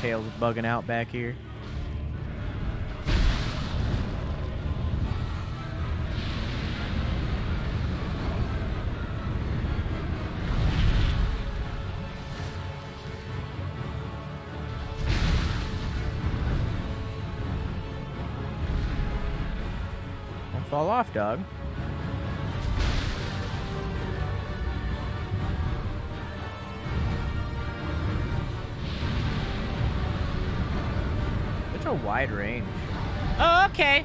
tail's bugging out back here. Don't fall off, dog. Such a wide range. Oh, okay.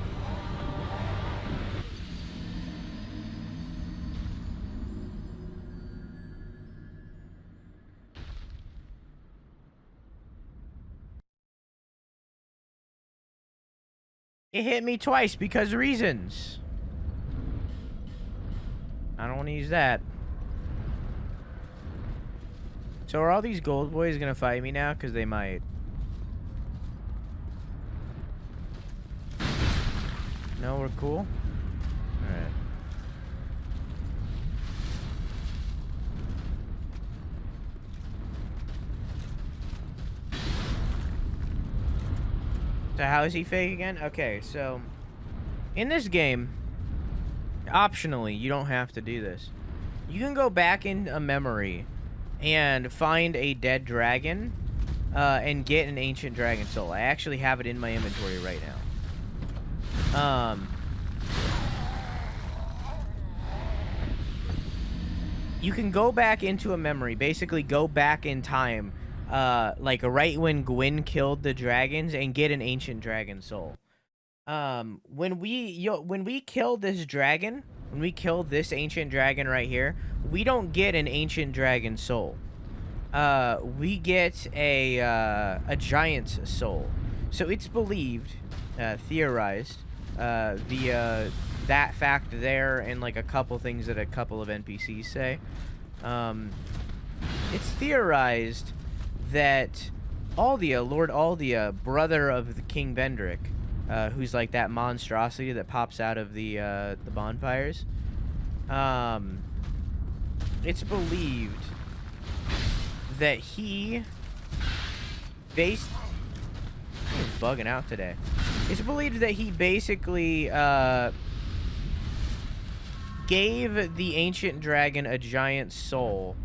It hit me twice because reasons. I don't want to use that. So are all these gold boys gonna fight me now? Because they might. No, we're cool? Alright. So how is he fake again? Okay, so in this game, optionally, you don't have to do this. You can go back in a memory and find a dead dragon and get an ancient dragon soul. I actually have it in my inventory right now. You can go back into a memory, basically go back in time, like right when Gwyn killed the dragons, and get an ancient dragon soul. When we kill this dragon, when we kill this ancient dragon right here, we don't get an ancient dragon soul. We get a giant's soul. So it's believed, theorized, via that fact there and like a couple things that a couple of NPCs say. It's theorized that Aldia, Lord Aldia, brother of the King Vendrick, who's like that monstrosity that pops out of the bonfires. It's believed that he he's bugging out today. It's believed that he basically gave the ancient dragon a giant soul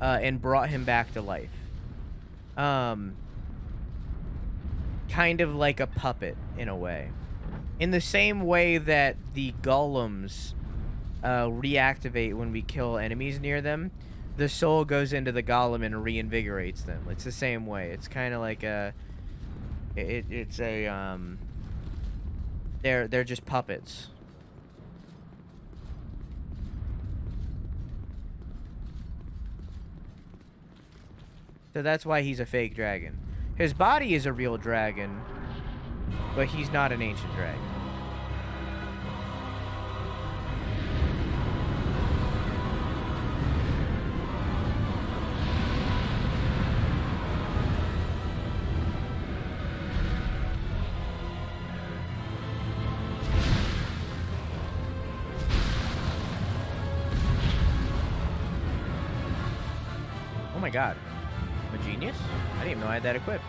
and brought him back to life. Kind of like a puppet in a way. In the same way that the golems reactivate when we kill enemies near them, the soul goes into the golem and reinvigorates them. It's the same way. It's kind of like a they're just puppets. So that's why he's a fake dragon. His body is a real dragon, but he's not an ancient dragon. Oh my god. I'm a genius? I didn't even know I had that equipped.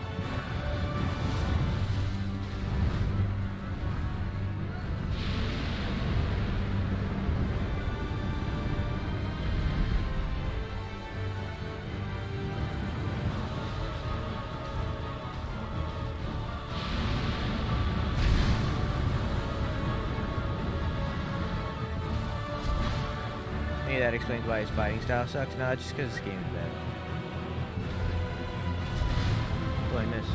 Maybe that explains why his fighting style sucks. No, just because this game is bad. Oh, I missed.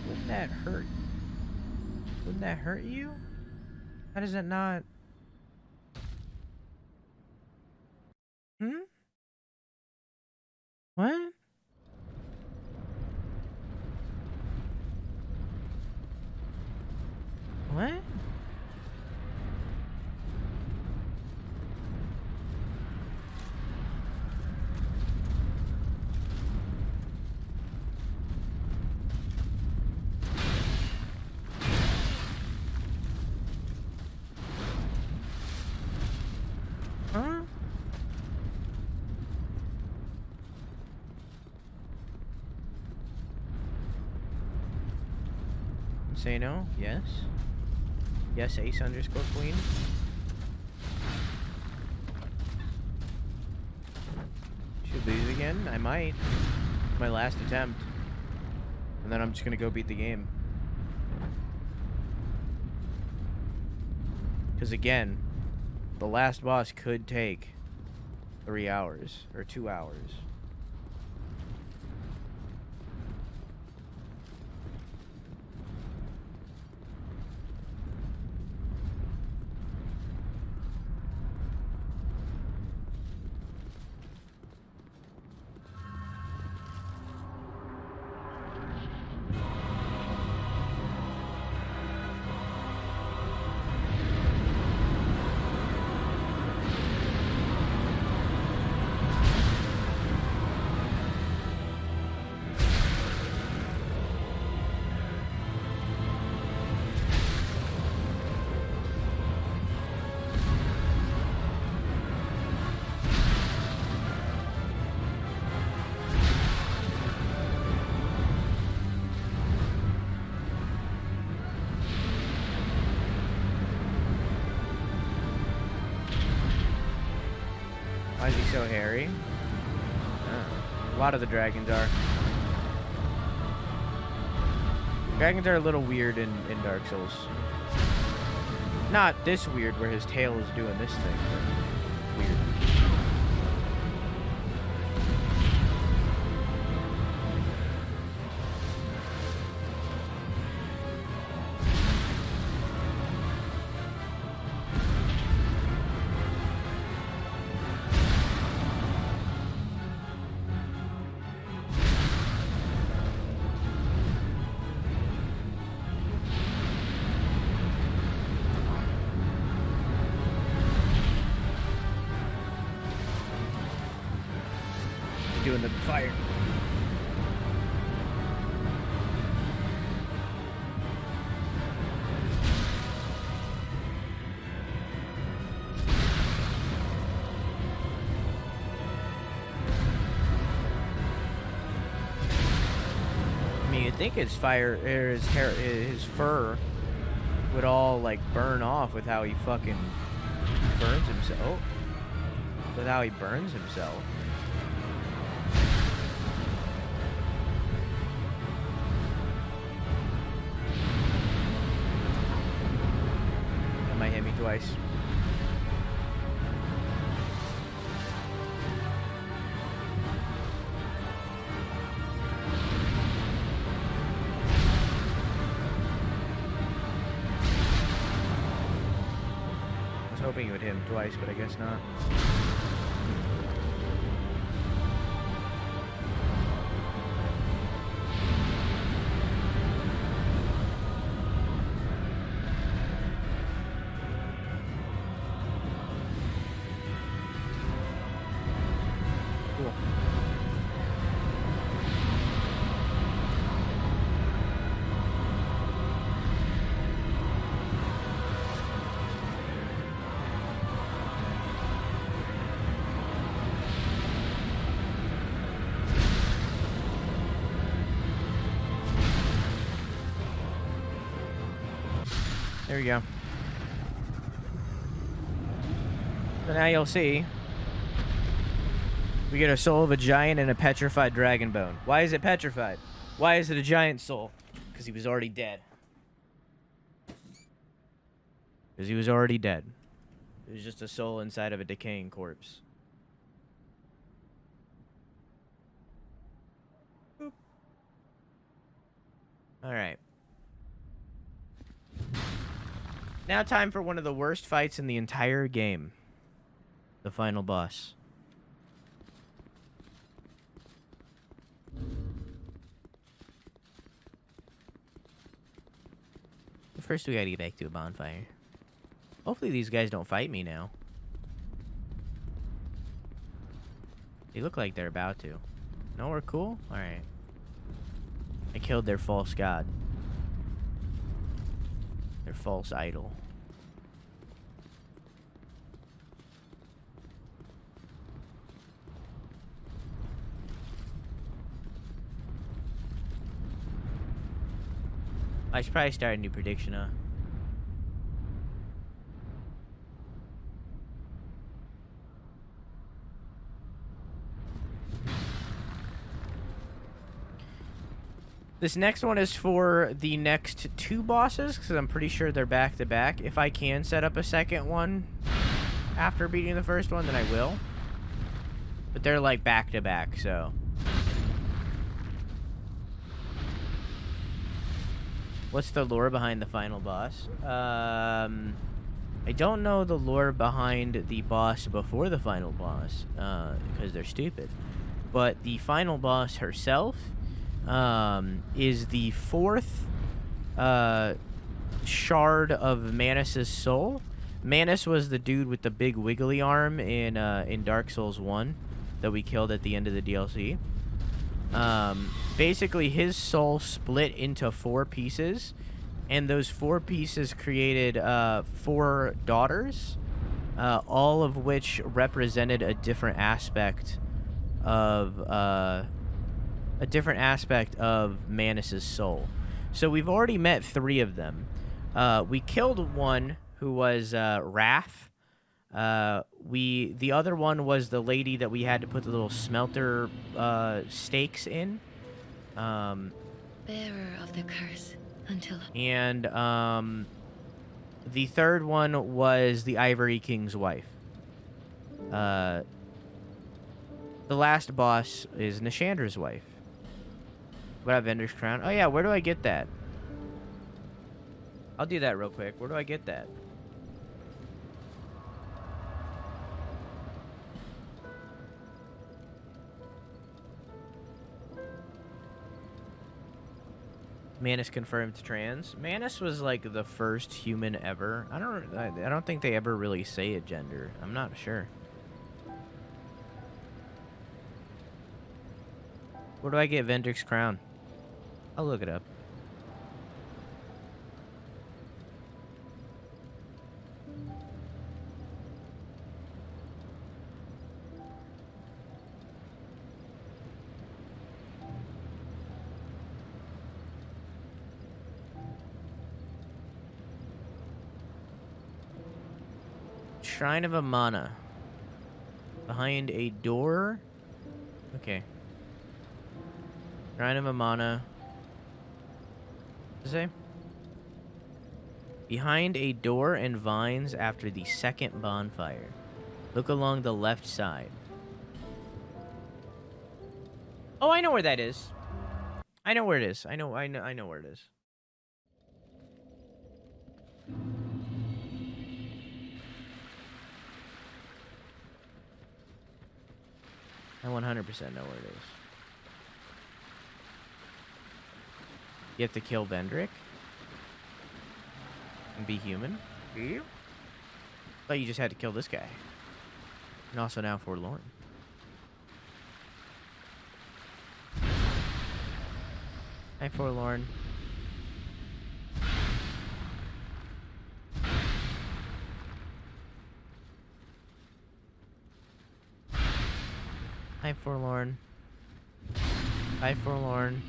Wouldn't that hurt? Wouldn't that hurt you? How does it not? Hmm? What? What? Huh? say no. Yes. Yes, ace underscore queen. Should lose again? I might. My last attempt. And then I'm just gonna go beat the game. Because again, the last boss could take 3 hours or 2 hours. Why is he so hairy? A lot of the dragons are. Dragons are a little weird in Dark Souls. Not this weird where his tail is doing this thing, but weird. Doing the fire. I mean, you'd think his fire, or his hair, his fur would all like burn off with how he fucking burns himself. With how he burns himself. Might hit me twice. I was hoping it would hit him twice, but I guess not. There we go. So now you'll see. We get a soul of a giant and a petrified dragon bone. Why is it petrified? Why is it a giant soul? Because he was already dead. Because he was already dead. It was just a soul inside of a decaying corpse. Alright. Now time for one of the worst fights in the entire game. The final boss. First we gotta get back to a bonfire. Hopefully these guys don't fight me now. They look like they're about to. No, we're cool? Alright. I killed their false god. Their false idol. I should probably start a new prediction, huh? This next one is for the next 2 bosses, because I'm pretty sure they're back-to-back. If I can set up a second one after beating the first one, then I will. But they're, like, back-to-back, so... What's the lore behind the final boss? I don't know the lore behind the boss before the final boss, because they're stupid. But the final boss herself... is the 4th shard of Manus's soul. Manus was the dude with the big wiggly arm in Dark Souls 1 that we killed at the end of the DLC. Basically, his soul split into 4 pieces, and those 4 pieces created 4 daughters, all of which represented a different aspect of Manus's soul. So we've already met 3 of them. We killed one who was Wrath. The other one was the lady that we had to put the little smelter stakes in. Bearer of the curse until... And the third one was the Ivory King's wife. The last boss is Nishandra's wife. What up, Vendor's Crown? Oh, yeah, where do I get that? I'll do that real quick. Where do I get that? Manus confirmed trans. Manus was like the first human ever. I don't think they ever really say a gender. I'm not sure. Where do I get Vendrick's crown? I'll look it up. Shrine of Amana. Behind a door? Okay. Shrine of Amana. What's it say? Behind a door and vines after the second bonfire. Look along the left side. Oh, I know where that is. I know where it is. I know where it is. I 100% know where it is. You have to kill Vendrick and be human. But you just had to kill this guy. And also now Forlorn. Hi, Forlorn. Hi, Forlorn. Hi, Forlorn.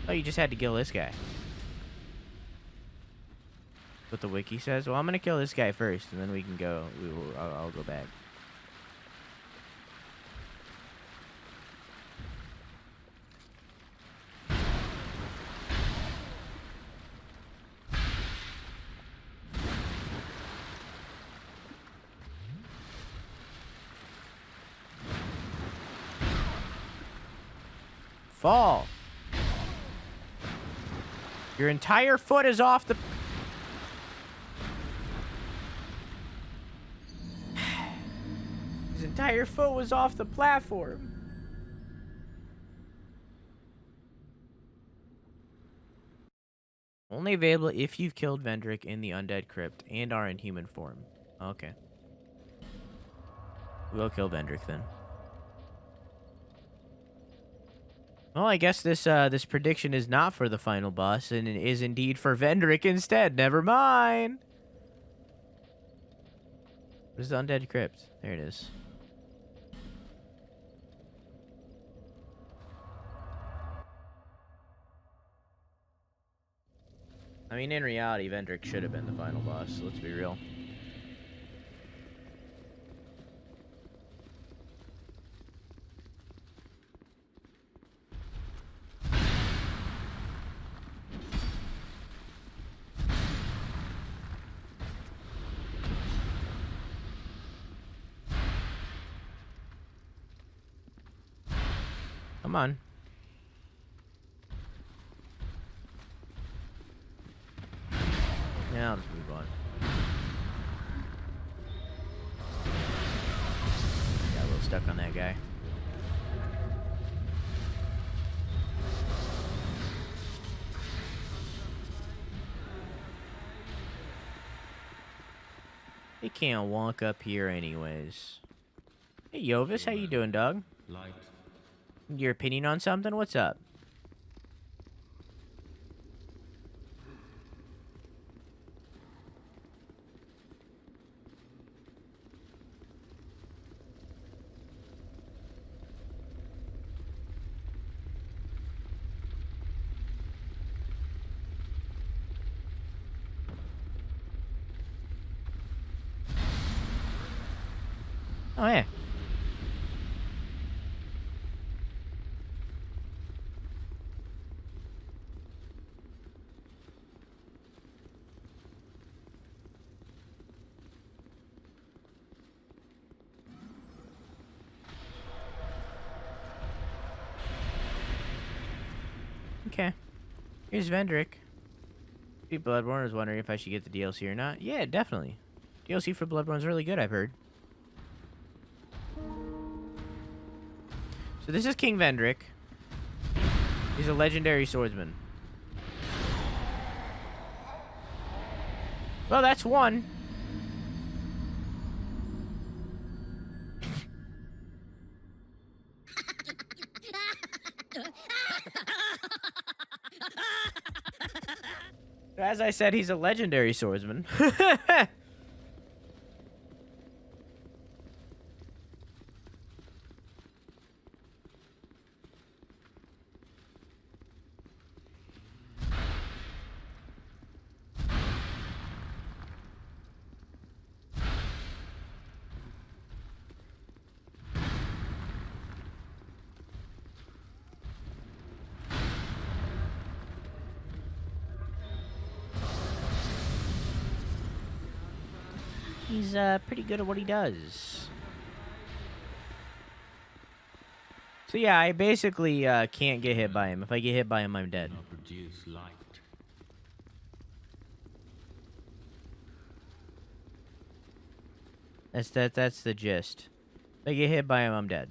Oh, you just had to kill this guy. What the wiki says? Well, I'm gonna kill this guy first, and then we can go. I'll go back. Fall. Your entire foot is off the... His entire foot was off the platform. Only available if you've killed Vendrick in the Undead Crypt and are in human form. Okay. We'll kill Vendrick then. Well, I guess this this prediction is not for the final boss, and it is indeed for Vendrick instead. Never mind. Where's the Undead Crypt? There it is. mean, in reality, Vendrick should have been the final boss, so let's be real. Come on. Yeah, I'll just move on. Got a little stuck on that guy. He can't walk up here anyways. Hey, Yovis, how you doing, dog? Light. Your opinion on something? What's up? Oh, yeah. Okay. Here's Vendrick. Bloodborne was wondering if I should get the DLC or not. Yeah, definitely. DLC for Bloodborne's really good, I've heard. So this is King Vendrick. He's a legendary swordsman. Well, that's one. As I said, he's a legendary swordsman. He's pretty good at what he does. So yeah, I basically can't get hit by him. If I get hit by him, I'm dead. Produce light. That's the gist. If I get hit by him, I'm dead.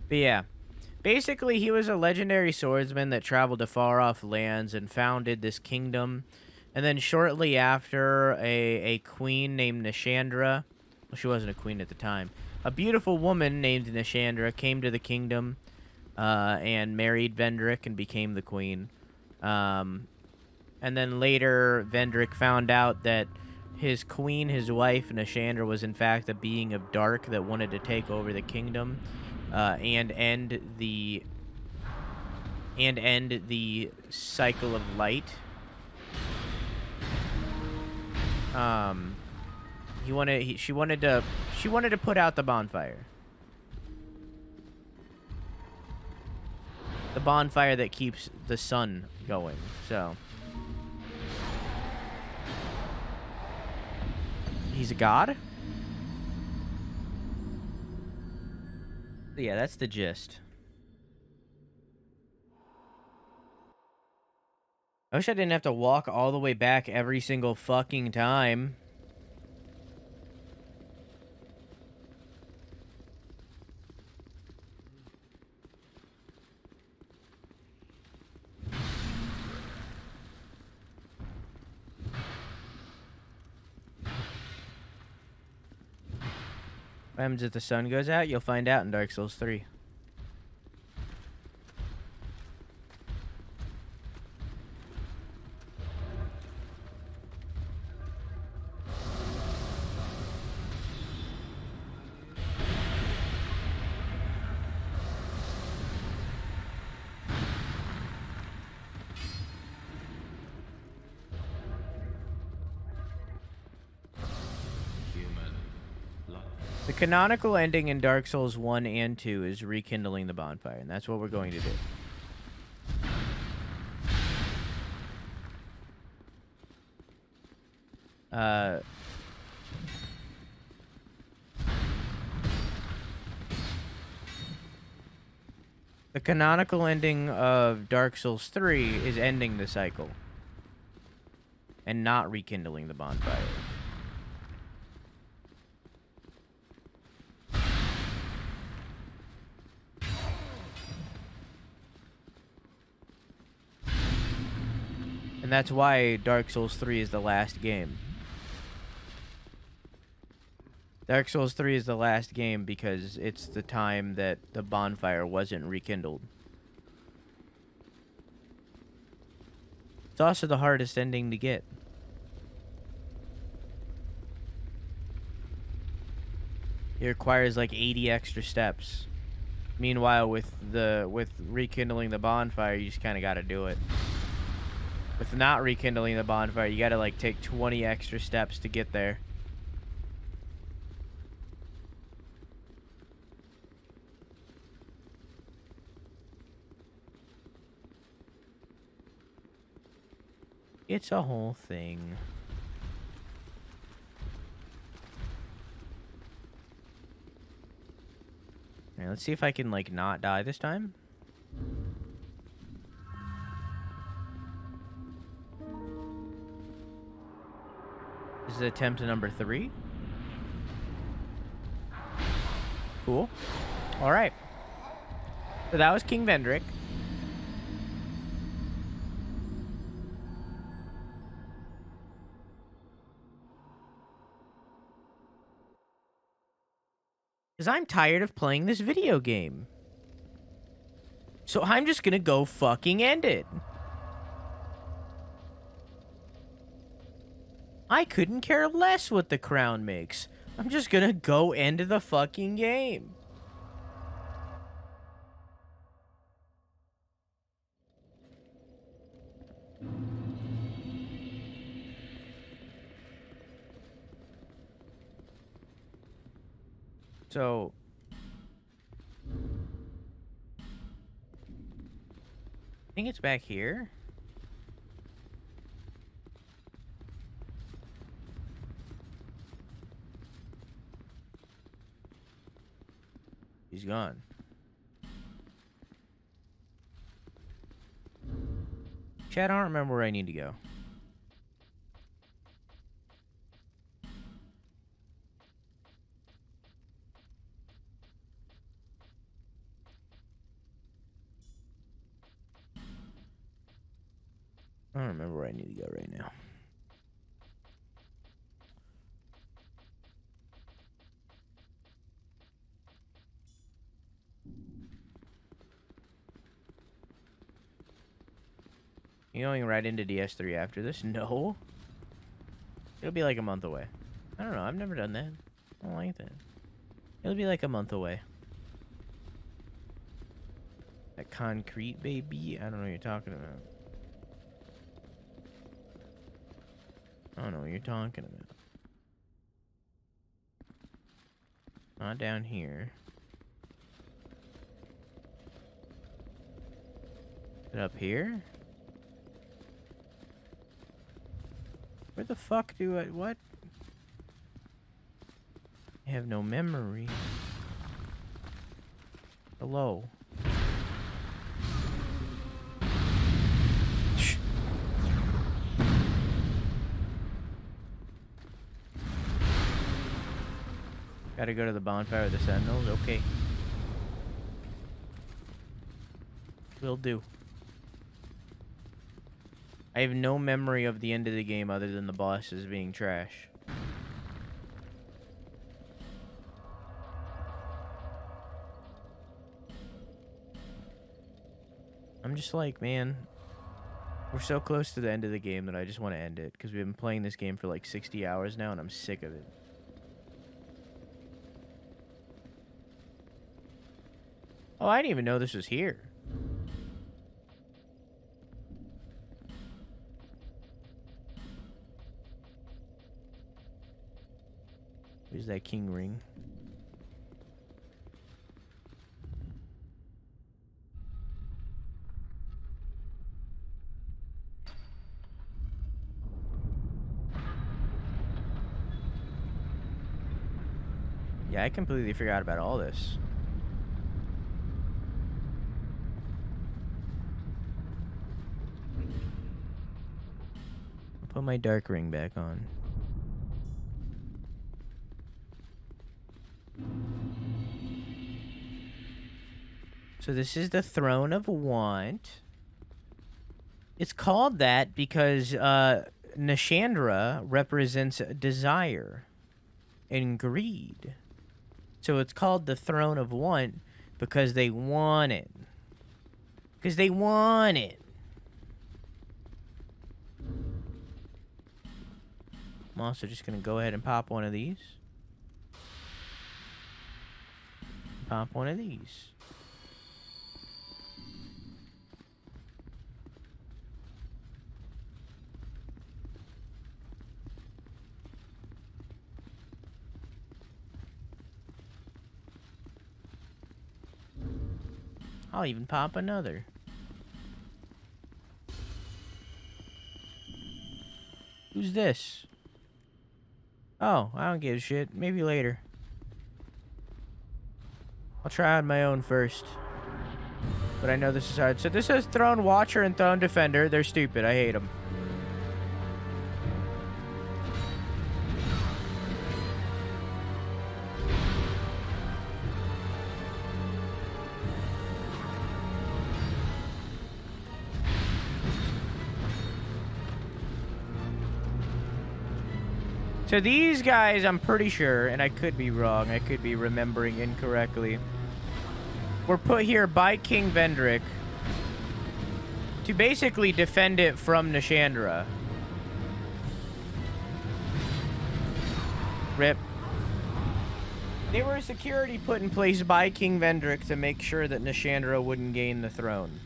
But yeah, basically he was a legendary swordsman that traveled to far-off lands and founded this kingdom. And then shortly after, a queen named Nishandra, well, she wasn't a queen at the time, a beautiful woman named Nishandra came to the kingdom and married Vendrick and became the queen. And then later, Vendrick found out that his queen, his wife, Nishandra, was in fact a being of dark that wanted to take over the kingdom. And end the cycle of light. She wanted to put out the bonfire. The bonfire that keeps the sun going. So he's a god? Yeah, that's the gist. I wish I didn't have to walk all the way back every single fucking time. What happens if the sun goes out? You'll find out in Dark Souls 3. The canonical ending in Dark Souls 1 and 2 is rekindling the bonfire, and that's what we're going to do. The canonical ending of Dark Souls 3 is ending the cycle and not rekindling the bonfire. And that's why Dark Souls 3 is the last game. Dark Souls 3 is the last game because it's the time that the bonfire wasn't rekindled. It's also the hardest ending to get. It requires like 80 extra steps. Meanwhile, with rekindling the bonfire, you just kind of got to do it. With not rekindling the bonfire, you got to like take 20 extra steps to get there. It's a whole thing. Alright, let's see if I can, like, not die this time. This is attempt number 3. Cool. Alright. So that was King Vendrick. Because I'm tired of playing this video game. So I'm just gonna go fucking end it. I couldn't care less what the crown makes. I'm just gonna go end the fucking game. So, I think it's back here. He's gone. Chad, I don't remember where I need to go. I don't remember where I need to go right now. You going right into DS3 after this? No. It'll be like a month away. I don't know. I've never done that. I don't like that. It'll be like a month away. That concrete, baby? I don't know what you're talking about. I don't know what you're talking about. Not down here. Is it up here? Where the fuck do I... What? I have no memory. Hello. Gotta go to the bonfire of the Sentinels? Okay. Will do. I have no memory of the end of the game other than the bosses being trash. I'm just like, man, we're so close to the end of the game that I just want to end it, because we've been playing this game for like 60 hours now and I'm sick of it. Oh, I didn't even know this was here. Where's that king ring? Yeah, I completely forgot about all this. I'll put my dark ring back on. So this is the Throne of Want. It's called that because Nishandra represents desire and greed. So it's called the Throne of Want because they want it. Because they want it. I'm also just going to go ahead and pop one of these. Pop one of these. I'll even pop another. Who's this? Oh, I don't give a shit. Maybe later. I'll try on my own first. But I know this is hard. So this says Throne Watcher and Throne Defender. They're stupid. I hate them. So these guys, I'm pretty sure, and I could be wrong, I could be remembering incorrectly, were put here by King Vendrick to basically defend it from Nishandra. Rip. They were a security put in place by King Vendrick to make sure that Nishandra wouldn't gain the throne.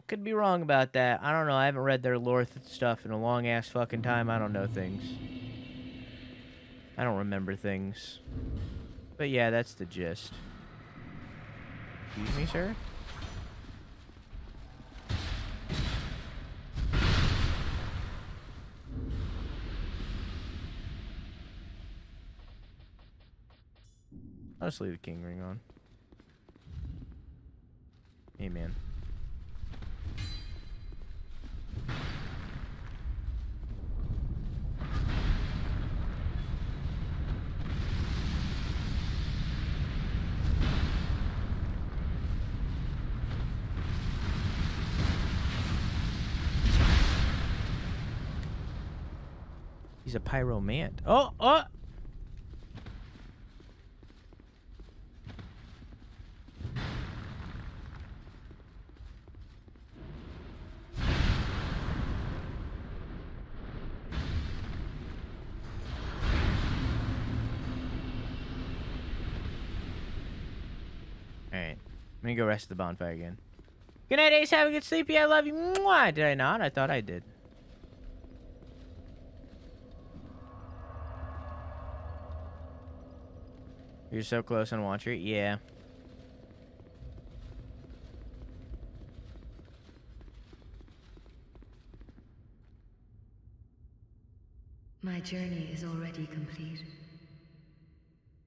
Could be wrong about that. I don't know. I haven't read their lore stuff in a long ass fucking time. I don't know things. I don't remember things. But yeah, that's the gist. Excuse me, sir? I'll just leave the king ring on. Hey, man. He's a pyromant. Oh, oh! Alright. I'm gonna go rest at the bonfire again. Good night, Ace. Have a good sleepy. I love you. Mwah! Did I not? I thought I did. You're so close on Watcher. Yeah. My journey is already complete.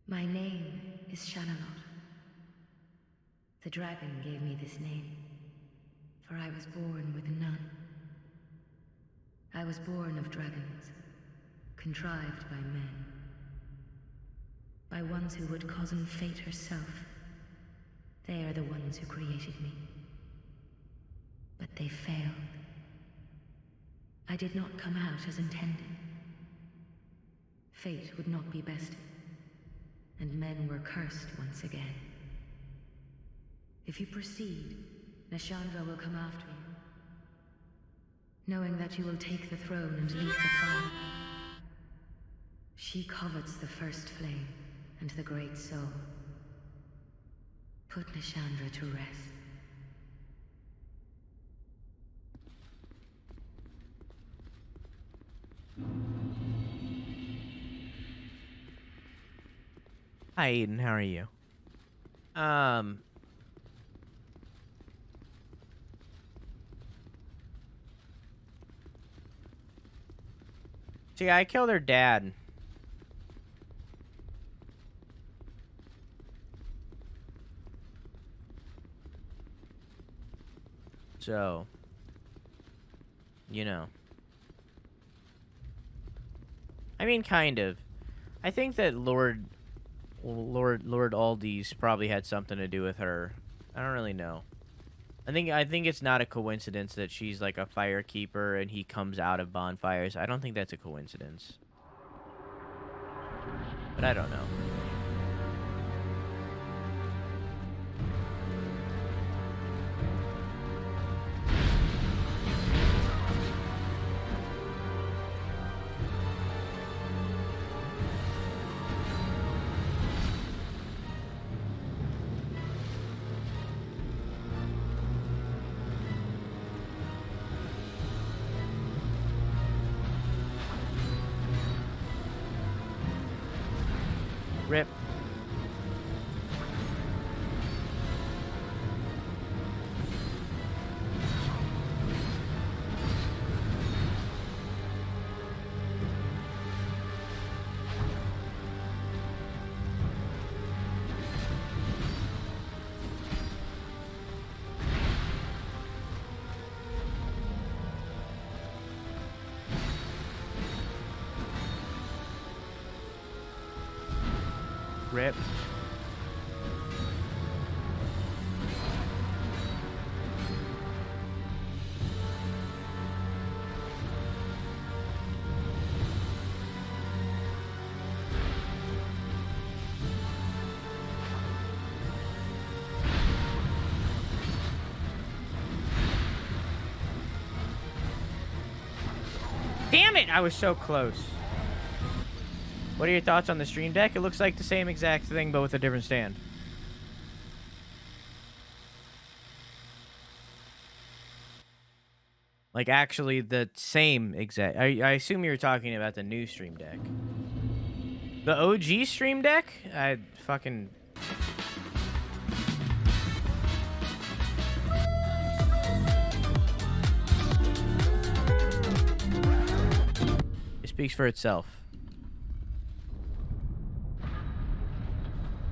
My name is Shanalot. The dragon gave me this name, for I was born with none. I was born of dragons, contrived by men. By ones who would cozen fate herself. They are the ones who created me. But they failed. I did not come out as intended. Fate would not be bested, and men were cursed once again. If you proceed, Nishandra will come after you, knowing that you will take the throne and lead the fire. She covets the first flame and the great soul. Put Nishandra to rest. Hi, Aiden. How are you? See, I killed her dad. So, you know. I mean, kind of. I think that Lord Aldi's probably had something to do with her. I don't really know. I think it's not a coincidence that she's like a firekeeper and he comes out of bonfires. I don't think that's a coincidence. But I don't know. Rip. Rip. Damn it! I was so close. What are your thoughts on the Stream Deck? It looks like the same exact thing, but with a different stand. Like, actually, the same exact... I assume you were talking about the new Stream Deck. The OG Stream Deck? I fucking... It speaks for itself.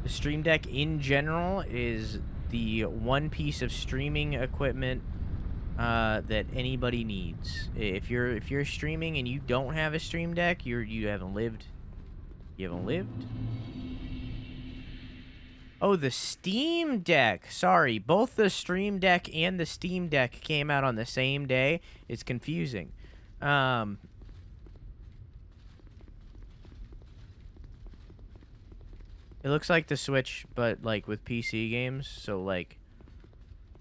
The Stream Deck in general is the one piece of streaming equipment that anybody needs. If you're streaming and you don't have a Stream Deck, you haven't lived. You haven't lived. Oh, the Steam Deck. Sorry, both the Stream Deck and the Steam Deck came out on the same day. It's confusing. It looks like the Switch, but, like, with PC games, so, like,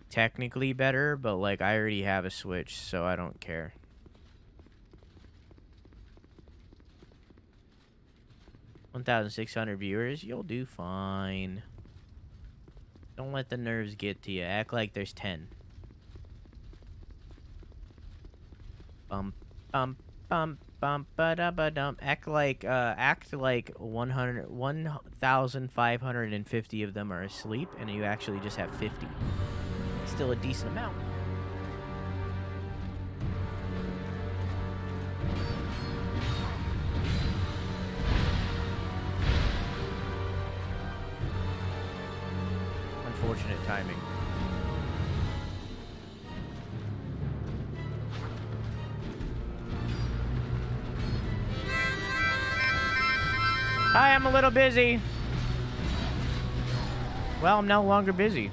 technically better, but, like, I already have a Switch, so I don't care. $1,600 viewers, you'll do fine. Don't let the nerves get to you. Act like there's 10. Bum, bum, bum. Bum ba da ba dum. Act like 1,550 of them are asleep, and you actually just have 50. Still a decent amount. Unfortunate timing. Hi, I'm a little busy. Well, I'm no longer busy.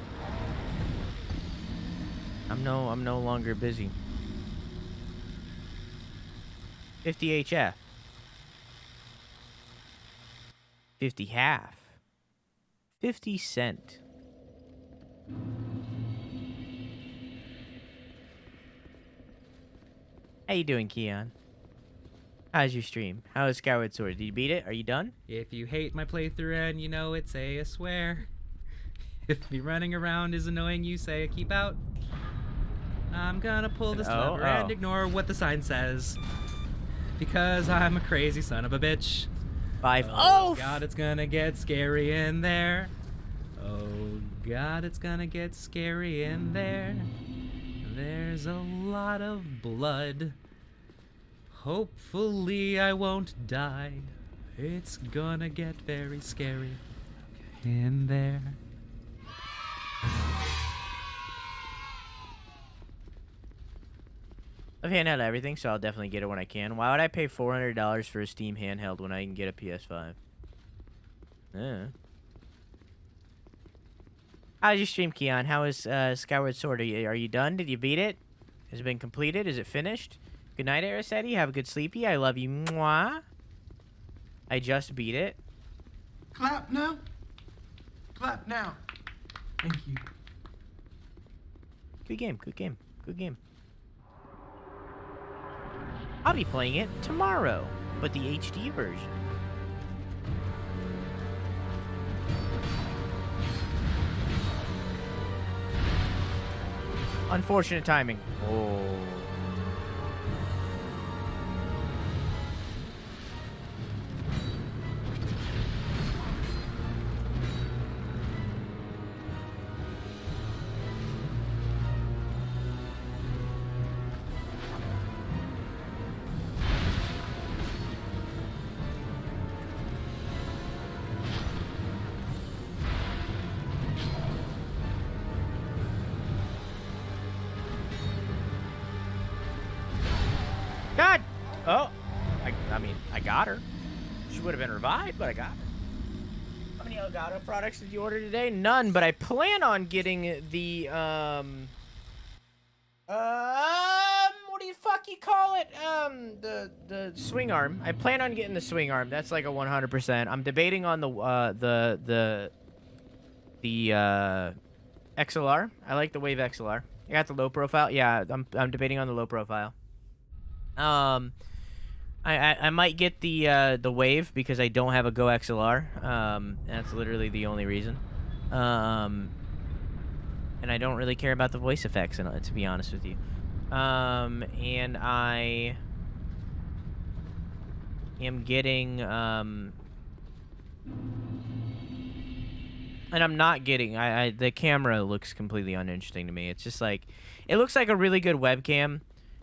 I'm no longer busy. 50 HF. 50 half. 50 cent. How you doing, Keon? How's your stream? How is Skyward Sword? Did you beat it? Are you done? If you hate my playthrough and you know it, say a swear. If me running around is annoying you, say a keep out. I'm gonna pull this lever and ignore what the sign says. Because I'm a crazy son of a bitch. Oh God, it's gonna get scary in there. Oh God, it's gonna get scary in there. There's a lot of blood. Hopefully I won't die. It's gonna get very scary in there. I've handheld everything, so I'll definitely get it when I can. Why would I pay $400 for a Steam handheld when I can get a PS5? Yeah. How's your stream, Keon? How is Skyward Sword? Are you done? Did you beat it? Has it been completed? Is it finished? Good night, Arasetti. Have a good sleepy. I love you. Mwah. I just beat it. Clap now. Clap now. Thank you. Good game. Good game. Good game. I'll be playing it tomorrow, but the HD version. Unfortunate timing. Oh. God! Oh! I mean, I got her. She would have been revived, but I got her. How many Elgato products did you order today? None, but I plan on getting the, what do you fuck you call it? The swing arm. I plan on getting the swing arm. That's like a 100%. I'm debating on the XLR. I like the Wave XLR. I got the low profile. Yeah, I'm debating on the low profile. I might get the Wave because I don't have a Go XLR. That's literally the only reason. And I don't really care about the voice effects, to be honest with you. And I am getting, and I'm not getting, the camera looks completely uninteresting to me. It's just like, it looks like a really good webcam,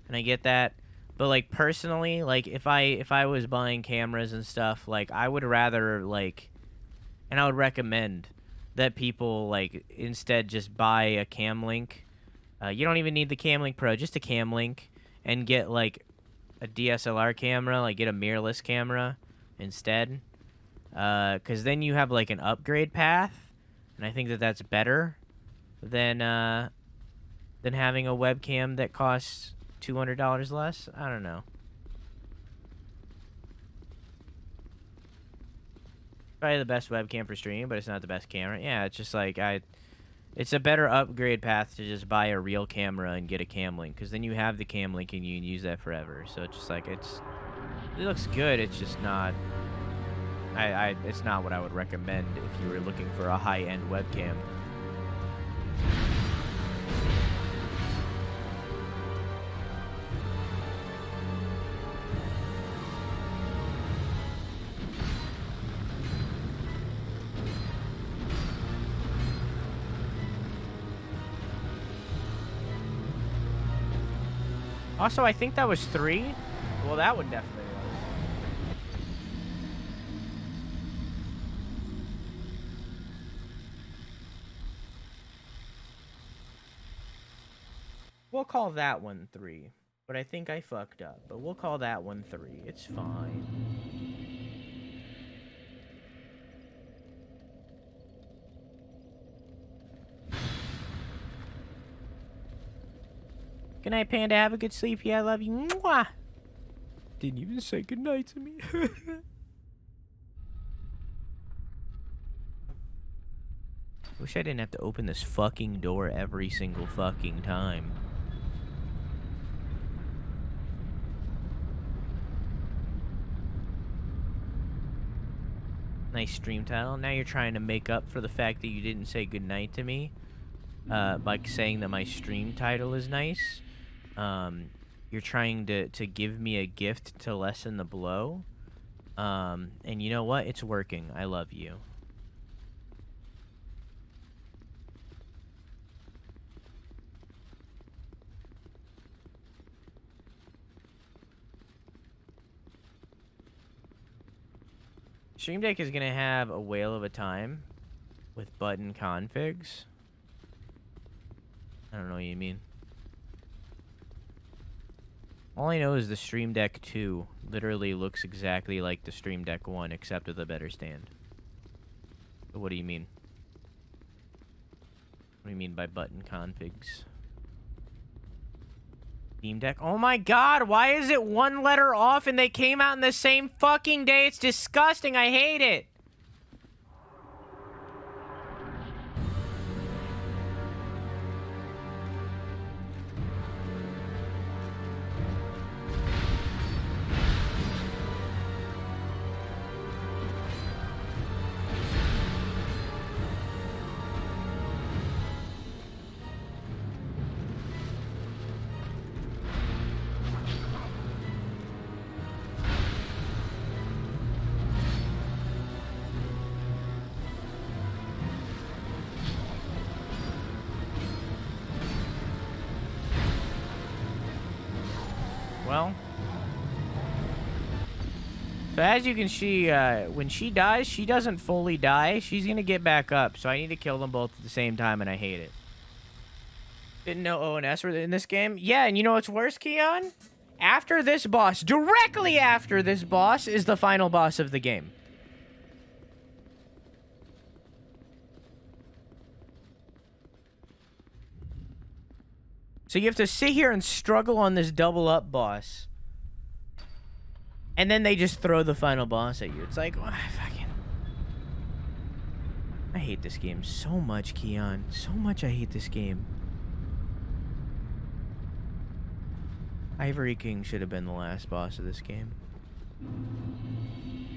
and I get that. But, like, personally, like, if I was buying cameras and stuff, like, I would rather, like, and I would recommend that people, like, instead just buy a Cam Link. You don't even need the Cam Link Pro, just a Cam Link, and get, like, a DSLR camera, like, get a mirrorless camera instead. Because then you have, like, an upgrade path, and I think that that's better than having a webcam that costs $200 less. I don't know. Probably the best webcam for streaming, but it's not the best camera. Yeah, it's just like it's a better upgrade path to just buy a real camera and get a Cam Link, because then you have the Cam Link and you can use that forever. So it's just like it looks good. It's just not. It's not what I would recommend if you were looking for a high-end webcam. Also, I think that was 3. Well, that one definitely was. We'll call that one 3. But I think I fucked up. But we'll call that one 3. It's fine. Good night, Panda. Have a good sleep. Yeah, I love you. Mwah! Didn't even say good night to me. Wish I didn't have to open this fucking door every single fucking time. Nice stream title. Now you're trying to make up for the fact that you didn't say good night to me by saying that my stream title is nice. You're trying to give me a gift to lessen the blow. And you know what? It's working. I love you. Stream Deck is gonna have a whale of a time with button configs. I don't know what you mean. All I know is the Stream Deck 2 literally looks exactly like the Stream Deck 1 except with a better stand. So what do you mean? What do you mean by button configs? Steam Deck? Oh my god, why is it one letter off and they came out in the same fucking day? It's disgusting, I hate it. Well, so as you can see, when she dies, she doesn't fully die. She's gonna get back up, so I need to kill them both at the same time, and I hate it. Didn't know O and S were in this game? Yeah, and you know what's worse, Keon? After this boss, directly after this boss, is the final boss of the game. So you have to sit here and struggle on this double up boss. And then they just throw the final boss at you. It's like, oh, I hate this game so much, Keon. So much I hate this game. Ivory King should have been the last boss of this game.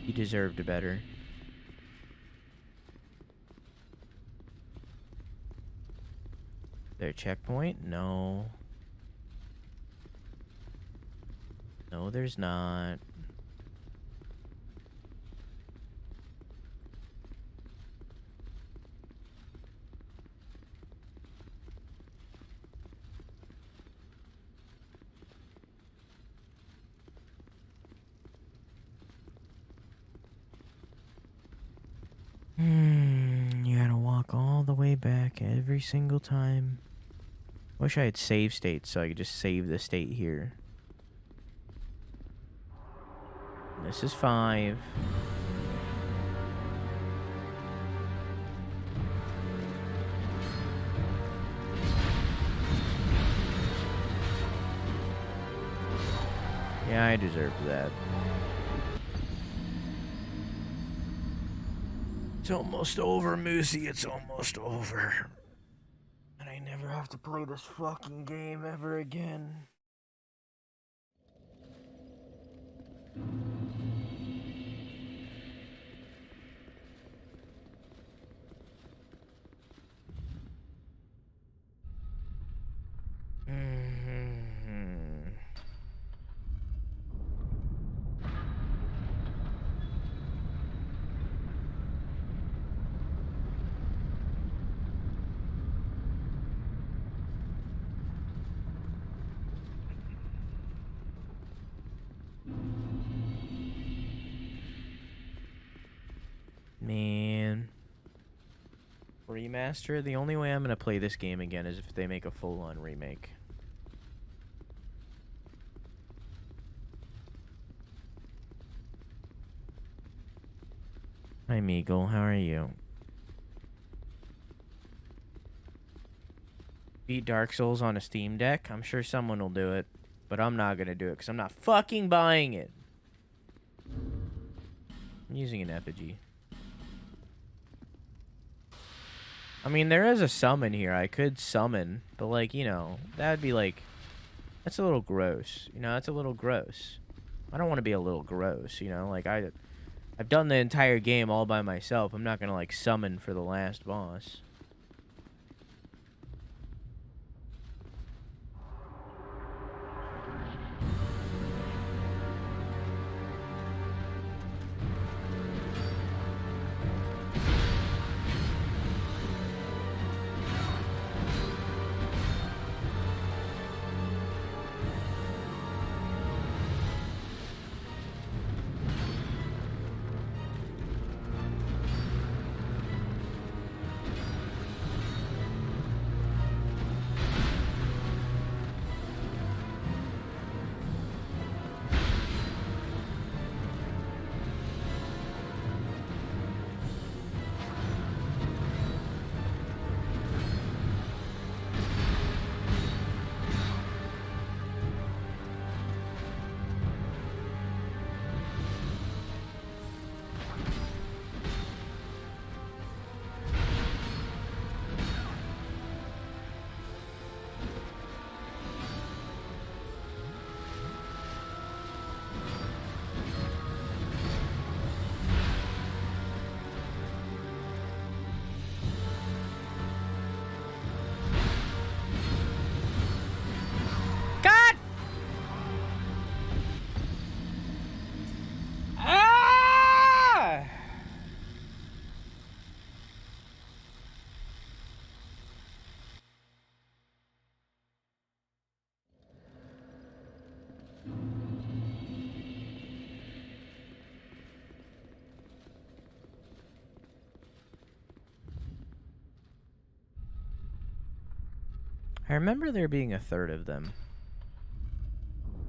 He deserved better. Their checkpoint? No. No, there's not. You gotta walk all the way back every single time. Wish I had save states so I could just save the state here. This is 5. Yeah, I deserved that. It's almost over, Moosey. It's almost over. And I never have to play this fucking game ever again. Man. Remaster? The only way I'm gonna play this game again is if they make a full-on remake. Hi, Meagle. How are you? Beat Dark Souls on a Steam Deck? I'm sure someone will do it, but I'm not gonna do it because I'm not fucking buying it. I'm using an effigy. I mean, there is a summon here. I could summon, but, like, you know, that'd be, like, that's a little gross. You know, that's a little gross. I don't want to be a little gross, you know? Like, I've done the entire game all by myself. I'm not going to, like, summon for the last boss. I remember there being a third of them.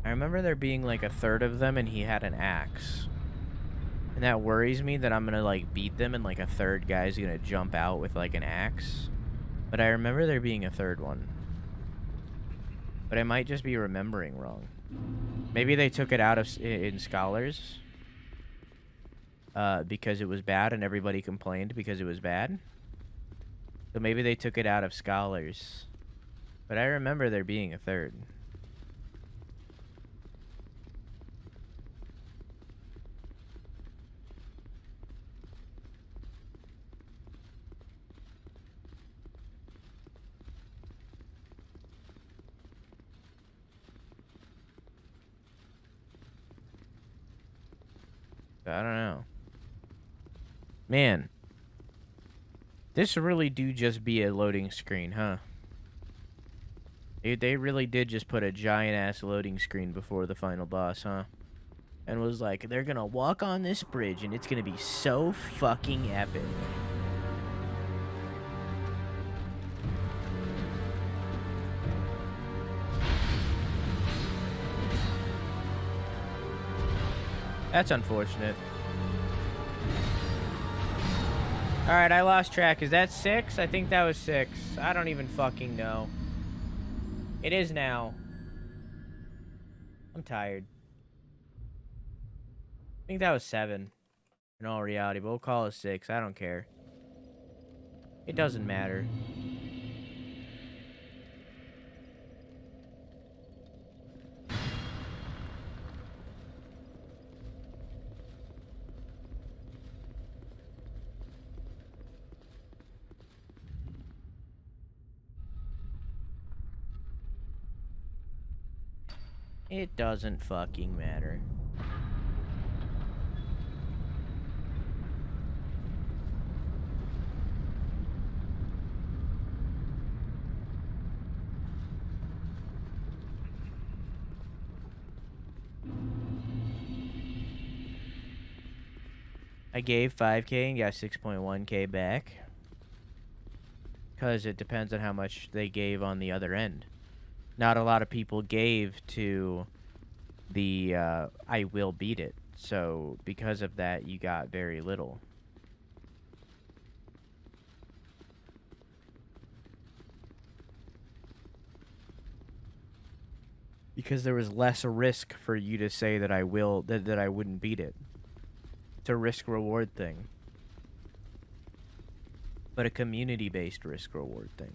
I remember there being like a third of them and he had an axe. And that worries me that I'm gonna like beat them and like a third guy's gonna jump out with like an axe. But I remember there being a third one. But I might just be remembering wrong. Maybe they took it out of in Scholars. Because it was bad and everybody complained because it was bad. So maybe they took it out of Scholars. But I remember there being a third. I don't know. Man. This really do just be a loading screen, huh? They really did just put a giant-ass loading screen before the final boss, huh? And was like, they're gonna walk on this bridge and it's gonna be so fucking epic. That's unfortunate. Alright, I lost track. Is that 6? I think that was 6. I don't even fucking know. It is now. I'm tired. I think that was 7. In all reality, but we'll call it 6. I don't care. It doesn't matter. It doesn't fucking matter. I gave 5K and got 6.1K back. Because it depends on how much they gave on the other end. Not a lot of people gave to the I will beat it. So because of that, you got very little. Because there was less risk for you to say that I wouldn't beat it. It's a risk-reward thing. But a community-based risk-reward thing.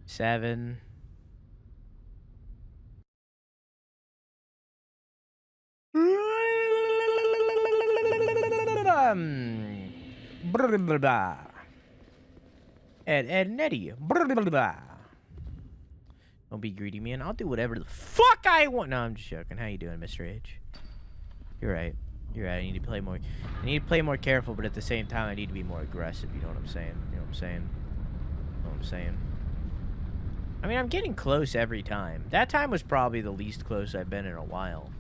Seven. Ed Nettie. Don't be greedy, man. I'll do whatever the fuck I want. No, I'm just joking. How you doing, Mr. H? You're right. You're right. I need to play more. I need to play more careful, but at the same time, I need to be more aggressive. You know what I'm saying? You know what I'm saying? You know what I'm saying? I mean, I'm getting close every time. That time was probably the least close I've been in a while.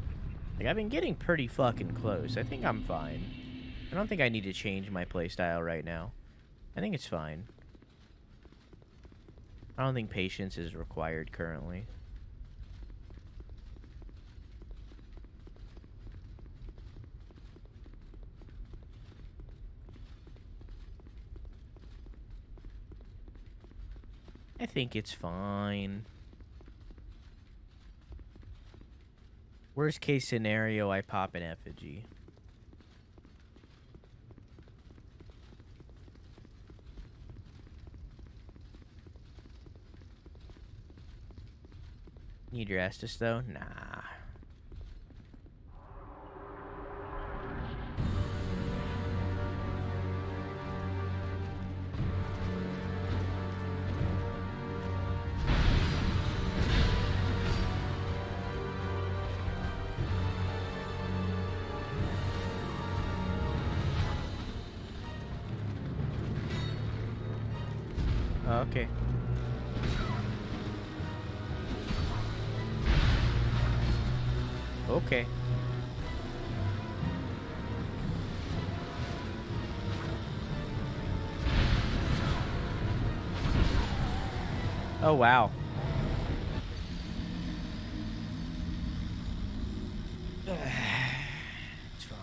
Like, I've been getting pretty fucking close. I think I'm fine. I don't think I need to change my playstyle right now. I think it's fine. I don't think patience is required currently. I think it's fine. Worst case scenario, I pop an effigy. Need your Estus though? Nah. Okay. Okay. Oh, wow. It's fine.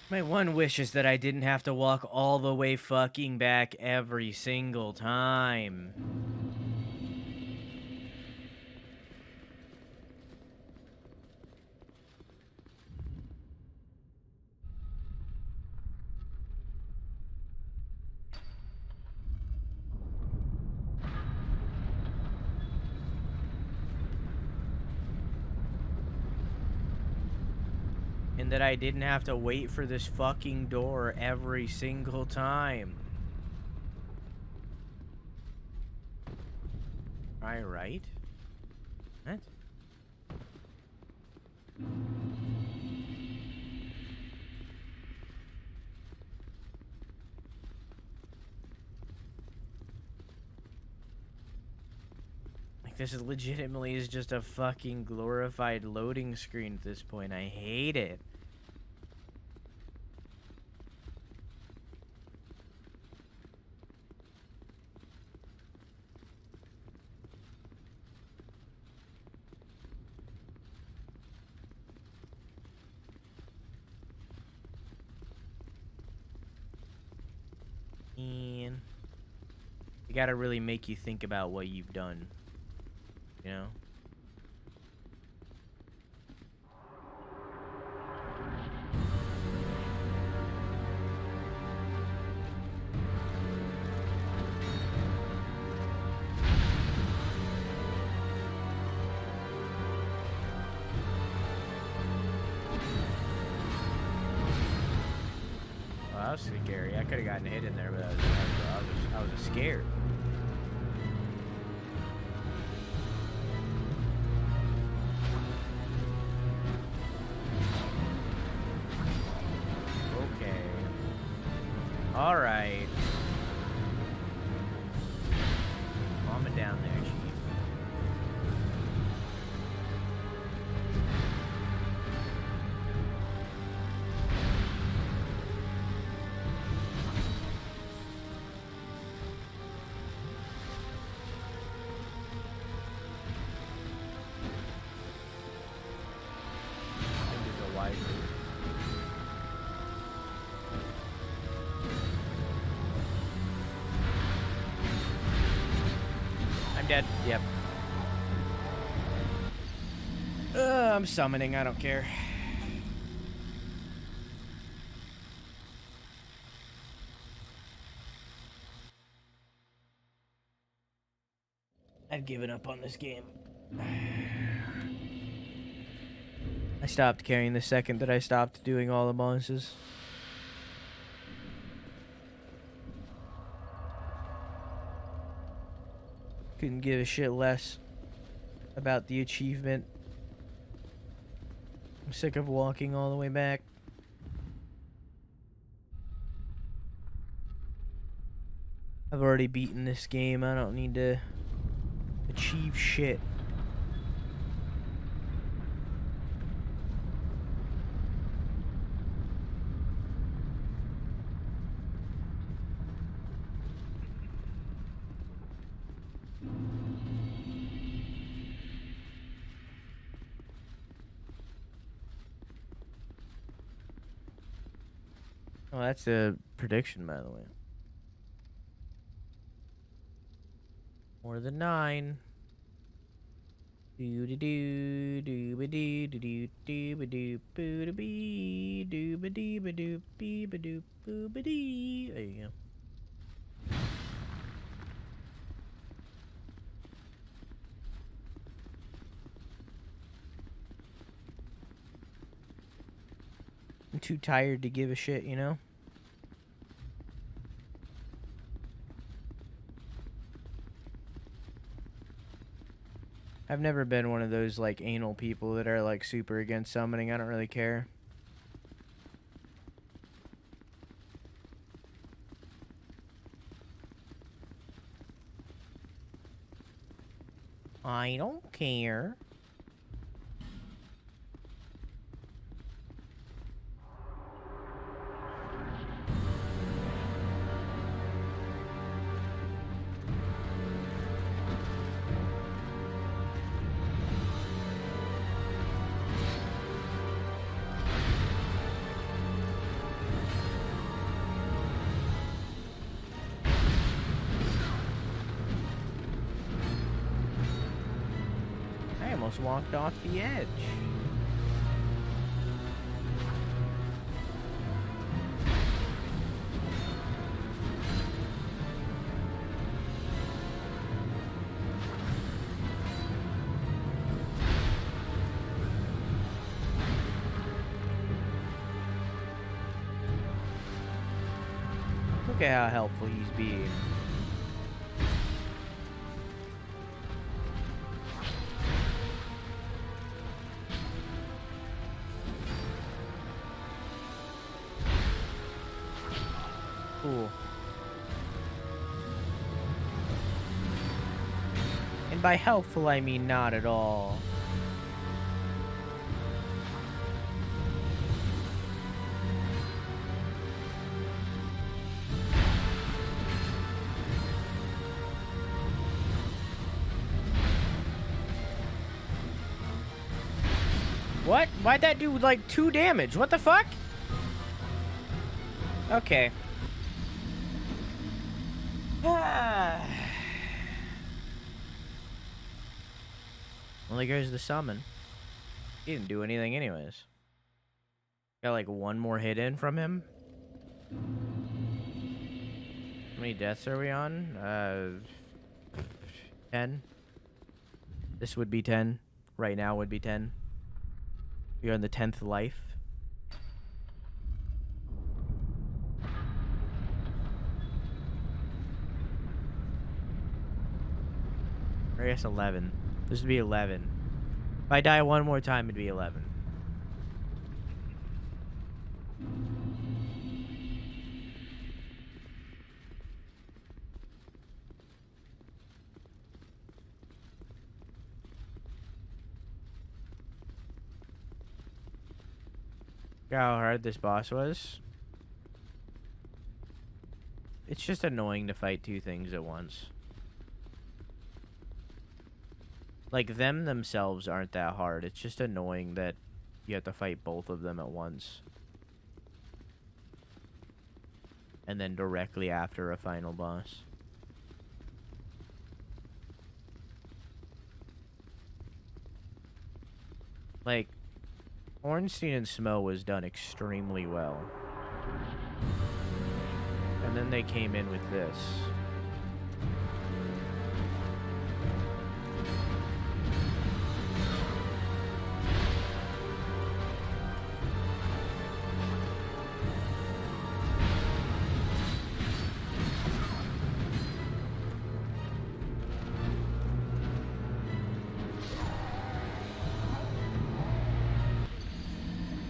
My one wish is that I didn't have to walk all the way fucking back every single time. And that I didn't have to wait for this fucking door every single time. Am I right? What? Like, this is legitimately is just a fucking glorified loading screen at this point. I hate it. And you gotta really make you think about what you've done, you know? Well, that was scary. I could have gotten hit in there, but I was scared. Okay. All right. Calm it down there, Chief. I'm dead. Yep. I'm summoning. I don't care. I've given up on this game. I stopped caring the second that I stopped doing all the bosses. Couldn't give a shit less about the achievement. I'm sick of walking all the way back. I've already beaten this game. I don't need to achieve shit. Oh, that's a prediction, by the way. More than 9. Do do do do ba do do do do ba do boo da bee do ba dee ba do bee ba do boo ba dee. There you go. I'm too tired to give a shit, you know? I've never been one of those, like, anal people that are, like, super against summoning. I don't really care. I don't care. Almost walked off the edge. Look at how helpful he's being. Cool. And by helpful, I mean not at all. What? Why'd that do, like, 2 damage? What the fuck? Okay. Well, there goes the summon. He didn't do anything anyways. Got like 1 more hit in from him. How many deaths are we on? 10. This would be 10. Right now would be 10. We're on the 10th life. I guess 11. This would be 11. If I die 1 more time, it'd be 11. Look how hard this boss was. It's just annoying to fight 2 things at once. Like, them themselves aren't that hard. It's just annoying that you have to fight both of them at once. And then directly after a final boss. Like, Ornstein and Smo was done extremely well. And then they came in with this.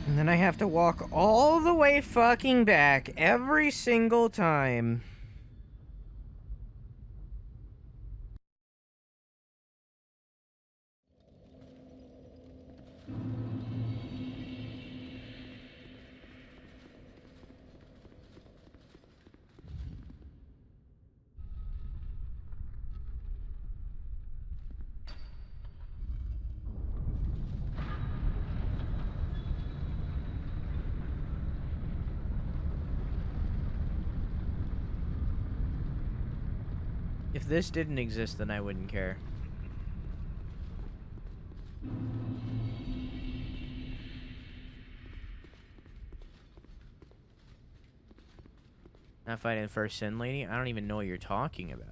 And then I have to walk all the way fucking back every single time. If this didn't exist, then I wouldn't care. Not fighting the first sin lady? I don't even know what you're talking about.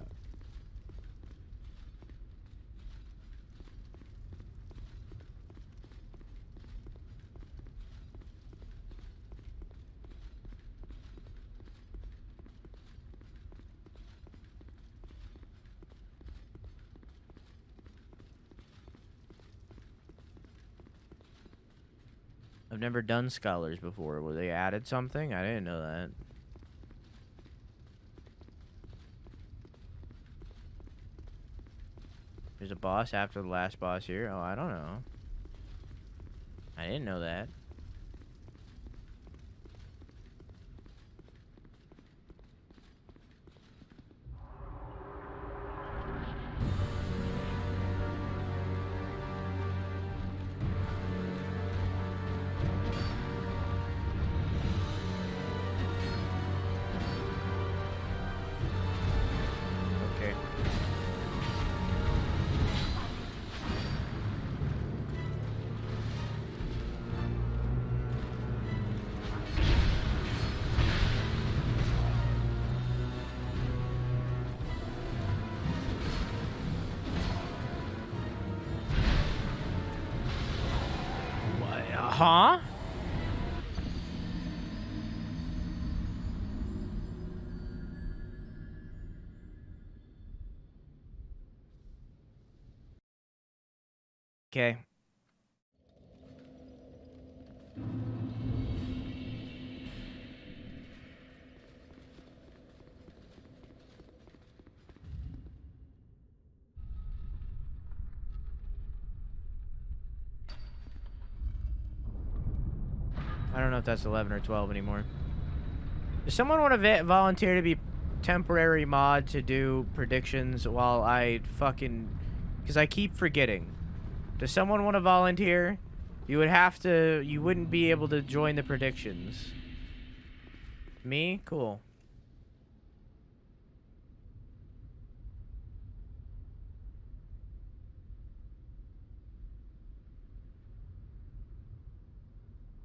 I've never done scholars before. Were they added something? I didn't know that. There's a boss after the last boss here? Oh, I don't know. I didn't know that. Okay. Huh? Okay. I don't know if that's 11 or 12 anymore. Does someone want to volunteer to be temporary mod to do predictions while I fucking... Because I keep forgetting. Does someone want to volunteer? You would have to... You wouldn't be able to join the predictions. Me? Cool.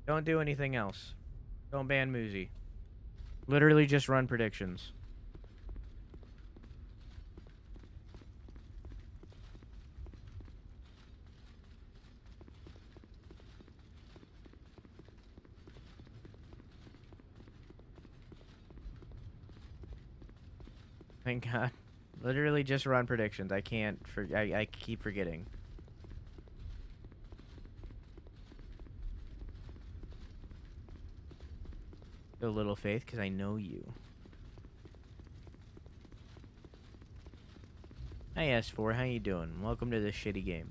Don't do anything else. Don't ban Muzi. Literally just run predictions. Thank God. Literally just run predictions. I can't... I keep forgetting. A little faith, because I know you. Hi S4, how you doing? Welcome to this shitty game.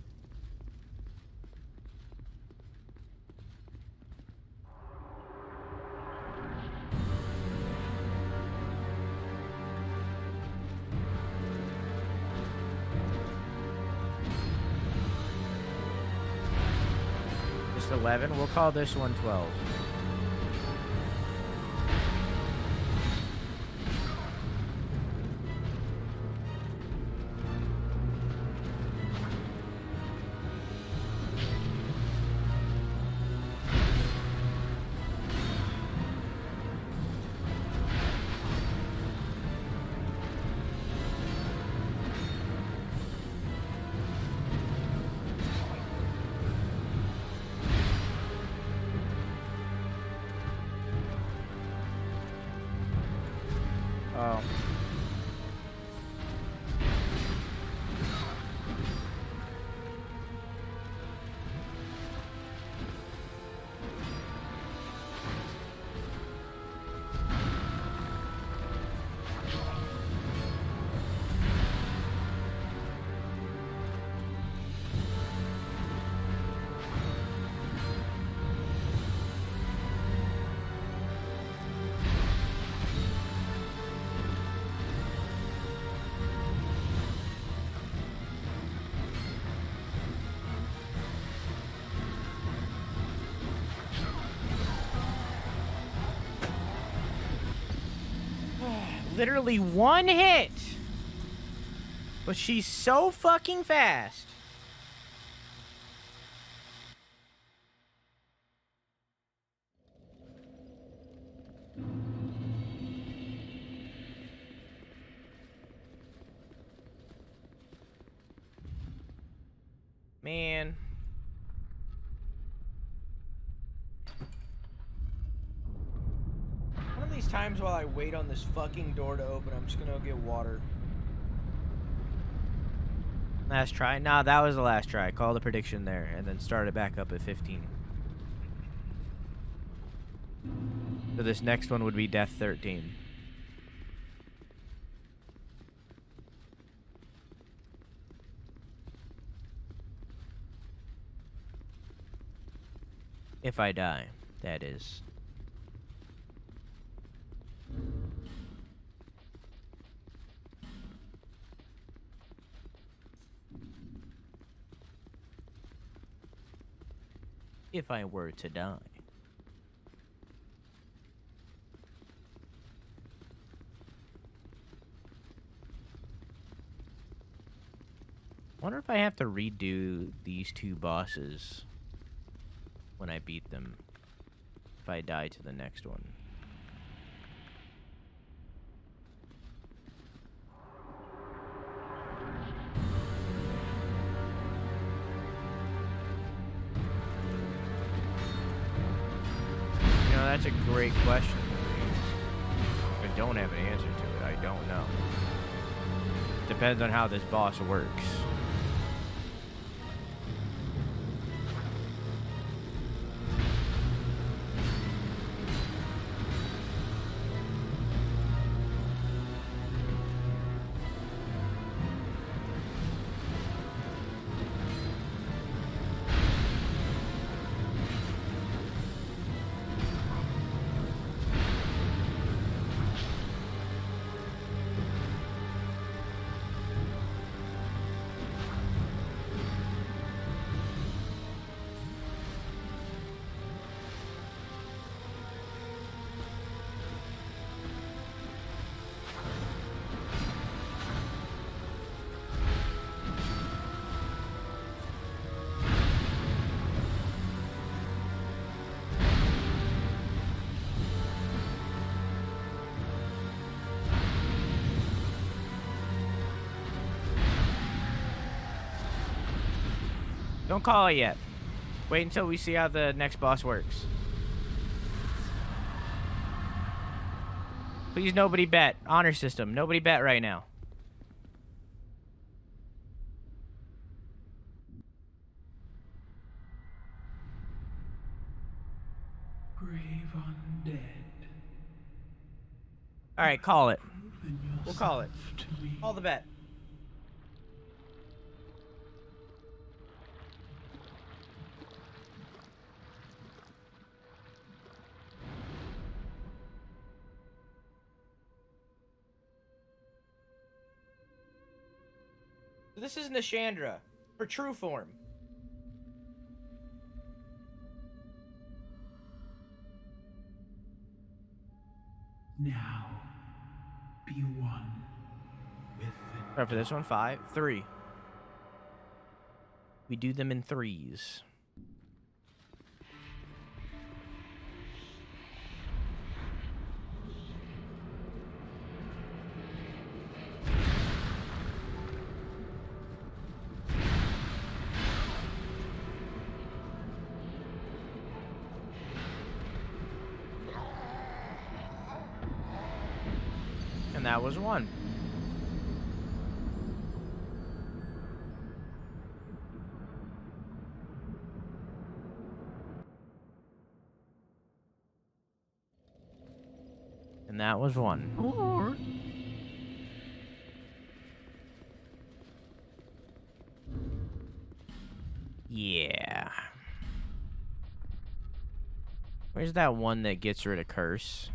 Just 11? We'll call this one 12. Oh. Literally one hit. But she's so fucking fast. Man. One of these times while I wait on this fucking door to open, I'm just gonna go get water. Last try? Nah, that was the last try. Call the prediction there and then start it back up at 15. So this next one would be Death 13. If I die, that is. If I were to die. Wonder if I have to redo these two bosses when I beat them. If I die to the next one. You know, that's a great question. I don't have an answer to it. I don't know. Depends on how this boss works. Don't call it yet. Wait until we see how the next boss works. Please, nobody bet. Honor system. Nobody bet right now. Grave undead. Alright, call it. We'll call it. Call the bet. This is Nishandra, her true form. Now, be one with the... All right, for this one, 5, 3. We do them in threes. And that was 1. And that was 1. Yeah. Where's that one that gets rid of curse?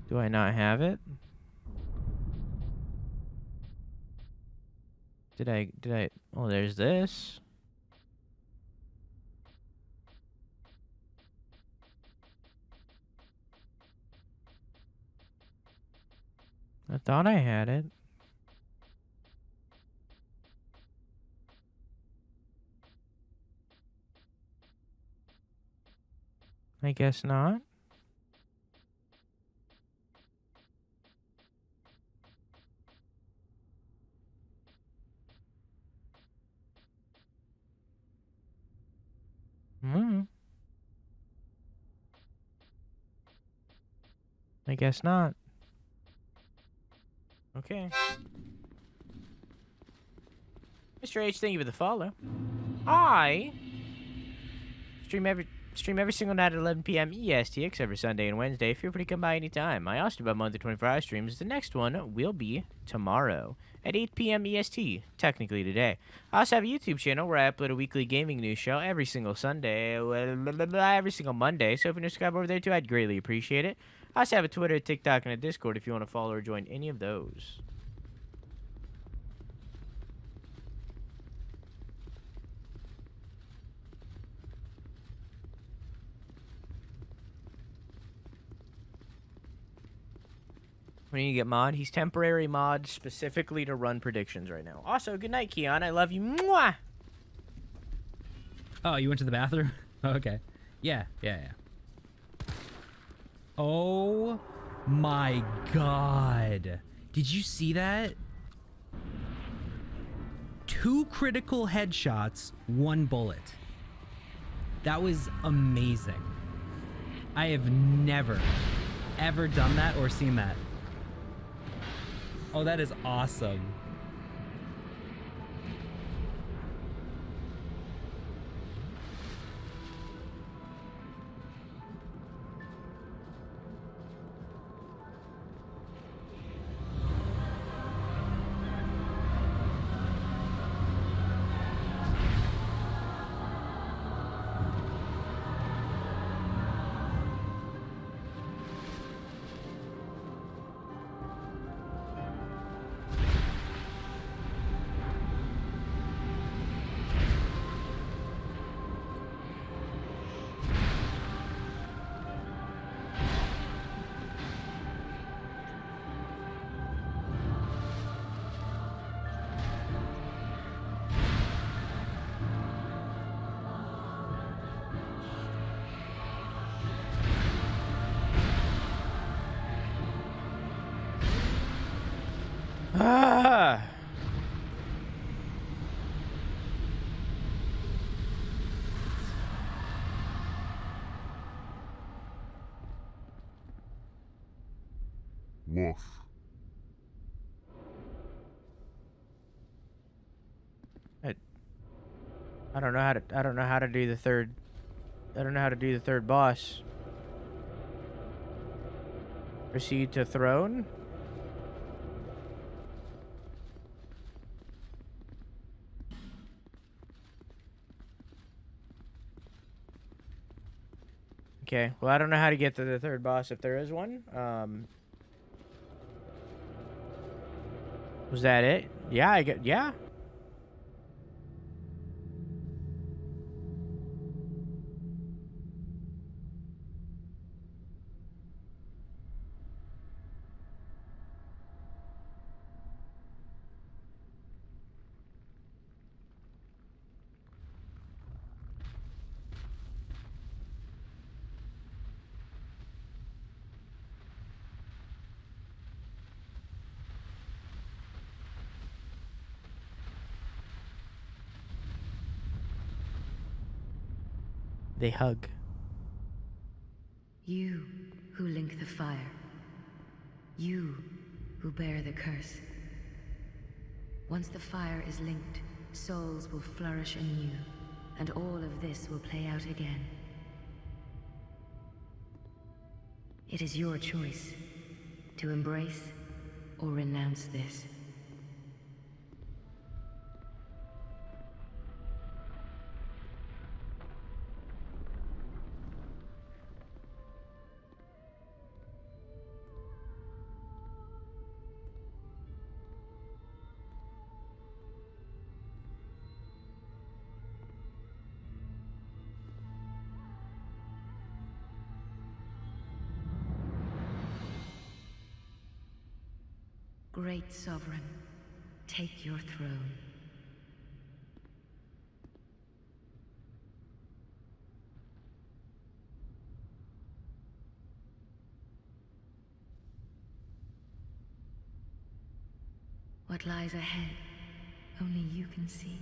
Do I not have it? Oh, there's this. I thought I had it. I guess not. Hmm. I guess not. Okay. Mr. H, thank you for the follow. I stream every single night at 11 p.m. EST, except every Sunday and Wednesday. Feel free to come by anytime. I also do about monthly 24-hour streams. The next one will be tomorrow at 8 p.m. EST, technically today. I also have a YouTube channel where I upload a weekly gaming news show every single Sunday, every single Monday. So if you subscribe over there too, I'd greatly appreciate it. I also have a Twitter, TikTok, and a Discord if you want to follow or join any of those. When you get mod, he's temporary mod specifically to run predictions right now. Also, good night, Keon. I love you. Mwah! Oh, you went to the bathroom? Okay. Yeah. Oh my god. Did you see that? 2 critical headshots, 1 bullet. That was amazing. I have never, ever done that or seen that. Oh, that is awesome. Ah! Woof. I don't know how to. I don't know how to do the third. I don't know how to do the third boss. Proceed to throne. Okay. Well, I don't know how to get to the third boss if there is one. Was that it? Yeah, I get. Yeah. They hug. You who link the fire. You who bear the curse. Once the fire is linked, souls will flourish anew, and all of this will play out again. It is your choice to embrace or renounce this. Great sovereign, take your throne. What lies ahead, only you can see.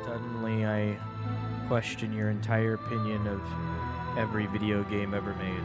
Suddenly, I question your entire opinion of every video game ever made.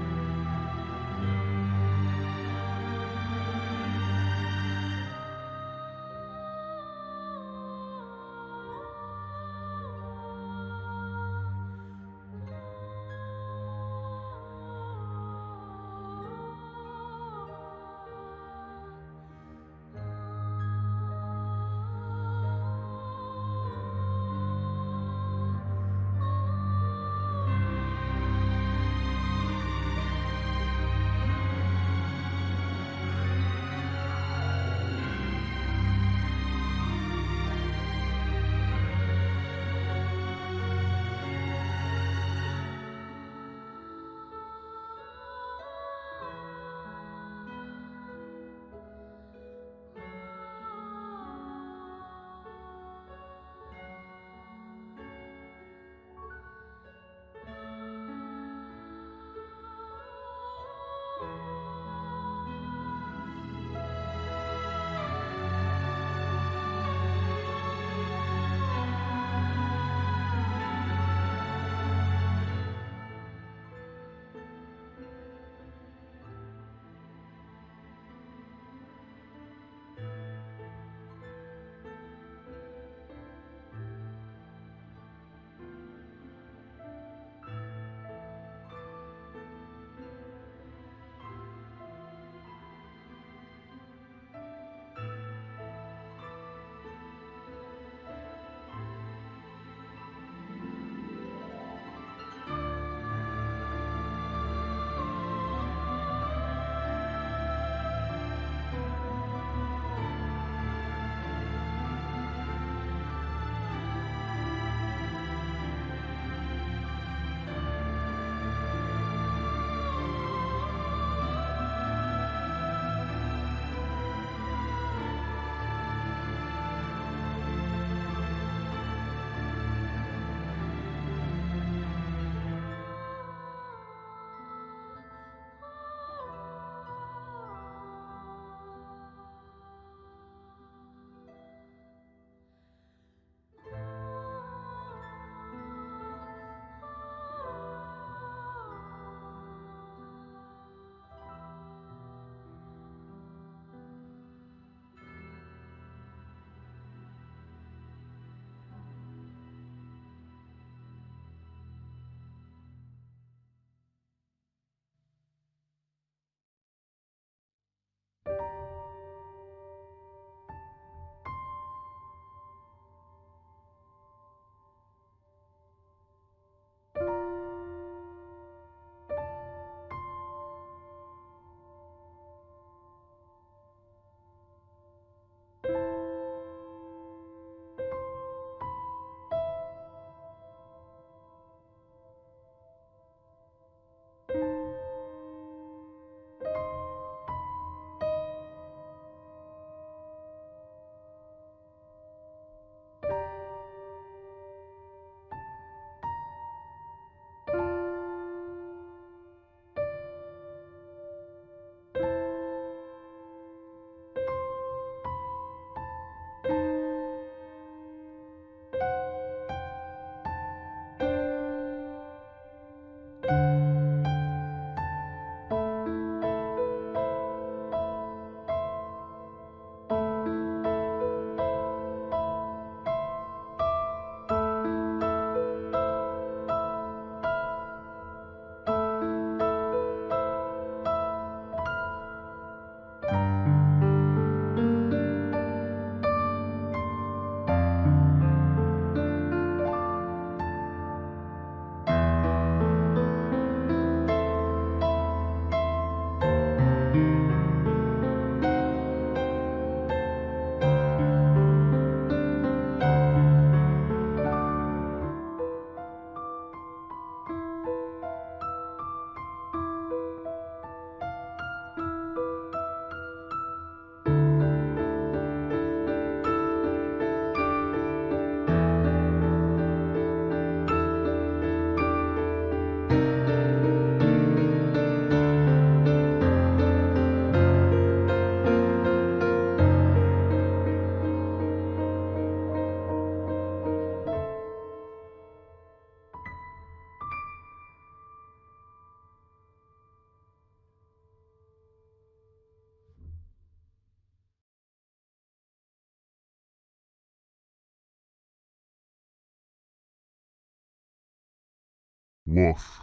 Woof.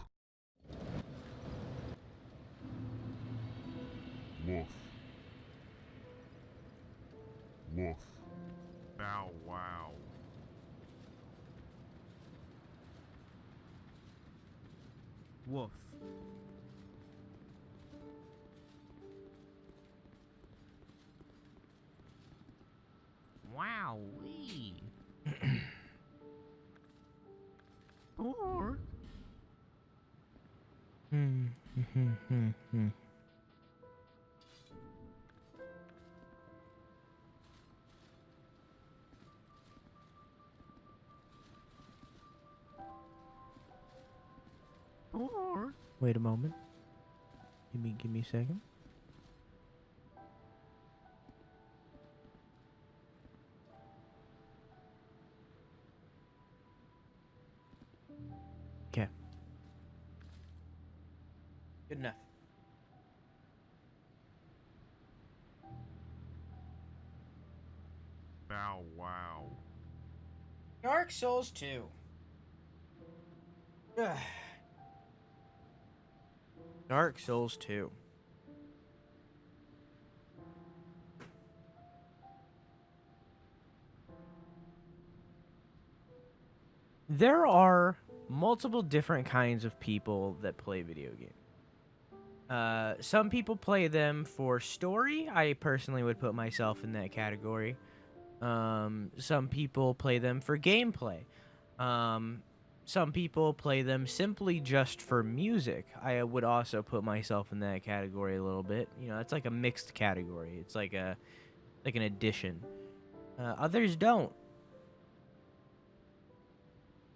Woof. Woof. Bow wow. Woof. Wow-wee. Or... Or... Wait a moment. Give me a second. Okay. Good enough. Bow wow. Dark Souls 2. Ugh. Dark Souls 2. There are multiple different kinds of people that play video games. Some people play them for story. I personally would put myself in that category. Some people play them for gameplay. Some people play them simply just for music. I would also put myself in that category a little bit. You know, it's like a mixed category. It's like an addition. Others don't.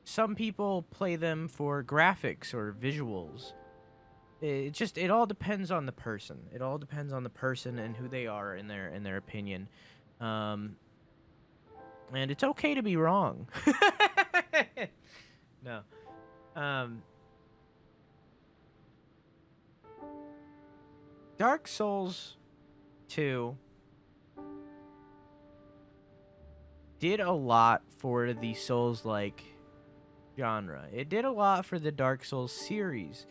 Some people play them for graphics or visuals. It all depends on the person. It all depends on the person and who they are in their opinion. And it's okay to be wrong. No. Dark Souls 2 did a lot for the Souls-like genre. It did a lot for the Dark Souls series.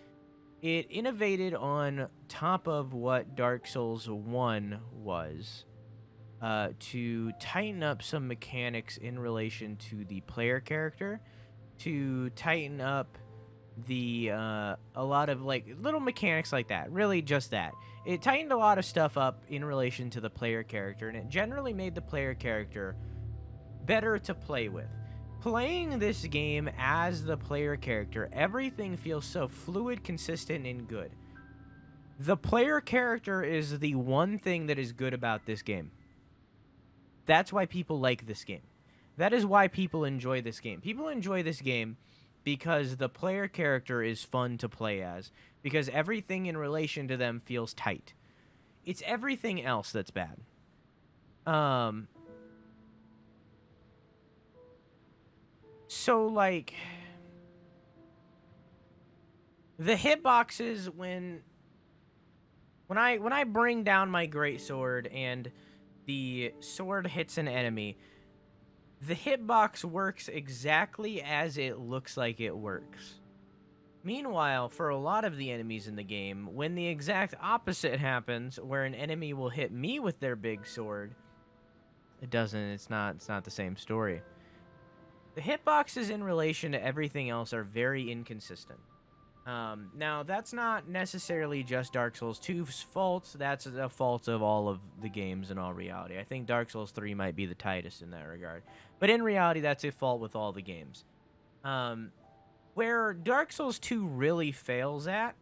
It innovated on top of what Dark Souls 1 was, to tighten up some mechanics in relation to the player character, to tighten up the a lot of like little mechanics like that. Really just that. It tightened a lot of stuff up in relation to the player character, and it generally made the player character better to play with. Playing this game as the player character, everything feels so fluid, consistent, and good. The player character is the one thing that is good about this game. That's why people like this game. That is why people enjoy this game. People enjoy this game because the player character is fun to play as, because everything in relation to them feels tight. It's everything else that's bad. So, like, the hitboxes when I bring down my greatsword and the sword hits an enemy, the hitbox works exactly as it looks like it works. Meanwhile, for a lot of the enemies in the game, when the exact opposite happens, where an enemy will hit me with their big sword, it's not the same story. The hitboxes in relation to everything else are very inconsistent. Now, that's not necessarily just Dark Souls 2's fault. That's a fault of all of the games in all reality. I think Dark Souls 3 might be the tightest in that regard. But in reality, that's a fault with all the games. Where Dark Souls 2 really fails at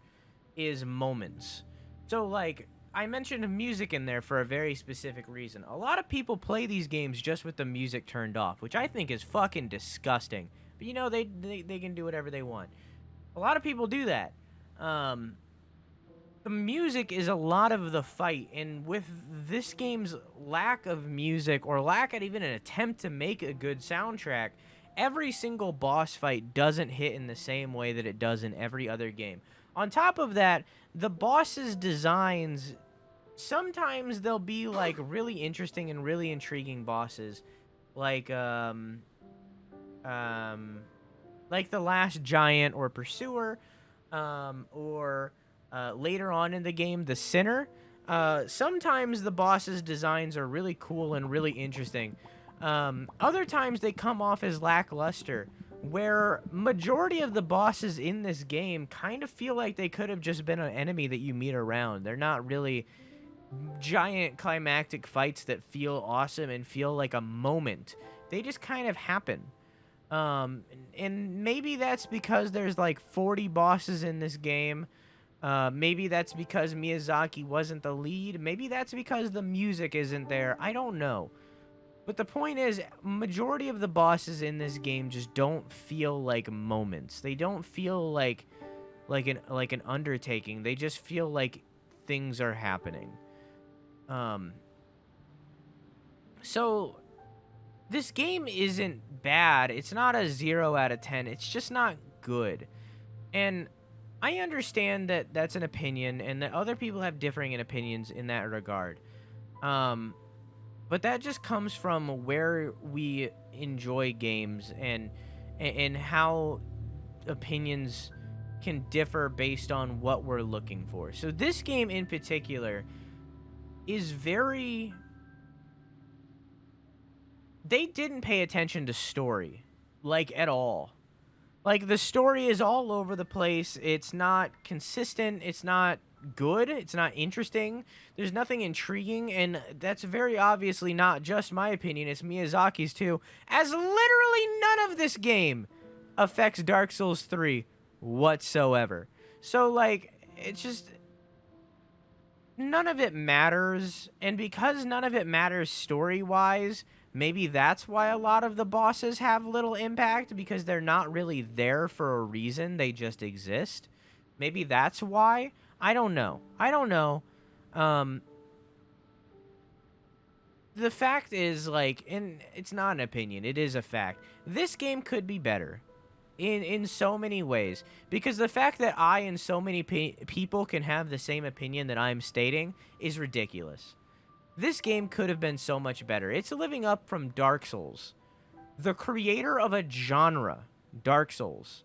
is moments. So, like, I mentioned music in there for a very specific reason. A lot of people play these games just with the music turned off, which I think is fucking disgusting. But, you know, they can do whatever they want. A lot of people do that. The music is a lot of the fight, and with this game's lack of music, or lack of even an attempt to make a good soundtrack, every single boss fight doesn't hit in the same way that it does in every other game. On top of that, the bosses' designs, sometimes they'll be like really interesting and really intriguing bosses, like like the last giant or pursuer, or later on in the game, the sinner. Sometimes the bosses' designs are really cool and really interesting. Other times they come off as lackluster, where majority of the bosses in this game kind of feel like they could have just been an enemy that you meet around. They're not really giant climactic fights that feel awesome and feel like a moment. They just kind of happen. And maybe that's because there's like 40 bosses in this game. Maybe that's because Miyazaki wasn't the lead. Maybe that's because the music isn't there. I don't know. But the point is, majority of the bosses in this game just don't feel like moments. They don't feel like an undertaking. They just feel like things are happening. So this game isn't bad. It's not a 0 out of 10. It's just not good. And I understand that that's an opinion and that other people have differing opinions in that regard. But that just comes from where we enjoy games and how opinions can differ based on what we're looking for. So this game in particular is very... They didn't pay attention to story, like, at all. Like, the story is all over the place. It's not consistent. It's not good. It's not interesting. There's nothing intriguing, and that's very obviously not just my opinion. It's Miyazaki's, too, as literally none of this game affects Dark Souls 3 whatsoever. So, like, it's just... None of it matters, and because none of it matters story-wise... Maybe that's why a lot of the bosses have little impact, because they're not really there for a reason. They just exist. Maybe that's why. I don't know. I don't know. The fact is, like, and it's not an opinion. It is a fact. This game could be better in so many ways. Because the fact that I and so many people can have the same opinion that I'm stating is ridiculous. This game could have been so much better. It's living up from Dark Souls. The creator of a genre, Dark Souls.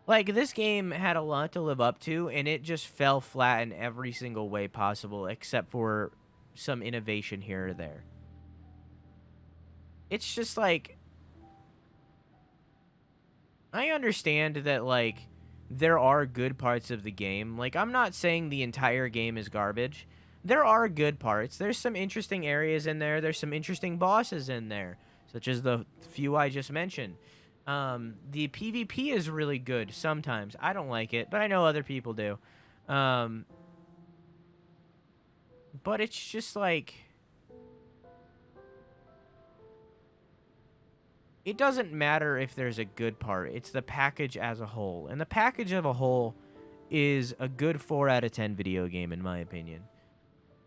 Like, this game had a lot to live up to, and it just fell flat in every single way possible, except for some innovation here or there. It's just like... I understand that, like, there are good parts of the game. Like, I'm not saying the entire game is garbage. There are good parts. There's some interesting areas in there. There's some interesting bosses in there, such as the few I just mentioned. The PvP is really good sometimes. I don't like it, but I know other people do. But it's just like... It doesn't matter if there's a good part. It's the package as a whole. And the package of a whole is a good 4 out of 10 video game, in my opinion.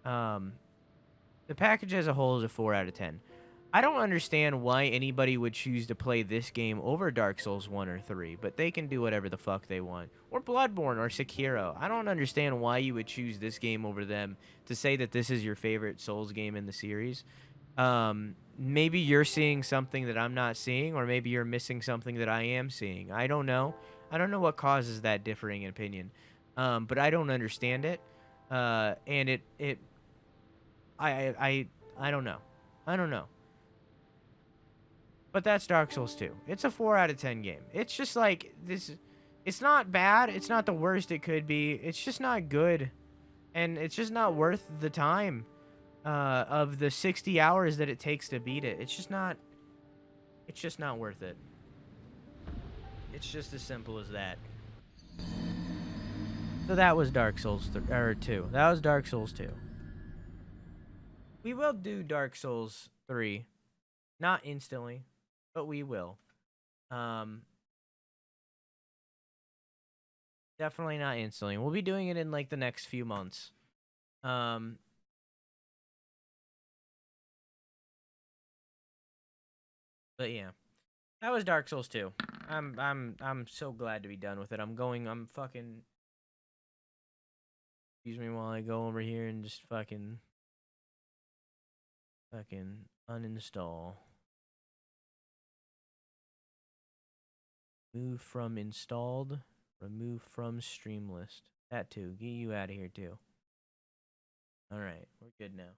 The package as a whole is a 4 out of 10. I don't understand why anybody would choose to play this game over Dark Souls 1 or 3, but they can do whatever the fuck they want. Or Bloodborne or Sekiro. I don't understand why you would choose this game over them to say that this is your favorite Souls game in the series. Maybe you're seeing something that I'm not seeing, or maybe you're missing something that I am seeing. I don't know. I don't know what causes that differing opinion. But I don't understand it. And I don't know. I don't know. But that's Dark Souls 2. It's a 4 out of 10 game. It's just like this. It's not bad. It's not the worst it could be. It's just not good. And it's just not worth the time of the 60 hours that it takes to beat it. It's just not worth it. It's just as simple as that. So that was Dark Souls 2. That was Dark Souls 2. We will do Dark Souls 3. Not instantly, but we will. Definitely not instantly. We'll be doing it in, like, the next few months. But yeah. That was Dark Souls 2. I'm so glad to be done with it. I'm fucking... Excuse me while I go over here and just fucking uninstall. Move from installed. Remove from stream list. That too. Get you out of here too. Alright, we're good now.